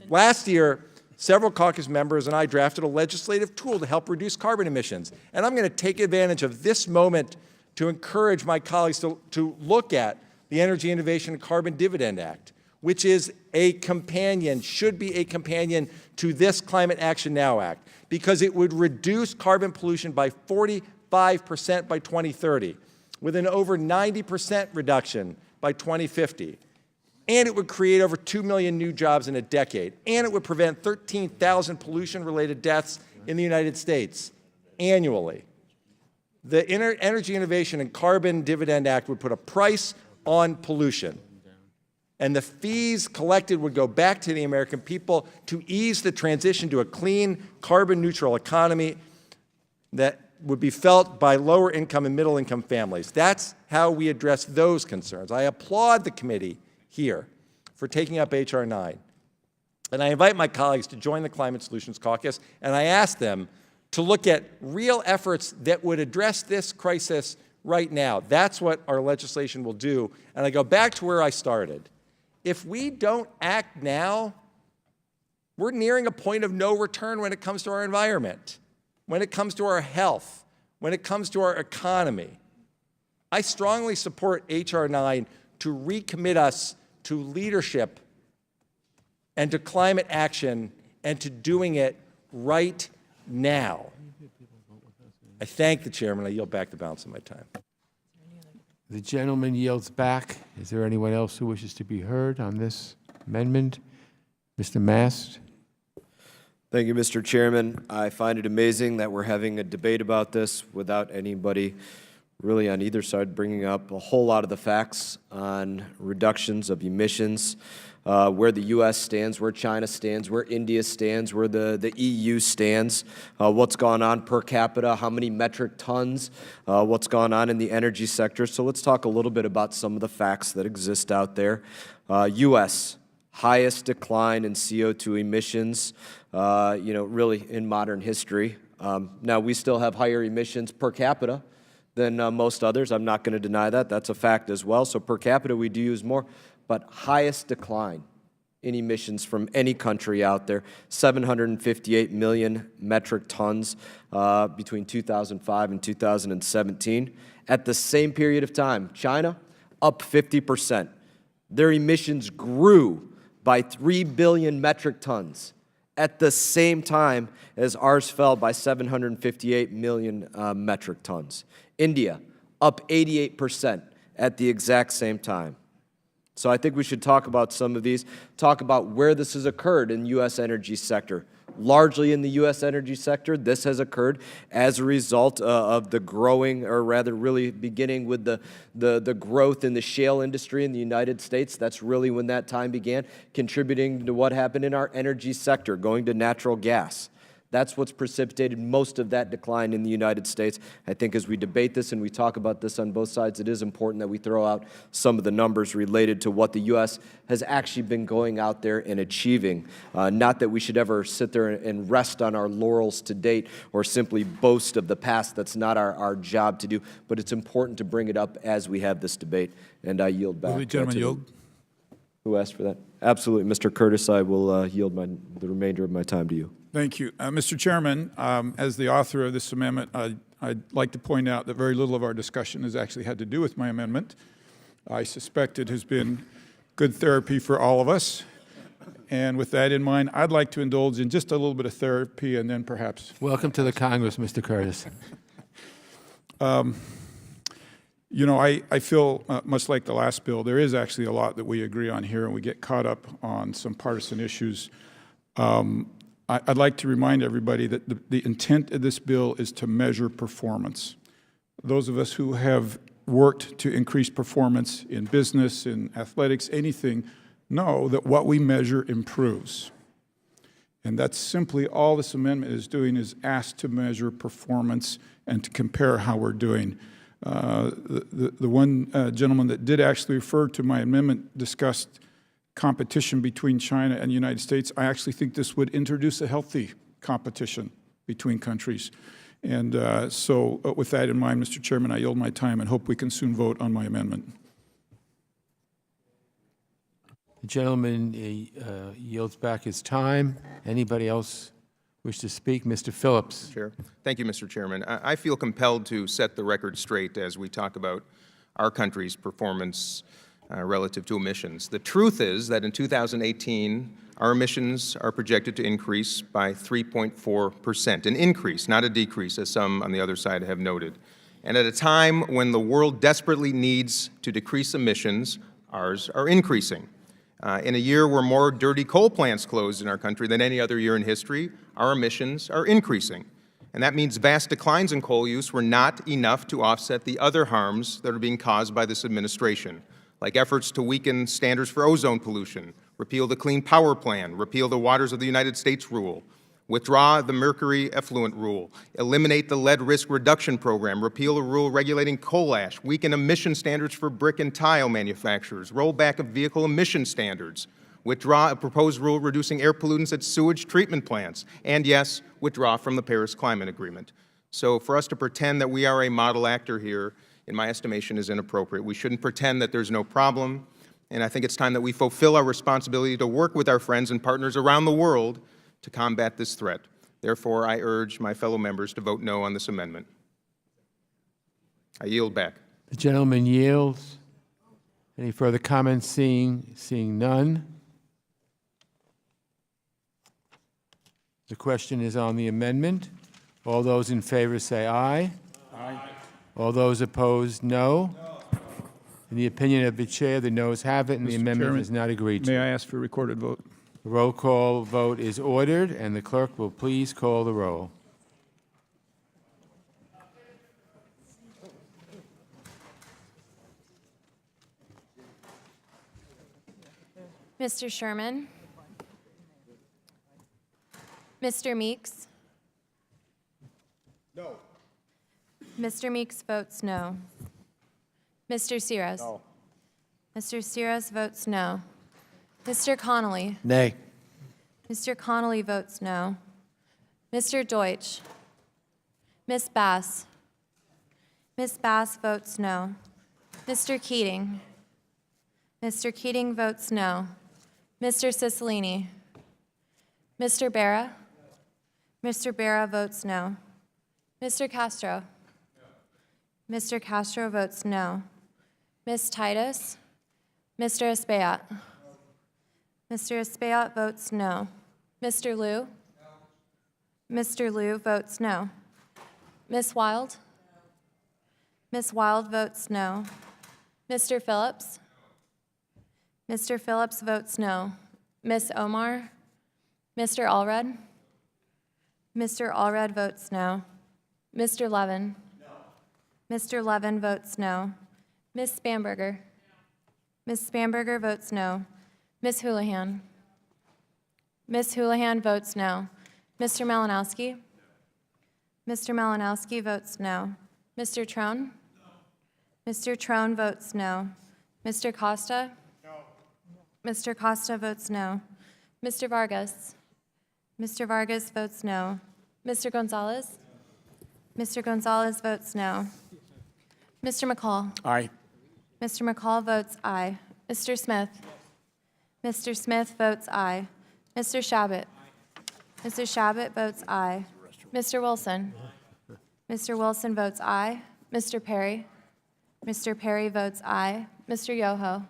Last year, several caucus members and I drafted a legislative tool to help reduce carbon emissions. And I'm going to take advantage of this moment to encourage my colleagues to look at the Energy Innovation and Carbon Dividend Act, which is a companion, should be a companion to this Climate Action Now Act, because it would reduce carbon pollution by 45% by 2030, with an over 90% reduction by 2050. And it would create over 2 million new jobs in a decade. And it would prevent 13,000 pollution-related deaths in the United States annually. The Energy Innovation and Carbon Dividend Act would put a price on pollution. And the fees collected would go back to the American people to ease the transition to a clean, carbon-neutral economy that would be felt by lower-income and middle-income families. That's how we address those concerns. I applaud the committee here for taking up H.R. 9. And I invite my colleagues to join the Climate Solutions Caucus, and I ask them to look at real efforts that would address this crisis right now. That's what our legislation will do. And I go back to where I started. If we don't act now, we're nearing a point of no return when it comes to our environment, when it comes to our health, when it comes to our economy. I strongly support H.R. 9 to recommit us to leadership and to climate action and to doing it right now. I thank the chairman. I yield back the balance of my time. The gentleman yields back. Is there anyone else who wishes to be heard on this amendment? Mr. Mast. Thank you, Mr. Chairman. I find it amazing that we're having a debate about this without anybody really on either side bringing up a whole lot of the facts on reductions of emissions, where the U.S. stands, where China stands, where India stands, where the EU stands, what's gone on per capita, how many metric tons, what's gone on in the energy sector. So let's talk a little bit about some of the facts that exist out there. U.S., highest decline in CO2 emissions, really in modern history. Now, we still have higher emissions per capita than most others. I'm not going to deny that. That's a fact as well. So per capita, we do use more. But highest decline in emissions from any country out there, 758 million metric tons between 2005 and 2017. At the same period of time, China, up 50%. Their emissions grew by 3 billion metric tons at the same time as ours fell by 758 million metric tons. India, up 88% at the exact same time. So I think we should talk about some of these, talk about where this has occurred in U.S. energy sector. Largely in the U.S. energy sector, this has occurred as a result of the growing, or rather really beginning with the growth in the shale industry in the United States. That's really when that time began, contributing to what happened in our energy sector, going to natural gas. That's what's precipitated most of that decline in the United States. I think as we debate this and we talk about this on both sides, it is important that we throw out some of the numbers related to what the U.S. has actually been going out there and achieving. Not that we should ever sit there and rest on our laurels to date or simply boast of the past. That's not our job to do, but it's important to bring it up as we have this debate. And I yield back. Will the gentleman yield? Who asked for that? Absolutely. Mr. Curtis, I will yield the remainder of my time to you. Thank you. Mr. Chairman, as the author of this amendment, I'd like to point out that very little of our discussion has actually had to do with my amendment. I suspect it has been good therapy for all of us. And with that in mind, I'd like to indulge in just a little bit of therapy and then perhaps... Welcome to the Congress, Mr. Curtis. You know, I feel much like the last bill, there is actually a lot that we agree on here, and we get caught up on some partisan issues. I'd like to remind everybody that the intent of this bill is to measure performance. Those of us who have worked to increase performance in business, in athletics, anything, know that what we measure improves. And that's simply all this amendment is doing, is ask to measure performance and to compare how we're doing. The one gentleman that did actually refer to my amendment discussed competition between China and the United States. I actually think this would introduce a healthy competition between countries. And so with that in mind, Mr. Chairman, I yield my time and hope we can soon vote on my amendment. The gentleman yields back his time. Anybody else wish to speak? Mr. Phillips. Chair. Thank you, Mr. Chairman. I feel compelled to set the record straight as we talk about our country's performance relative to emissions. The truth is that in 2018, our emissions are projected to increase by 3.4%, an increase, not a decrease, as some on the other side have noted. And at a time when the world desperately needs to decrease emissions, ours are increasing. In a year where more dirty coal plants closed in our country than any other year in history, our emissions are increasing. And that means vast declines in coal use were not enough to offset the other harms that are being caused by this administration, like efforts to weaken standards for ozone pollution, repeal the Clean Power Plan, repeal the Waters of the United States rule, withdraw the mercury effluent rule, eliminate the lead risk reduction program, repeal a rule regulating coal ash, weaken emission standards for brick and tile manufacturers, roll back of vehicle emission standards, withdraw a proposed rule reducing air pollutants at sewage treatment plants, and yes, withdraw from the Paris Climate Agreement. So for us to pretend that we are a model actor here, in my estimation, is inappropriate. We shouldn't pretend that there's no problem, and I think it's time that we fulfill our responsibility to work with our friends and partners around the world to combat this threat. Therefore, I urge my fellow members to vote no on this amendment. I yield back. The gentleman yields. Any further comments? Seeing none. The question is on the amendment. All those in favor say aye. Aye. All those opposed, no. In the opinion of the chair, the noes have it, and the amendment is not agreed to. May I ask for a recorded vote? The roll call vote is ordered, and the clerk will please call the roll. Mr. Sherman? Mr. Meeks? No. Mr. Meeks votes no. Mr. H.Res? No. Mr. H.Res votes no. Mr. Connolly? Nay. Mr. Connolly votes no. Mr. Deutsch? Ms. Bass? Ms. Bass votes no. Mr. Keating? Mr. Keating votes no. Mr. Cicilline? Mr. Barra? Mr. Barra votes no. Mr. Castro? Mr. Castro votes no. Ms. Titus? Mr. Espaillat? Mr. Espaillat votes no. Mr. Liu? Mr. Liu votes no. Ms. Wild? Ms. Wild votes no. Mr. Phillips? Mr. Phillips votes no. Ms. Omar? Mr. Allred? Mr. Allred votes no. Mr. Levin? Mr. Levin votes no. Ms. Spanberger? Ms. Spanberger votes no. Ms. Houlihan? Ms. Houlihan votes no. Mr. Malinowski? Mr. Malinowski votes no. Mr. Trone? Mr. Trone votes no. Mr. Costa? Mr. Costa votes no. Mr. Vargas? Mr. Vargas votes no. Mr. Gonzalez? Mr. Gonzalez votes no. Mr. McCall? Aye. Mr. McCall votes aye. Mr. Smith? Mr. Smith votes aye. Mr. Shabbat? Mr. Shabbat votes aye. Mr. Wilson? Mr. Wilson votes aye. Mr. Perry? Mr. Perry votes aye. Mr. Yoho?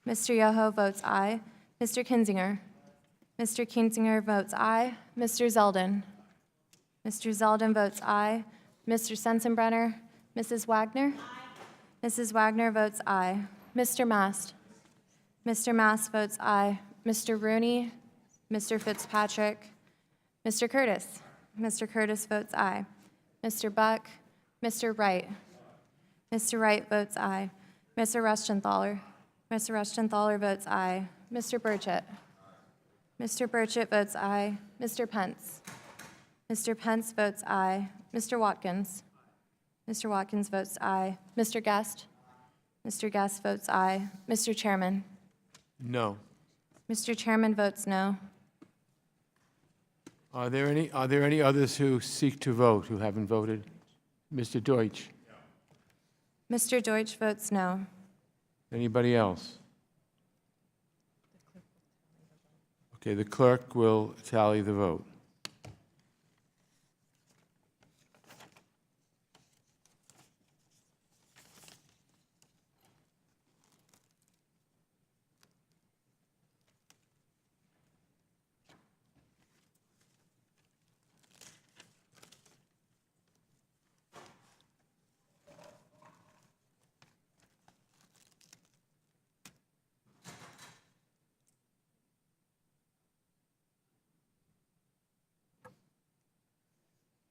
Mr. Yoho votes aye. Mr. Kinzinger? Mr. Kinzinger votes aye. Mr. Zeldin? Mr. Zeldin votes aye. Mr. Sensenbrenner? Mrs. Wagner? Mrs. Wagner votes aye. Mr. Mast? Mr. Mast votes aye. Mr. Rooney? Mr. Fitzpatrick? Mr. Curtis? Mr. Curtis votes aye. Mr. Buck? Mr. Wright? Mr. Wright votes aye. Mr. Rushenthaler? Mr. Rushenthaler votes aye. Mr. Burchett? Mr. Burchett votes aye. Mr. Pence? Mr. Pence votes aye. Mr. Watkins? Mr. Watkins votes aye. Mr. Guest? Mr. Guest votes aye. Mr. Chairman? No. Mr. Chairman votes no. Are there any others who seek to vote who haven't voted? Mr. Deutsch? Mr. Deutsch votes no. Anybody else? Okay, the clerk will tally the vote.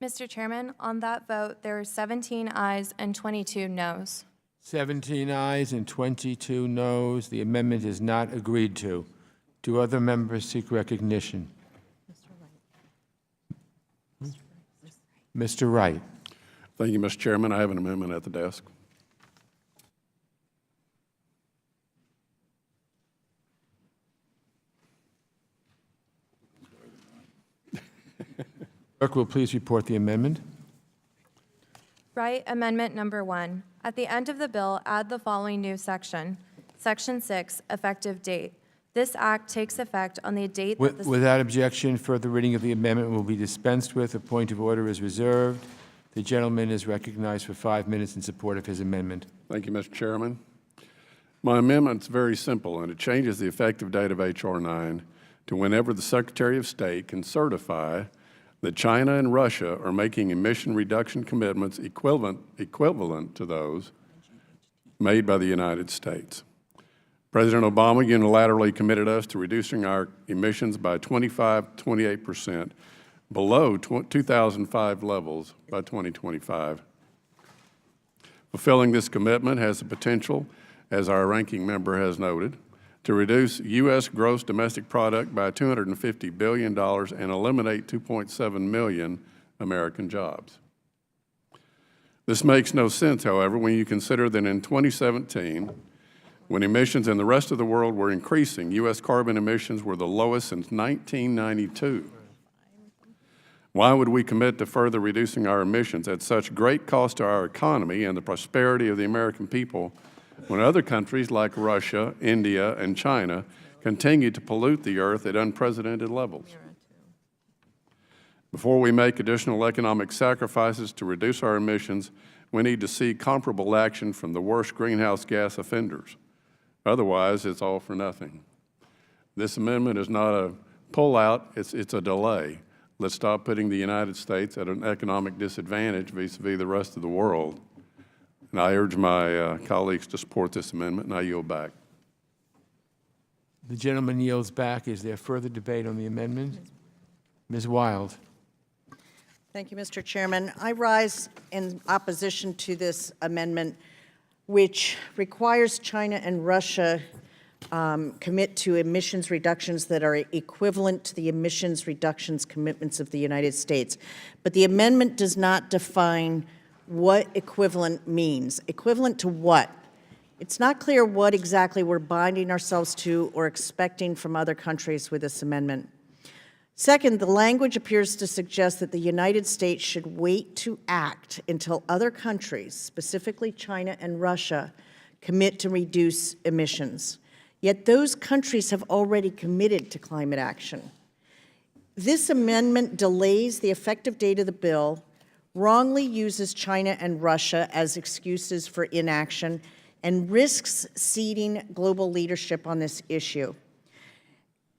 Mr. Chairman, on that vote, there are 17 ayes and 22 noes. 17 ayes and 22 noes. The amendment is not agreed to. Do other members seek recognition? Mr. Wright. Thank you, Mr. Chairman. I have an amendment at the desk. Clerk will please report the amendment. Wright, Amendment Number 1. At the end of the bill, add the following new section. Section 6, effective date. This act takes effect on the date that the... Without objection, further reading of the amendment will be dispensed with. A point of order is reserved. The gentleman is recognized for 5 minutes in support of his amendment. Thank you, Mr. Chairman. My amendment's very simple, and it changes the effective date of H.R. 9 to whenever the Secretary of State can certify that China and Russia are making emission reduction commitments equivalent to those made by the United States. President Obama unilaterally committed us to reducing our emissions by 28% below 2005 levels by 2025. Fulfilling this commitment has the potential, as our ranking member has noted, to reduce U.S. gross domestic product by $250 billion and eliminate 2.7 million American jobs. This makes no sense, however, when you consider that in 2017, when emissions in the rest of the world were increasing, U.S. carbon emissions were the lowest since 1992. Why would we commit to further reducing our emissions at such great cost to our economy and the prosperity of the American people when other countries like Russia, India, and China continue to pollute the earth at unprecedented levels? Before we make additional economic sacrifices to reduce our emissions, we need to see comparable action from the worst greenhouse gas offenders. Otherwise, it's all for nothing. This amendment is not a pullout, it's a delay. Let's stop putting the United States at an economic disadvantage vis-a-vis the rest of the world. And I urge my colleagues to support this amendment, and I yield back. The gentleman yields back. Is there further debate on the amendment? Ms. Wild. Thank you, Mr. Chairman. I rise in opposition to this amendment, which requires China and Russia commit to emissions reductions that are equivalent to the emissions reductions commitments of the United States. But the amendment does not define what equivalent means. Equivalent to what? It's not clear what exactly we're binding ourselves to or expecting from other countries with this amendment. Second, the language appears to suggest that the United States should wait to act until other countries, specifically China and Russia, commit to reduce emissions. Yet those countries have already committed to climate action. This amendment delays the effective date of the bill, wrongly uses China and Russia as excuses for inaction, and risks ceding global leadership on this issue.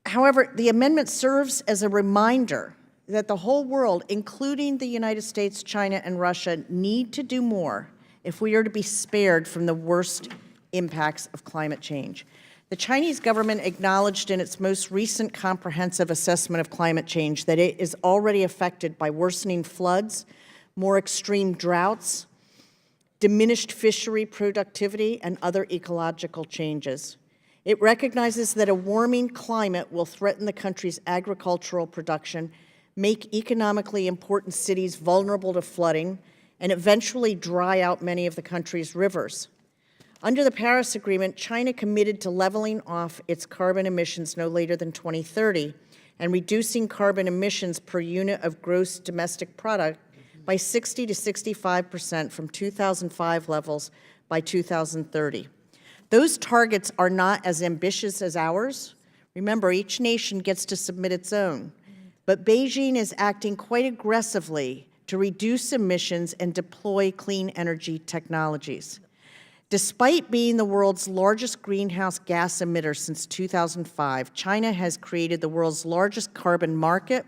However, the amendment serves as a reminder that the whole world, including the United States, China, and Russia, need to do more if we are to be spared from the worst impacts of climate change. The Chinese government acknowledged in its most recent comprehensive assessment of climate change that it is already affected by worsening floods, more extreme droughts, diminished fishery productivity, and other ecological changes. It recognizes that a warming climate will threaten the country's agricultural production, make economically important cities vulnerable to flooding, and eventually dry out many of the country's rivers. Under the Paris Agreement, China committed to leveling off its carbon emissions no later than 2030 and reducing carbon emissions per unit of gross domestic product by 60 to 65% from 2005 levels by 2030. Those targets are not as ambitious as ours. Remember, each nation gets to submit its own. But Beijing is acting quite aggressively to reduce emissions and deploy clean energy technologies. Despite being the world's largest greenhouse gas emitter since 2005, China has created the world's largest carbon market,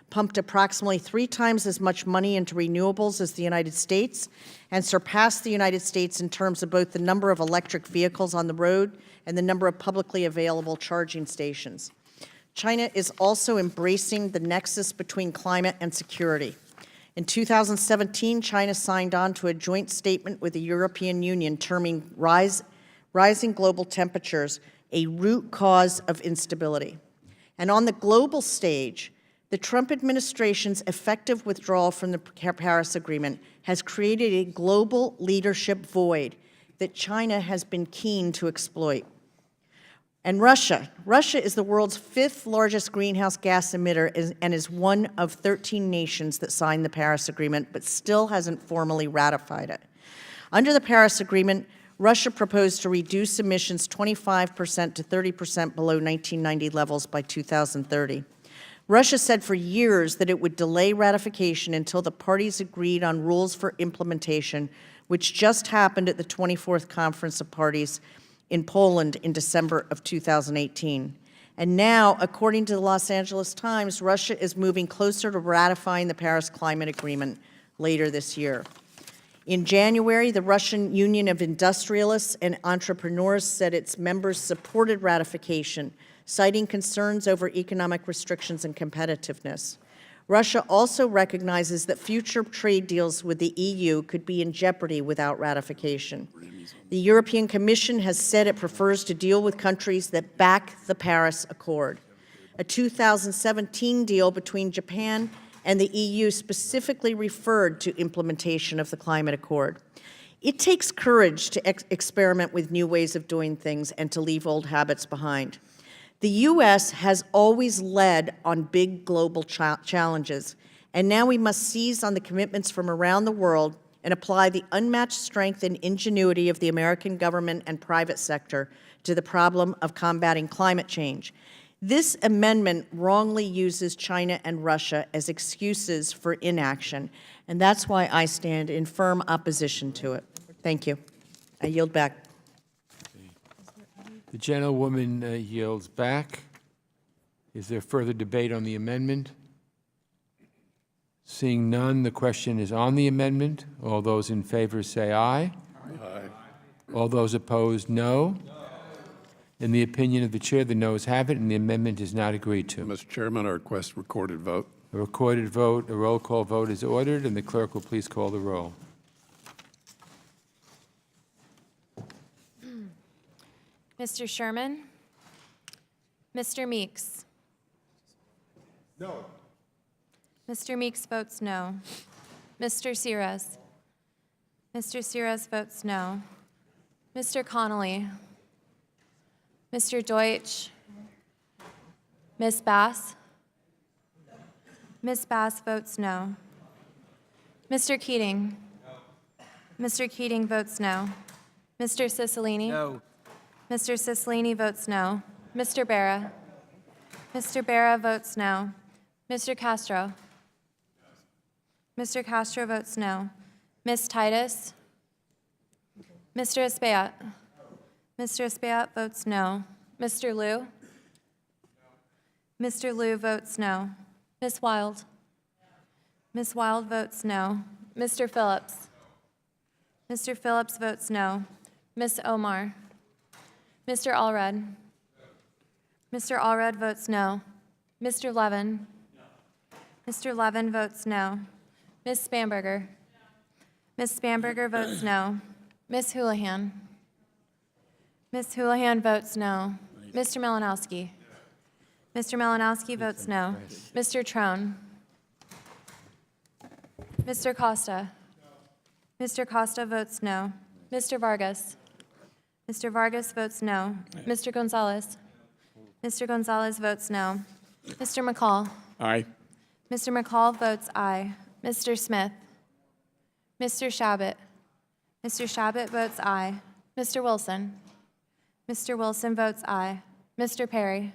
pumped approximately 3 times as much money into renewables as the United States, and surpassed the United States in terms of both the number of electric vehicles on the road and the number of publicly available charging stations. China is also embracing the nexus between climate and security. In 2017, China signed on to a joint statement with the European Union terming rising global temperatures a root cause of instability. And on the global stage, the Trump administration's effective withdrawal from the Paris Agreement has created a global leadership void that China has been keen to exploit. And Russia is the world's 5th largest greenhouse gas emitter and is one of 13 nations that signed the Paris Agreement, but still hasn't formally ratified it. Under the Paris Agreement, Russia proposed to reduce emissions 25% to 30% below 1990 levels by 2030. Russia said for years that it would delay ratification until the parties agreed on rules for implementation, which just happened at the 24th Conference of Parties in Poland in December of 2018. And now, according to the Los Angeles Times, Russia is moving closer to ratifying the Paris Climate Agreement later this year. In January, the Russian Union of Industrialists and Entrepreneurs said its members supported ratification, citing concerns over economic restrictions and competitiveness. Russia also recognizes that future trade deals with the EU could be in jeopardy without ratification. The European Commission has said it prefers to deal with countries that back the Paris Accord. A 2017 deal between Japan and the EU specifically referred to implementation of the climate accord. It takes courage to experiment with new ways of doing things and to leave old habits behind. The U.S. has always led on big global challenges, and now we must seize on the commitments from around the world and apply the unmatched strength and ingenuity of the American government and private sector to the problem of combating climate change. This amendment wrongly uses China and Russia as excuses for inaction, and that's why I stand in firm opposition to it. Thank you. I yield back. The gentlewoman yields back. Is there further debate on the amendment? Seeing none, the question is on the amendment. All those in favor say aye. Aye. All those opposed, no. In the opinion of the chair, the noes have it, and the amendment is not agreed to. Mr. Chairman, I request recorded vote. A recorded vote, a roll call vote is ordered, and the clerk will please call the roll. Mr. Sherman? Mr. Meeks? No. Mr. Meeks votes no. Mr. H.Res? Mr. H.Res votes no. Mr. Connolly? Mr. Deutsch? Ms. Bass? Ms. Bass votes no. Mr. Keating? No. Mr. Keating votes no. Mr. Cicilline? No. Mr. Cicilline votes no. Mr. Barra? Mr. Barra votes no. Mr. Castro? Mr. Castro votes no. Ms. Titus? Mr. Espaillat? Mr. Espaillat votes no. Mr. Liu? Mr. Liu votes no. Ms. Wild? Ms. Wild votes no. Mr. Phillips? Mr. Phillips votes no. Ms. Omar? Mr. Allred? Mr. Allred votes no. Mr. Levin? Mr. Levin votes no. Ms. Spanberger? Ms. Spanberger votes no. Ms. Houlihan? Ms. Houlihan votes no. Mr. Malinowski? Mr. Malinowski votes no. Mr. Trone? Mr. Costa? Mr. Costa votes no. Mr. Vargas? Mr. Vargas votes no. Mr. Gonzalez? Mr. Gonzalez votes no. Mr. McCall? Aye. Mr. McCall votes aye. Mr. Smith? Mr. Shabbat? Mr. Shabbat votes aye. Mr. Wilson? Mr. Wilson votes aye. Mr. Perry?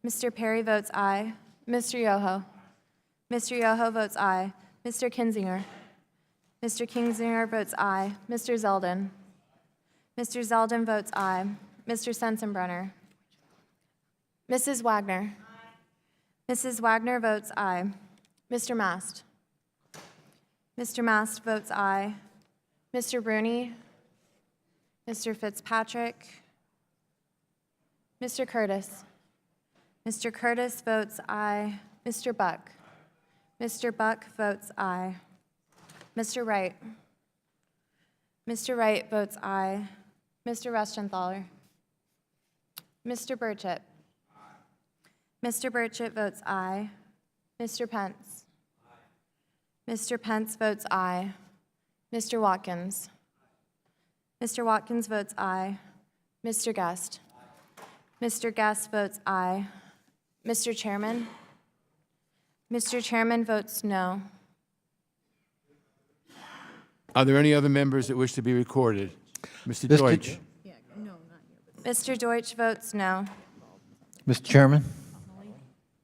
Mr. Perry votes aye. Mr. Yoho? Mr. Yoho votes aye. Mr. Kinzinger? Mr. Kinzinger votes aye. Mr. Zeldin? Mr. Zeldin votes aye. Mr. Sensenbrenner? Mrs. Wagner? Mrs. Wagner votes aye. Mr. Mast? Mr. Mast votes aye. Mr. Bruni? Mr. Fitzpatrick? Mr. Curtis? Mr. Curtis votes aye. Mr. Buck? Mr. Buck votes aye. Mr. Wright? Mr. Wright votes aye. Mr. Rustenthaler? Mr. Burchett? Mr. Burchett votes aye. Mr. Pence? Mr. Pence votes aye. Mr. Watkins? Mr. Watkins votes aye. Mr. Guest? Mr. Guest votes aye. Mr. Chairman? Mr. Chairman votes no. Are there any other members that wish to be recorded? Mr. Deutsch? Mr. Deutsch votes no. Mr. Chairman,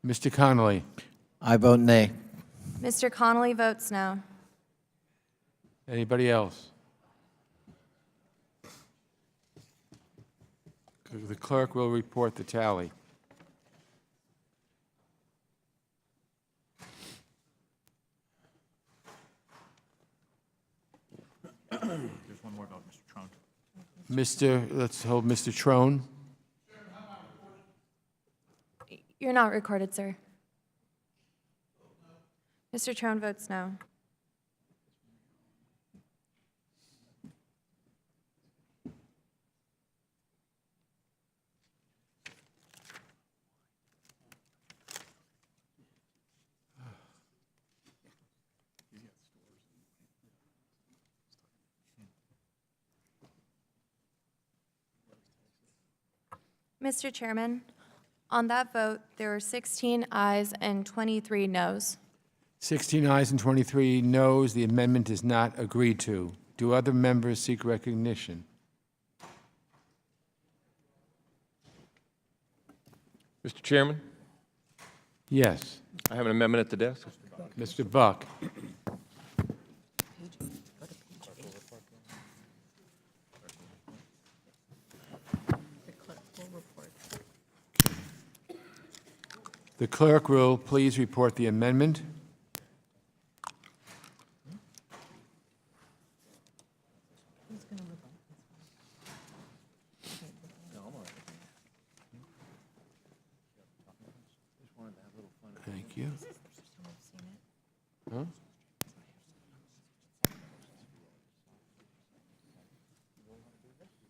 Mr. Connolly? I vote nay. Mr. Connolly votes no. Anybody else? The clerk will report the tally. There's one more about Mr. Trone. Let's hold Mr. Trone. You're not recorded, sir. Mr. Trone votes no. Mr. Chairman, on that vote, there were 16 ayes and 23 noes. 16 ayes and 23 noes. The amendment is not agreed to. Do other members seek recognition? Mr. Chairman, Yes. I have an amendment at the desk. Mr. Buck? The clerk will please report the amendment. Thank you. Huh?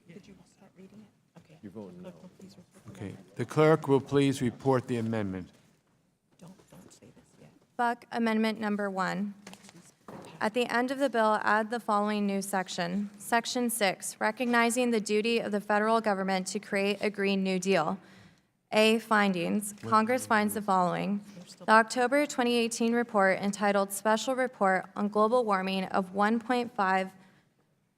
Did you start reading it? Okay. You're voting no. Okay. The clerk will please report the amendment. Don't say this yet. Buck, Amendment Number 1. At the end of the bill, add the following new section. Section 6, recognizing the duty of the federal government to create a Green New Deal. A, findings. Congress finds the following. The October 2018 report entitled Special Report on Global Warming of 1.5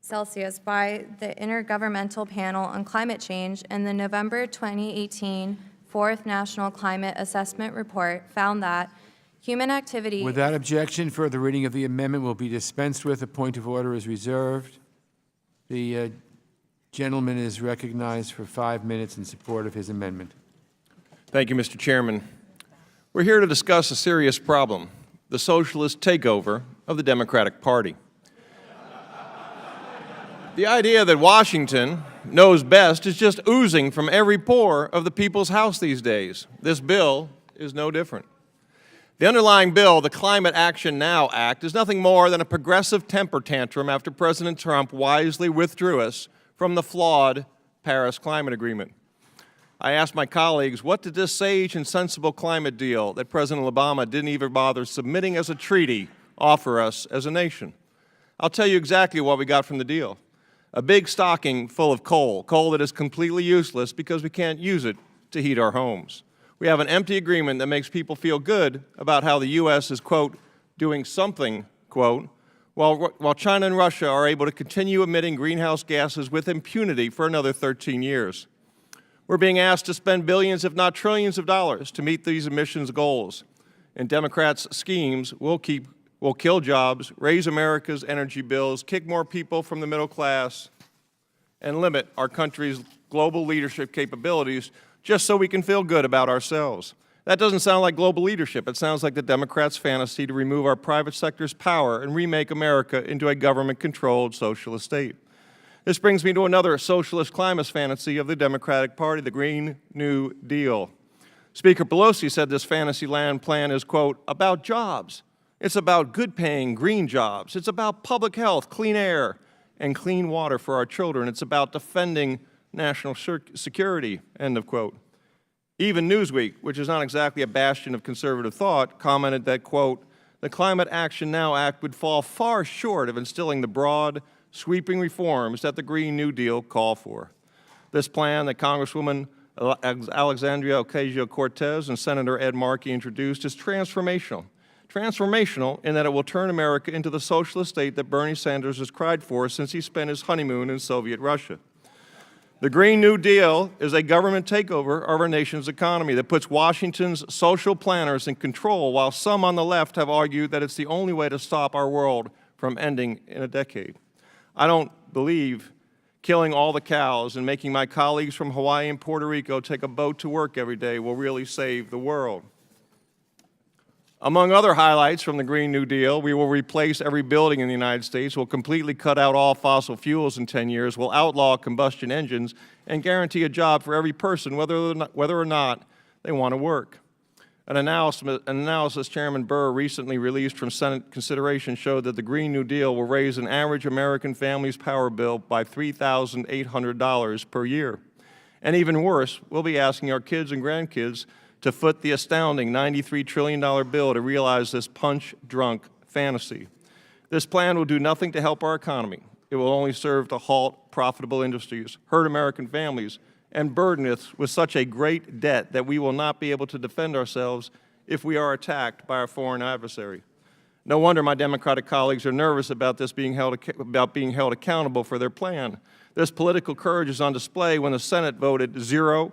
Celsius by the Intergovernmental Panel on Climate Change and the November 2018 Fourth National Climate Assessment Report found that Human activity. Without objection, further reading of the amendment will be dispensed with. A point of order is reserved. The gentleman is recognized for 5 minutes in support of his amendment. Thank you, Mr. Chairman. We're here to discuss a serious problem, the socialist takeover of the Democratic Party. The idea that Washington knows best is just oozing from every pore of the people's house these days. This bill is no different. The underlying bill, the Climate Action Now Act, is nothing more than a progressive temper tantrum after President Trump wisely withdrew us from the flawed Paris Climate Agreement. I asked my colleagues, what did this sage and sensible climate deal that President Obama didn't even bother submitting as a treaty offer us as a nation? I'll tell you exactly what we got from the deal. A big stocking full of coal that is completely useless because we can't use it to heat our homes. We have an empty agreement that makes people feel good about how the U.S. is, quote, doing something, quote, while China and Russia are able to continue emitting greenhouse gases with impunity for another 13 years. We're being asked to spend billions, if not trillions of dollars to meet these emissions goals. And Democrats' schemes will kill jobs, raise America's energy bills, kick more people from the middle class, and limit our country's global leadership capabilities just so we can feel good about ourselves. That doesn't sound like global leadership. It sounds like the Democrats' fantasy to remove our private sector's power and remake America into a government-controlled socialist state. This brings me to another socialist climate fantasy of the Democratic Party, the Green New Deal. Speaker Pelosi said this fantasy land plan is, quote, about jobs. It's about good-paying green jobs. It's about public health, clean air, and clean water for our children. It's about defending national security, end of quote. Even Newsweek, which is not exactly a bastion of conservative thought, commented that, quote, the Climate Action Now Act would fall far short of instilling the broad, sweeping reforms that the Green New Deal call for. This plan that Congresswoman Alexandria Ocasio-Cortez and Senator Ed Markey introduced is transformational. Transformational in that it will turn America into the socialist state that Bernie Sanders has cried for since he spent his honeymoon in Soviet Russia. The Green New Deal is a government takeover of our nation's economy that puts Washington's social planners in control, while some on the left have argued that it's the only way to stop our world from ending in a decade. I don't believe killing all the cows and making my colleagues from Hawaii and Puerto Rico take a boat to work every day will really save the world. Among other highlights from the Green New Deal, we will replace every building in the United States, we'll completely cut out all fossil fuels in 10 years, we'll outlaw combustion engines, and guarantee a job for every person, whether or not they want to work. An analysis Chairman Burr recently released from Senate consideration showed that the Green New Deal will raise an average American family's power bill by $3,800 per year. And even worse, we'll be asking our kids and grandkids to foot the astounding $93 trillion bill to realize this punch-drunk fantasy. This plan will do nothing to help our economy. It will only serve to halt profitable industries, hurt American families, and burden us with such a great debt that we will not be able to defend ourselves if we are attacked by our foreign adversary. No wonder my Democratic colleagues are nervous about being held accountable for their plan. This political courage is on display when the Senate voted 0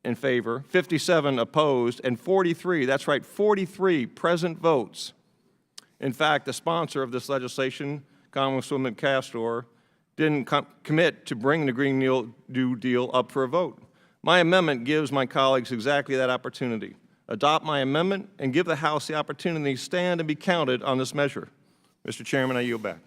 in favor, 57 opposed, and 43, that's right, 43 present votes. In fact, the sponsor of this legislation, Congresswoman Castor, didn't commit to bring the Green New Deal up for a vote. My amendment gives my colleagues exactly that opportunity. Adopt my amendment and give the House the opportunity to stand and be counted on this measure. Mr. Chairman, I yield back.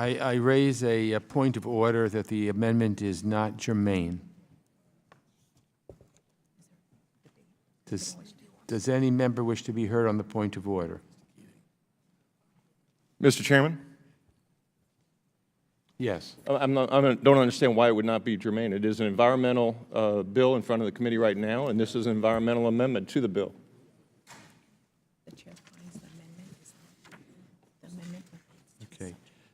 I raise a point of order that the amendment is not germane. Does any member wish to be heard on the point of order? Mr. Chairman? Yes. I don't understand why it would not be germane. It is an environmental bill in front of the committee right now, and this is an environmental amendment to the bill. Okay.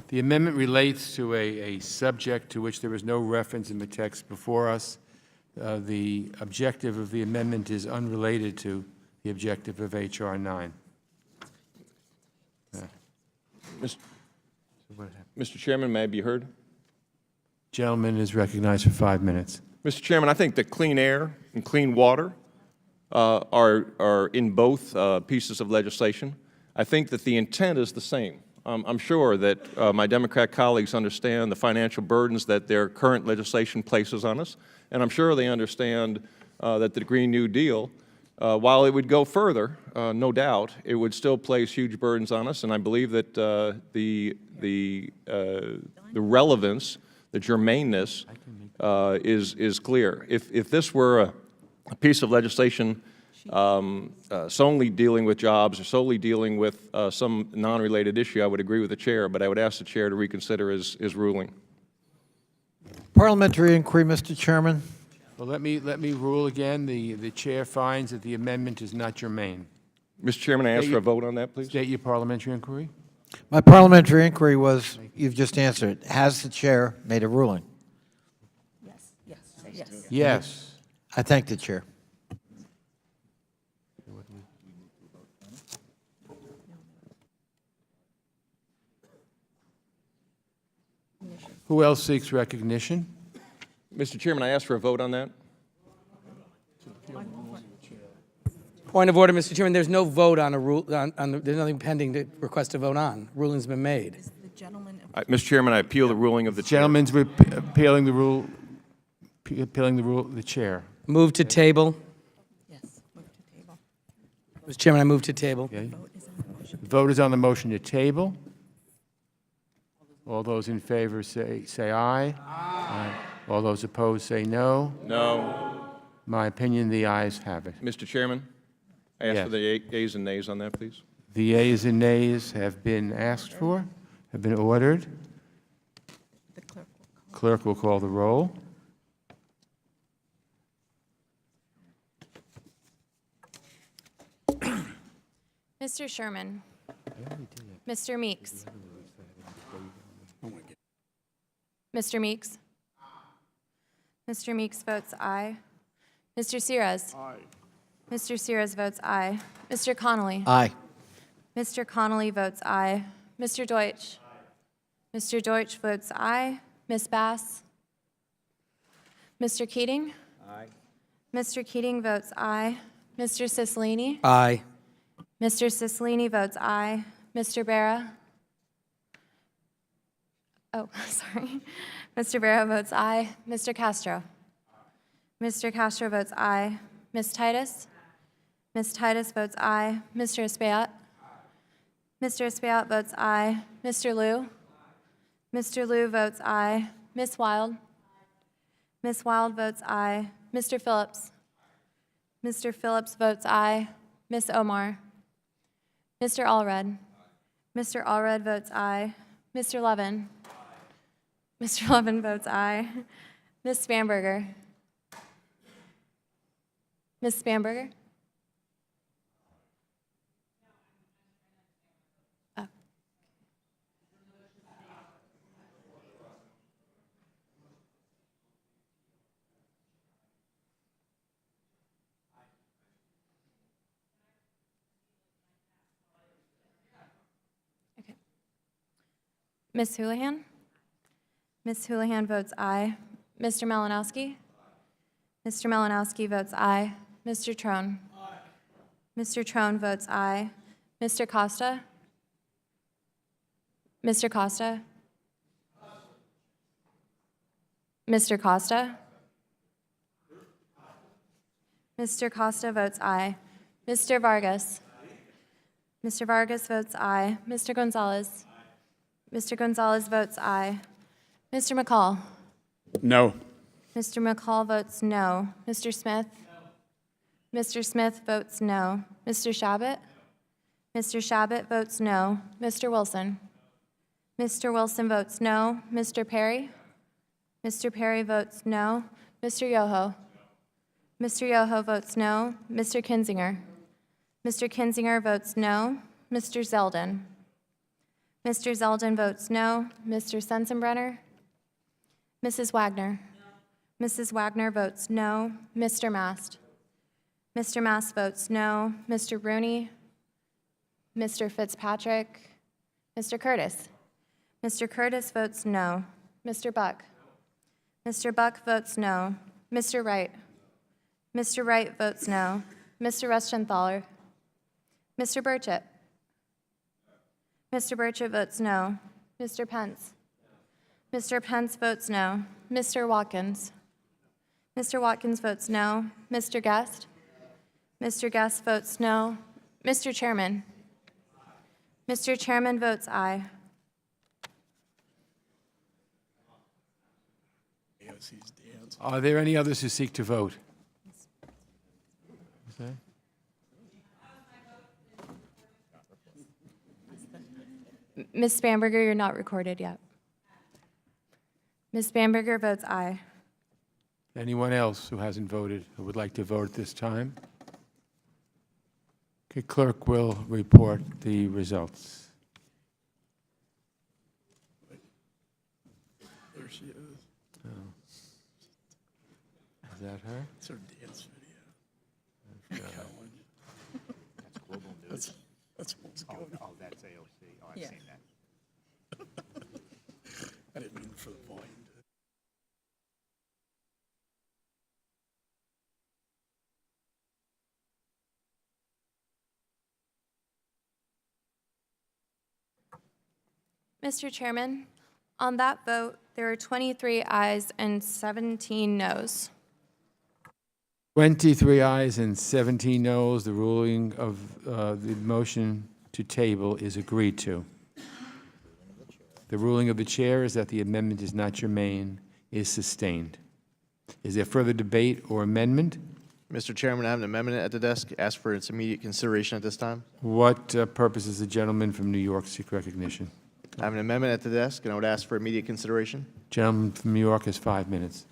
The amendment relates to a subject to which there is no reference in the text before us. The objective of the amendment is unrelated to the objective of H.R. 9. Mr. Chairman, may I be heard? Gentleman is recognized for 5 minutes. Mr. Chairman, I think that clean air and clean water are in both pieces of legislation. I think that the intent is the same. I'm sure that my Democrat colleagues understand the financial burdens that their current legislation places on us, and I'm sure they understand that the Green New Deal, while it would go further, no doubt, it would still place huge burdens on us, and I believe that the relevance, the germaneness is clear. If this were a piece of legislation solely dealing with jobs or solely dealing with some non-related issue, I would agree with the chair, but I would ask the chair to reconsider his ruling. Parliamentary inquiry, Mr. Chairman. Well, let me rule again. The chair finds that the amendment is not germane. Mr. Chairman, I ask for a vote on that, please. State your parliamentary inquiry. My parliamentary inquiry was, you've just answered, has the chair made a ruling? Yes. I thank the chair. Who else seeks recognition? Mr. Chairman, I ask for a vote on that. Point of order, Mr. Chairman. There's no vote on a rule. There's nothing pending to request a vote on. Ruling's been made. Mr. Chairman, I appeal the ruling of the chair. Gentleman's appealing the rule. Appealing the rule of the chair. Move to table. Yes, move to table. Mr. Chairman, I move to table. Okay. The vote is on the motion to table. All those in favor say aye. Aye. All those opposed say no. No. My opinion, the ayes have it. Mr. Chairman, I ask for the ayes and nays on that, please. The ayes and nays have been asked for, have been ordered. The Clerk will call the roll. Mr. Sherman. Mr. Meeks. Mr. Meeks. Mr. Meeks votes aye. Mr. H.Res. Aye. Mr. H.Res votes aye. Mr. Connolly. Aye. Mr. Connolly votes aye. Mr. Deutsch. Mr. Deutsch votes aye. Ms. Bass. Mr. Keating. Aye. Mr. Keating votes aye. Mr. Cicilline. Aye. Mr. Cicilline votes aye. Mr. Barra. Oh, sorry. Mr. Barra votes aye. Mr. Castro. Mr. Castro votes aye. Ms. Titus. Ms. Titus votes aye. Mr. Espaillat. Mr. Espaillat votes aye. Mr. Liu. Mr. Liu votes aye. Ms. Wild. Ms. Wild votes aye. Mr. Phillips. Mr. Phillips votes aye. Ms. Omar. Mr. Allred. Mr. Allred votes aye. Mr. Levin. Mr. Levin votes aye. Ms. Spanberger. Ms. Spanberger? Oh. Okay. Ms. Houlihan? Ms. Houlihan votes aye. Mr. Malinowski? Mr. Malinowski votes aye. Mr. Trone? Mr. Trone votes aye. Mr. Costa? Mr. Costa? Mr. Costa? Mr. Costa votes aye. Mr. Vargas? Mr. Vargas votes aye. Mr. Gonzalez? Mr. Gonzalez votes aye. Mr. McCall? No. Mr. McCall votes no. Mr. Smith? Mr. Smith votes no. Mr. Shabbat? Mr. Shabbat votes no. Mr. Wilson? Mr. Wilson votes no. Mr. Perry? Mr. Perry votes no. Mr. Yoho? Mr. Yoho votes no. Mr. Kinzinger? Mr. Kinzinger votes no. Mr. Zeldin? Mr. Zeldin votes no. Mr. Sensenbrenner? Mrs. Wagner? Mrs. Wagner votes no. Mr. Mast? Mr. Mast votes no. Mr. Rooney? Mr. Fitzpatrick? Mr. Curtis? Mr. Curtis votes no. Mr. Buck? Mr. Buck votes no. Mr. Wright. Mr. Wright votes no. Mr. Rustenthaler. Mr. Burchett. Mr. Burchett votes no. Mr. Pence. Mr. Pence votes no. Mr. Watkins. Mr. Watkins votes no. Mr. Guest. Mr. Guest votes no. Mr. Chairman. Mr. Chairman votes aye. Are there any others who seek to vote? Okay. Ms. Bamberger, you're not recorded yet. Ms. Bamberger votes aye. Anyone else who hasn't voted who would like to vote at this time? Okay, clerk will report the results. There she is. Oh. Is that her? It's her dance video. That's global news. That's what's going on. Oh, that's AOC. Oh, I've seen that. I didn't mean for the volume. Mr. Chairman, on that vote, there are 23 ayes and 17 noes. 23 ayes and 17 noes. The ruling of the motion to table is agreed to. The ruling of the chair is that the amendment is not germane, is sustained. Is there further debate or amendment? Mr. Chairman, I have an amendment at the desk. Ask for its immediate consideration at this time. What purpose does the gentleman from New York seek recognition? I have an amendment at the desk, and I would ask for immediate consideration. Gentleman from New York has 5 minutes.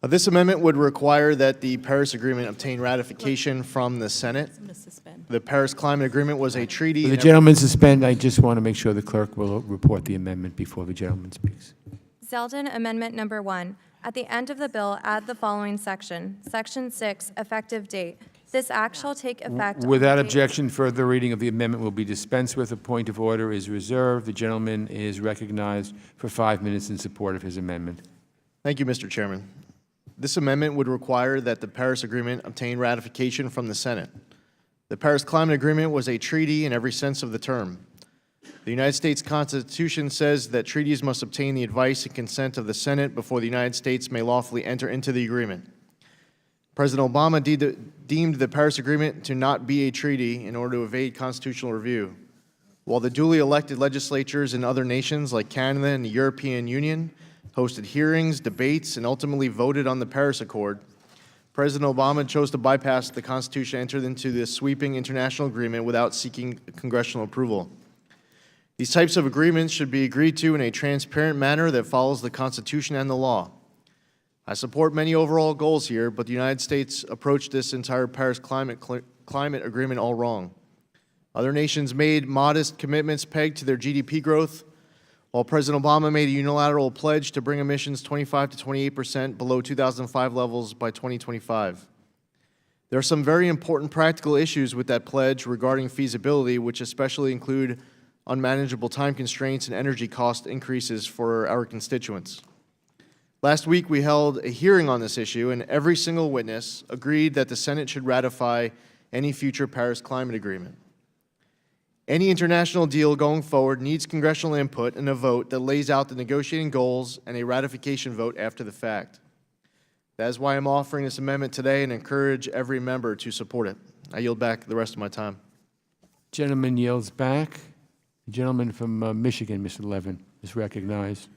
This amendment would require that the Paris Agreement obtain ratification from the Senate. The Paris Climate Agreement was a treaty. Will the gentleman suspend? I just want to make sure the clerk will report the amendment before the gentleman speaks. Zeldin Amendment Number 1. At the end of the bill, add the following section. Section 6, effective date. This act shall take effect on Without the date- objection, further reading of the amendment will be dispensed with. A point of order is reserved. The gentleman is recognized for 5 minutes in support of his amendment. Thank you, Mr. Chairman. This amendment would require that the Paris Agreement obtain ratification from the Senate. The Paris Climate Agreement was a treaty in every sense of the term. The United States Constitution says that treaties must obtain the advice and consent of the Senate before the United States may lawfully enter into the agreement. President Obama deemed the Paris Agreement to not be a treaty in order to evade constitutional review. While the duly elected legislatures in other nations like Canada and the European Union hosted hearings, debates, and ultimately voted on the Paris Accord, President Obama chose to bypass the Constitution and entered into this sweeping international agreement without seeking congressional approval. These types of agreements should be agreed to in a transparent manner that follows the Constitution and the law. I support many overall goals here, but the United States approached this entire Paris climate agreement all wrong. Other nations made modest commitments pegged to their GDP growth, while President Obama made a unilateral pledge to bring emissions 25 to 28% below 2005 levels by 2025. There are some very important practical issues with that pledge regarding feasibility, which especially include unmanageable time constraints and energy cost increases for our constituents. Last week, we held a hearing on this issue, and every single witness agreed that the Senate should ratify any future Paris climate agreement. Any international deal going forward needs congressional input and a vote that lays out the negotiating goals and a ratification vote after the fact. That is why I'm offering this amendment today and encourage every member to support it. I yield back the rest of my time. Gentleman yields back. The gentleman from Michigan, Mr. Levin, is recognized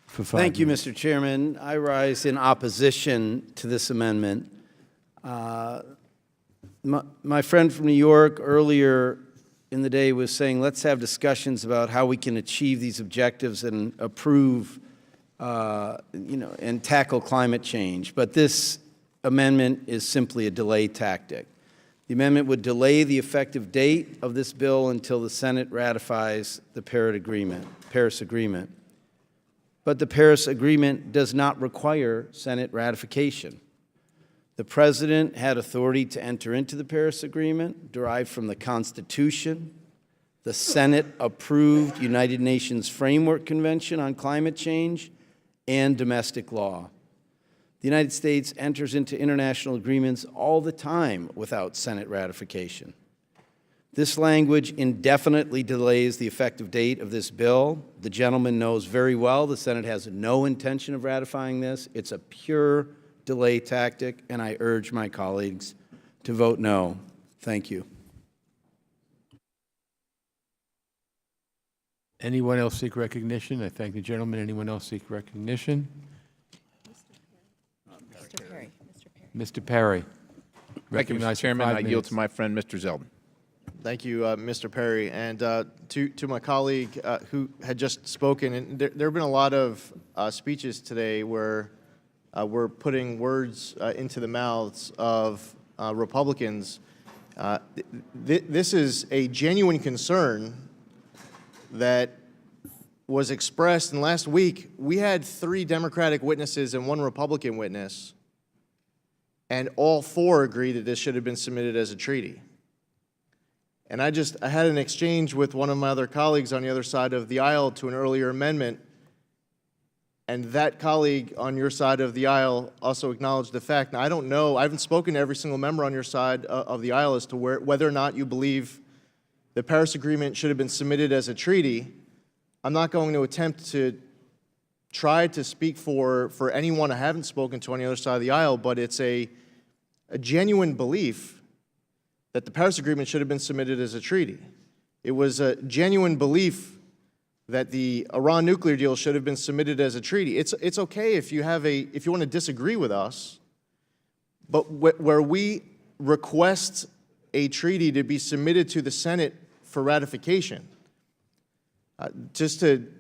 for 5 minutes. Thank you, Mr. Chairman. I rise in opposition to this amendment. My friend from New York earlier in the day was saying, let's have discussions about how we can achieve these objectives and approve, and tackle climate change. But this amendment is simply a delay tactic. The amendment would delay the effective date of this bill until the Senate ratifies the Paris Agreement. But the Paris Agreement does not require Senate ratification. The President had authority to enter into the Paris Agreement, derived from the Constitution, the Senate-approved United Nations Framework Convention on Climate Change, and domestic law. The United States enters into international agreements all the time without Senate ratification. This language indefinitely delays the effective date of this bill. The gentleman knows very well the Senate has no intention of ratifying this. It's a pure delay tactic, and I urge my colleagues to vote no. Thank you. Anyone else seek recognition? I thank the gentleman. Anyone else seek recognition? Mr. Perry. Thank you, Mr. Chairman. I yield to my friend, Mr. Zeldin. Thank you, Mr. Perry. And to my colleague who had just spoken, and there have been a lot of speeches today where we're putting words into the mouths of Republicans. This is a genuine concern that was expressed. And last week, we had 3 Democratic witnesses and 1 Republican witness, and all 4 agreed that this should have been submitted as a treaty. And I had an exchange with one of my other colleagues on the other side of the aisle to an earlier amendment, and that colleague on your side of the aisle also acknowledged the fact. Now, I don't know, I haven't spoken to every single member on your side of the aisle as to whether or not you believe the Paris Agreement should have been submitted as a treaty. I'm not going to attempt to try to speak for anyone I haven't spoken to on the other side of the aisle, but it's a genuine belief that the Paris Agreement should have been submitted as a treaty. It was a genuine belief that the Iran nuclear deal should have been submitted as a treaty. It's okay if you want to disagree with us, but where we request a treaty to be submitted to the Senate for ratification, just to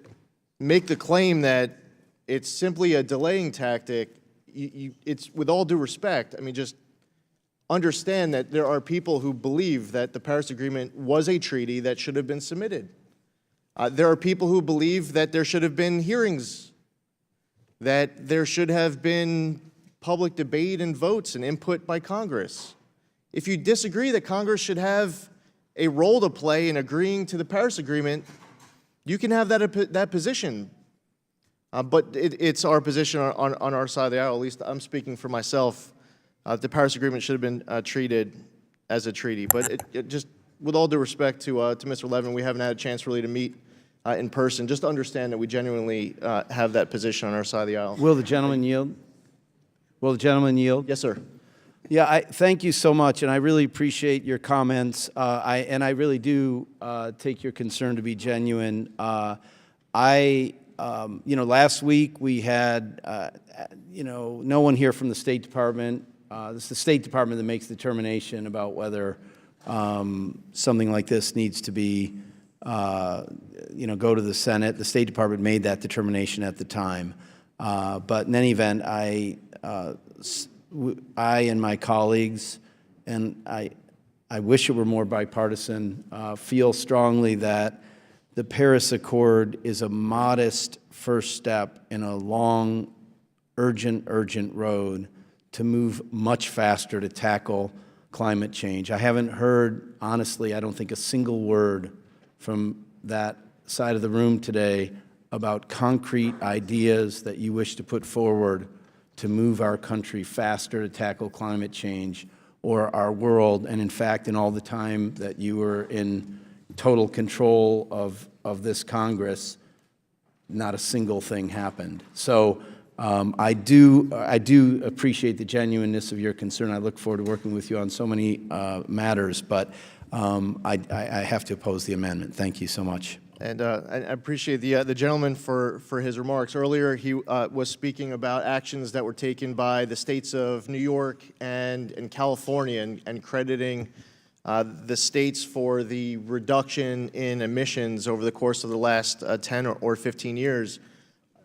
make the claim that it's simply a delaying tactic, it's, with all due respect, I mean, just understand that there are people who believe that the Paris Agreement was a treaty that should have been submitted. There are people who believe that there should have been hearings, that there should have been public debate and votes and input by Congress. If you disagree that Congress should have a role to play in agreeing to the Paris Agreement, you can have that position. But it's our position on our side of the aisle, at least I'm speaking for myself. The Paris Agreement should have been treated as a treaty. But it just, with all due respect to Mr. Levin, we haven't had a chance really to meet in person. Just to understand that we genuinely have that position on our side of the aisle. Will the gentleman yield? Will the gentleman yield? Yes, sir. Yeah, I thank you so much, and I really appreciate your comments. And I really do take your concern to be genuine. Last week we had, no one here from the State Department. It's the State Department that makes the determination about whether something like this needs to be, go to the Senate. The State Department made that determination at the time. But in any event, I and my colleagues, and I wish it were more bipartisan, feel strongly that the Paris Accord is a modest first step in a long, urgent road to move much faster to tackle climate change. I haven't heard, honestly, I don't think a single word from that side of the room today about concrete ideas that you wish to put forward to move our country faster to tackle climate change or our world. And in fact, in all the time that you were in total control of this Congress, not a single thing happened. So I do appreciate the genuineness of your concern. I look forward to working with you on so many matters, but I have to oppose the amendment. Thank you so much. And I appreciate the gentleman for his remarks. Earlier, he was speaking about actions that were taken by the states of New York and California and crediting the states for the reduction in emissions over the course of the last 10 or 15 years.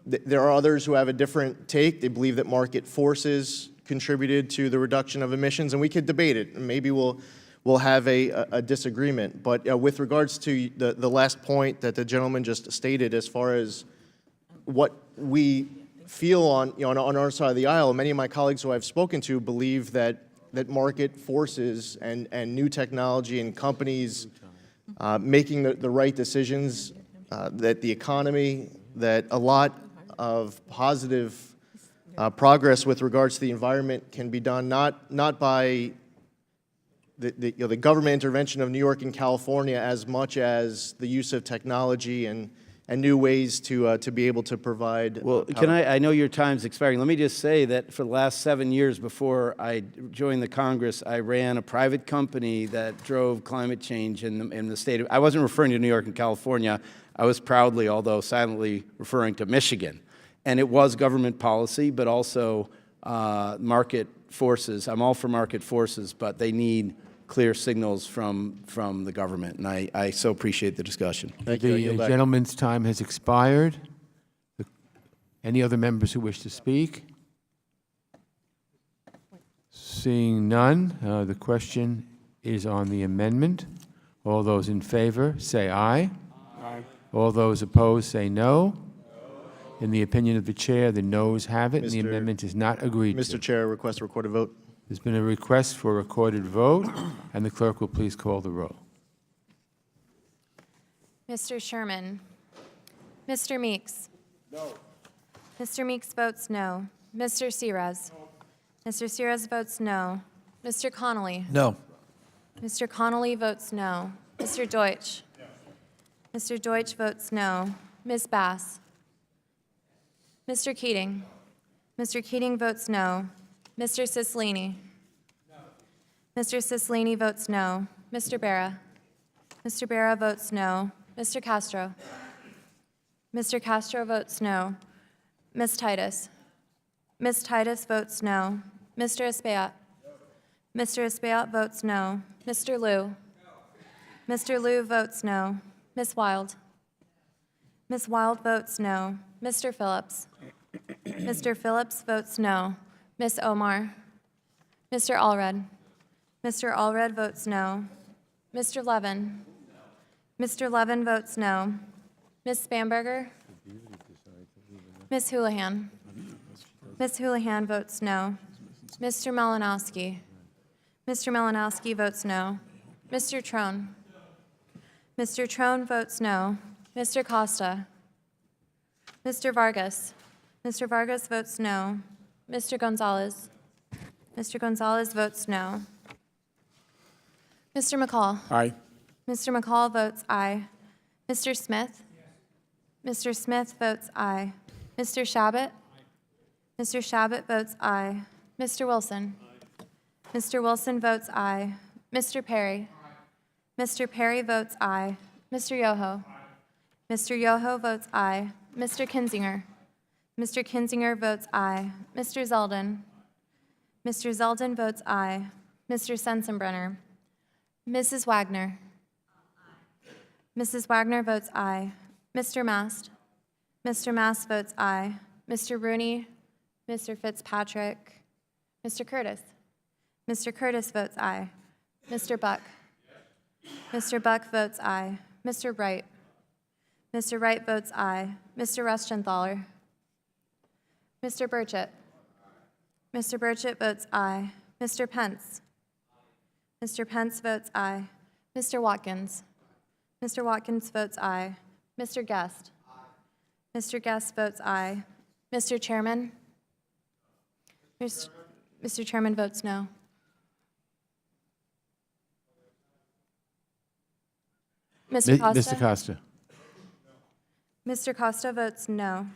There are others who have a different take. They believe that market forces contributed to the reduction of emissions, and we could debate it. Maybe we'll have a disagreement. But with regards to the last point that the gentleman just stated, as far as what we feel on our side of the aisle, many of my colleagues who I've spoken to believe that market forces and new technology and companies making the right decisions, that the economy, that a lot of positive progress with regards to the environment can be done not by the government intervention of New York and California as much as the use of technology and new ways to be able to provide. Well, can I know your time's expiring. Let me just say that for the last 7 years before I joined the Congress, I ran a private company that drove climate change in the state of, I wasn't referring to New York and California. I was proudly, although silently, referring to Michigan. And it was government policy, but also market forces. I'm all for market forces, but they need clear signals from the government, and I so appreciate the discussion. Thank you. I yield The back. gentleman's time has expired. Any other members who wish to speak? Seeing none, the question is on the amendment. All those in favor, say aye. Aye. All those opposed, say no. In the opinion of the chair, the noes have it, and the amendment is not agreed to. Mr. Chair, request a recorded vote. There's been a request for a recorded vote, and the clerk will please call the roll. Mr. Sherman. Mr. Meeks. No. Mr. Meeks votes no. Mr. H.Res. Mr. H.Res votes no. Mr. Connolly. No. Mr. Connolly votes no. Mr. Deutsch. Mr. Deutsch votes no. Ms. Bass. Mr. Keating. Mr. Keating votes no. Mr. Cicilline. Mr. Cicilline votes no. Mr. Barra. Mr. Barra votes no. Mr. Castro. Mr. Castro votes no. Ms. Titus. Ms. Titus votes no. Mr. Espaillat. Mr. Espaillat votes no. Mr. Liu. Mr. Liu votes no. Ms. Wild. Ms. Wild votes no. Mr. Phillips. Mr. Phillips votes no. Ms. Omar. Mr. Allred. Mr. Allred votes no. Mr. Levin. Mr. Levin votes no. Ms. Spamberger. Ms. Houlihan. Ms. Houlihan votes no. Mr. Malinowski. Mr. Malinowski votes no. Mr. Trone. Mr. Trone votes no. Mr. Costa. Mr. Vargas. Mr. Vargas votes no. Mr. Gonzalez. Mr. Gonzalez votes no. Mr. McCall. Aye. Mr. McCall votes aye. Mr. Smith. Mr. Smith votes aye. Mr. Shabbat. Mr. Shabbat votes aye. Mr. Wilson. Mr. Wilson votes aye. Mr. Perry. Mr. Perry votes aye. Mr. Yoho. Mr. Yoho votes aye. Mr. Kinzinger. Mr. Kinzinger votes aye. Mr. Zeldin. Mr. Zeldin votes aye. Mr. Sensenbrenner. Mrs. Wagner. Mrs. Wagner votes aye. Mr. Mast. Mr. Mast votes aye. Mr. Rooney. Mr. Fitzpatrick. Mr. Curtis. Mr. Curtis votes aye. Mr. Buck. Mr. Buck votes aye. Mr. Wright. Mr. Wright votes aye. Mr. Rustenthaler. Mr. Burchett. Mr. Burchett votes aye. Mr. Pence. Mr. Pence votes aye. Mr. Watkins. Mr. Watkins votes aye. Mr. Guest. Mr. Guest votes aye. Mr. Chairman. Mr. Chairman votes no. Mr. Costa. Mr. Costa. Mr. Costa votes no.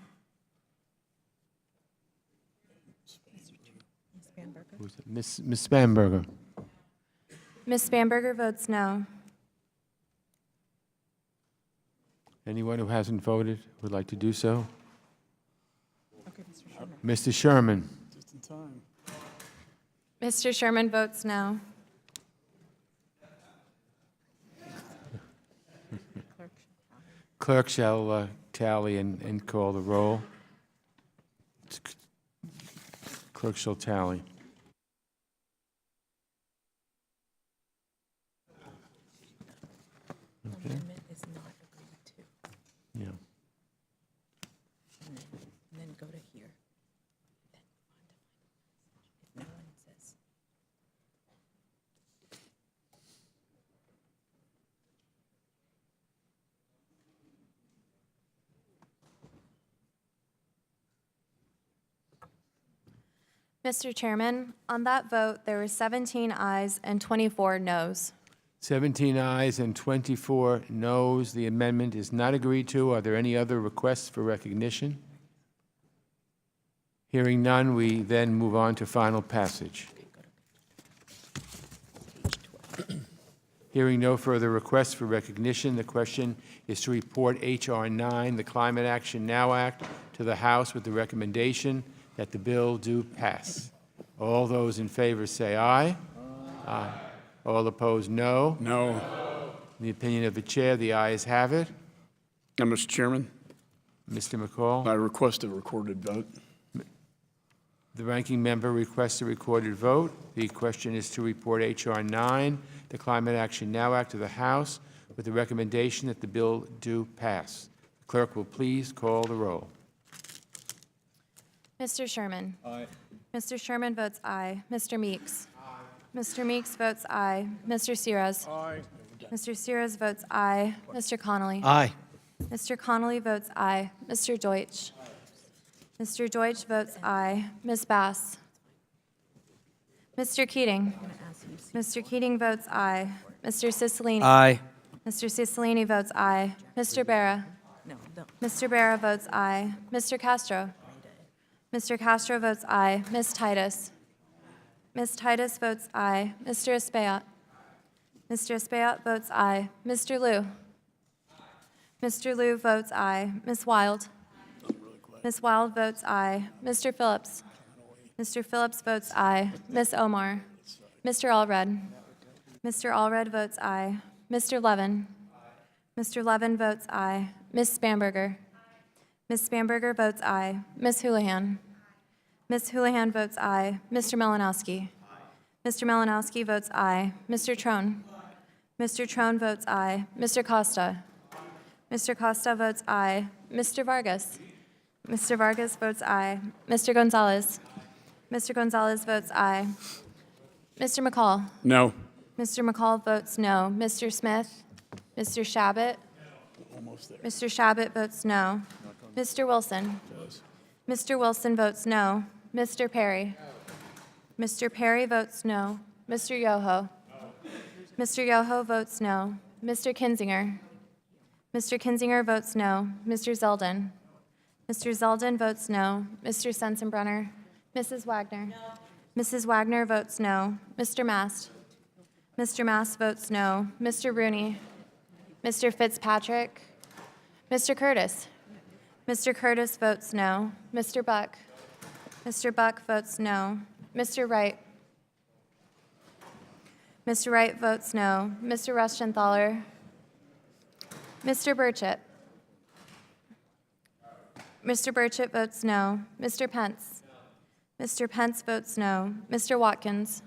Ms. Spamberger. Ms. Spamberger votes no. Anyone who hasn't voted would like to do so? Mr. Sherman. Just in time. Mr. Sherman votes no. Clerk shall tally and call the roll. Clerk shall tally. Okay. Amendment is not agreed to. Yeah. And then go to here. Then on to final. If no one says. Mr. Chairman, on that vote, there were 17 ayes and 24 noes. 17 ayes and 24 noes. The amendment is not agreed to. Are there any other requests for recognition? Hearing none, we then move on to final passage. Hearing no further requests for recognition, the question is to report H.R. 9, the Climate Action Now Act, to the House with the recommendation that the bill do pass. All those in favor say aye. Aye. All opposed, no. No. In the opinion of the chair, the ayes have it. Mr. Chairman, Mr. McCall? I request a recorded vote. The ranking member requests a recorded vote. The question is to report H.R. 9, the Climate Action Now Act, to the House with the recommendation that the bill do pass. The clerk will please call the roll. Mr. Sherman? Aye. Mr. Sherman votes aye. Mr. Meeks? Aye. Mr. Meeks votes aye. Mr. Sires? Aye. Mr. Sires votes aye. Mr. Connolly? Aye. Mr. Connolly votes aye. Mr. Deutsch? Mr. Deutsch votes aye. Ms. Bass? Mr. Keating? Mr. Keating votes aye. Mr. Cicilline? Aye. Mr. Cicilline votes aye. Mr. Barra? Mr. Barra votes aye. Mr. Castro? Mr. Castro votes aye. Ms. Titus? Ms. Titus votes aye. Mr. Espaillat? Mr. Espaillat votes aye. Mr. Liu? Mr. Liu votes aye. Ms. Wild? Ms. Wild votes aye. Mr. Phillips? Mr. Phillips votes aye. Ms. Omar? Mr. Allred? Mr. Allred votes aye. Mr. Levin? Mr. Levin votes aye. Ms. Spamberger? Ms. Spamberger votes aye. Ms. Houlihan? Ms. Houlihan votes aye. Mr. Malinowski? Mr. Malinowski votes aye. Mr. Trone? Mr. Trone votes aye. Mr. Costa? Mr. Costa votes aye. Mr. Vargas? Mr. Vargas votes aye. Mr. Gonzalez? Mr. Gonzalez votes aye. Mr. McCall? No. Mr. McCall votes no. Mr. Smith? Mr. Shabbat? Mr. Shabbat votes no. Mr. Wilson? Mr. Wilson votes no. Mr. Perry? Mr. Perry votes no. Mr. Yoho? Mr. Yoho votes no. Mr. Kinzinger? Mr. Kinzinger votes no. Mr. Zeldin? Mr. Zeldin votes no. Mr. Sensenbrenner? Mrs. Wagner? Mrs. Wagner votes no. Mr. Mast? Mr. Mast votes no. Mr. Rooney? Mr. Fitzpatrick? Mr. Curtis? Mr. Curtis votes no. Mr. Buck? Mr. Buck votes no. Mr. Wright? Mr. Wright votes no. Mr. Rushenthaler? Mr. Burchett? Mr. Burchett votes no. Mr. Pence? Mr. Pence votes no. Mr. Watkins?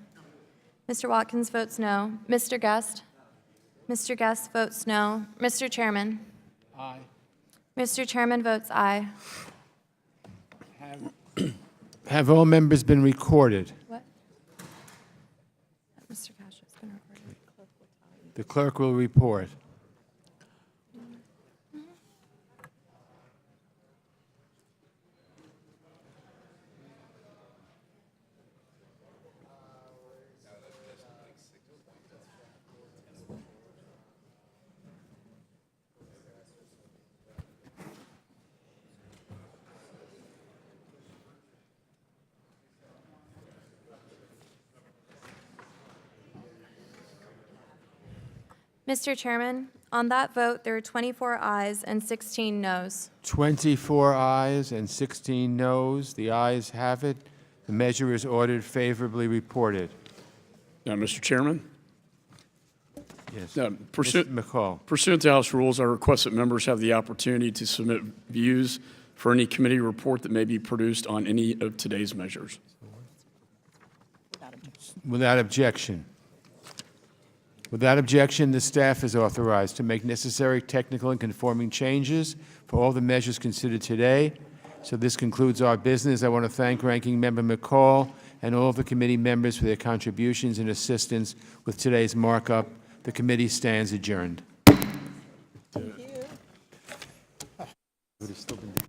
Mr. Watkins votes no. Mr. Guest? Mr. Guest votes no. Mr. Chairman? Aye. Mr. Chairman votes aye. Have all members been recorded? What? Mr. Castro's been recorded. The clerk will report. Mr. Chairman, on that vote, there were 24 ayes and 16 noes. 24 ayes and 16 noes. The ayes have it. The measure is ordered favorably reported. Now, Mr. Chairman, Yes. Mr. McCall. Pursuant to House rules, I request that members have the opportunity to submit views for any committee report that may be produced on any of today's measures. Without objection. Without objection, the staff is authorized to make necessary technical and conforming changes for all the measures considered today. So this concludes our business. I want to thank Ranking Member McCall and all of the committee members for their contributions and assistance with today's markup. The committee stands adjourned. Thank you.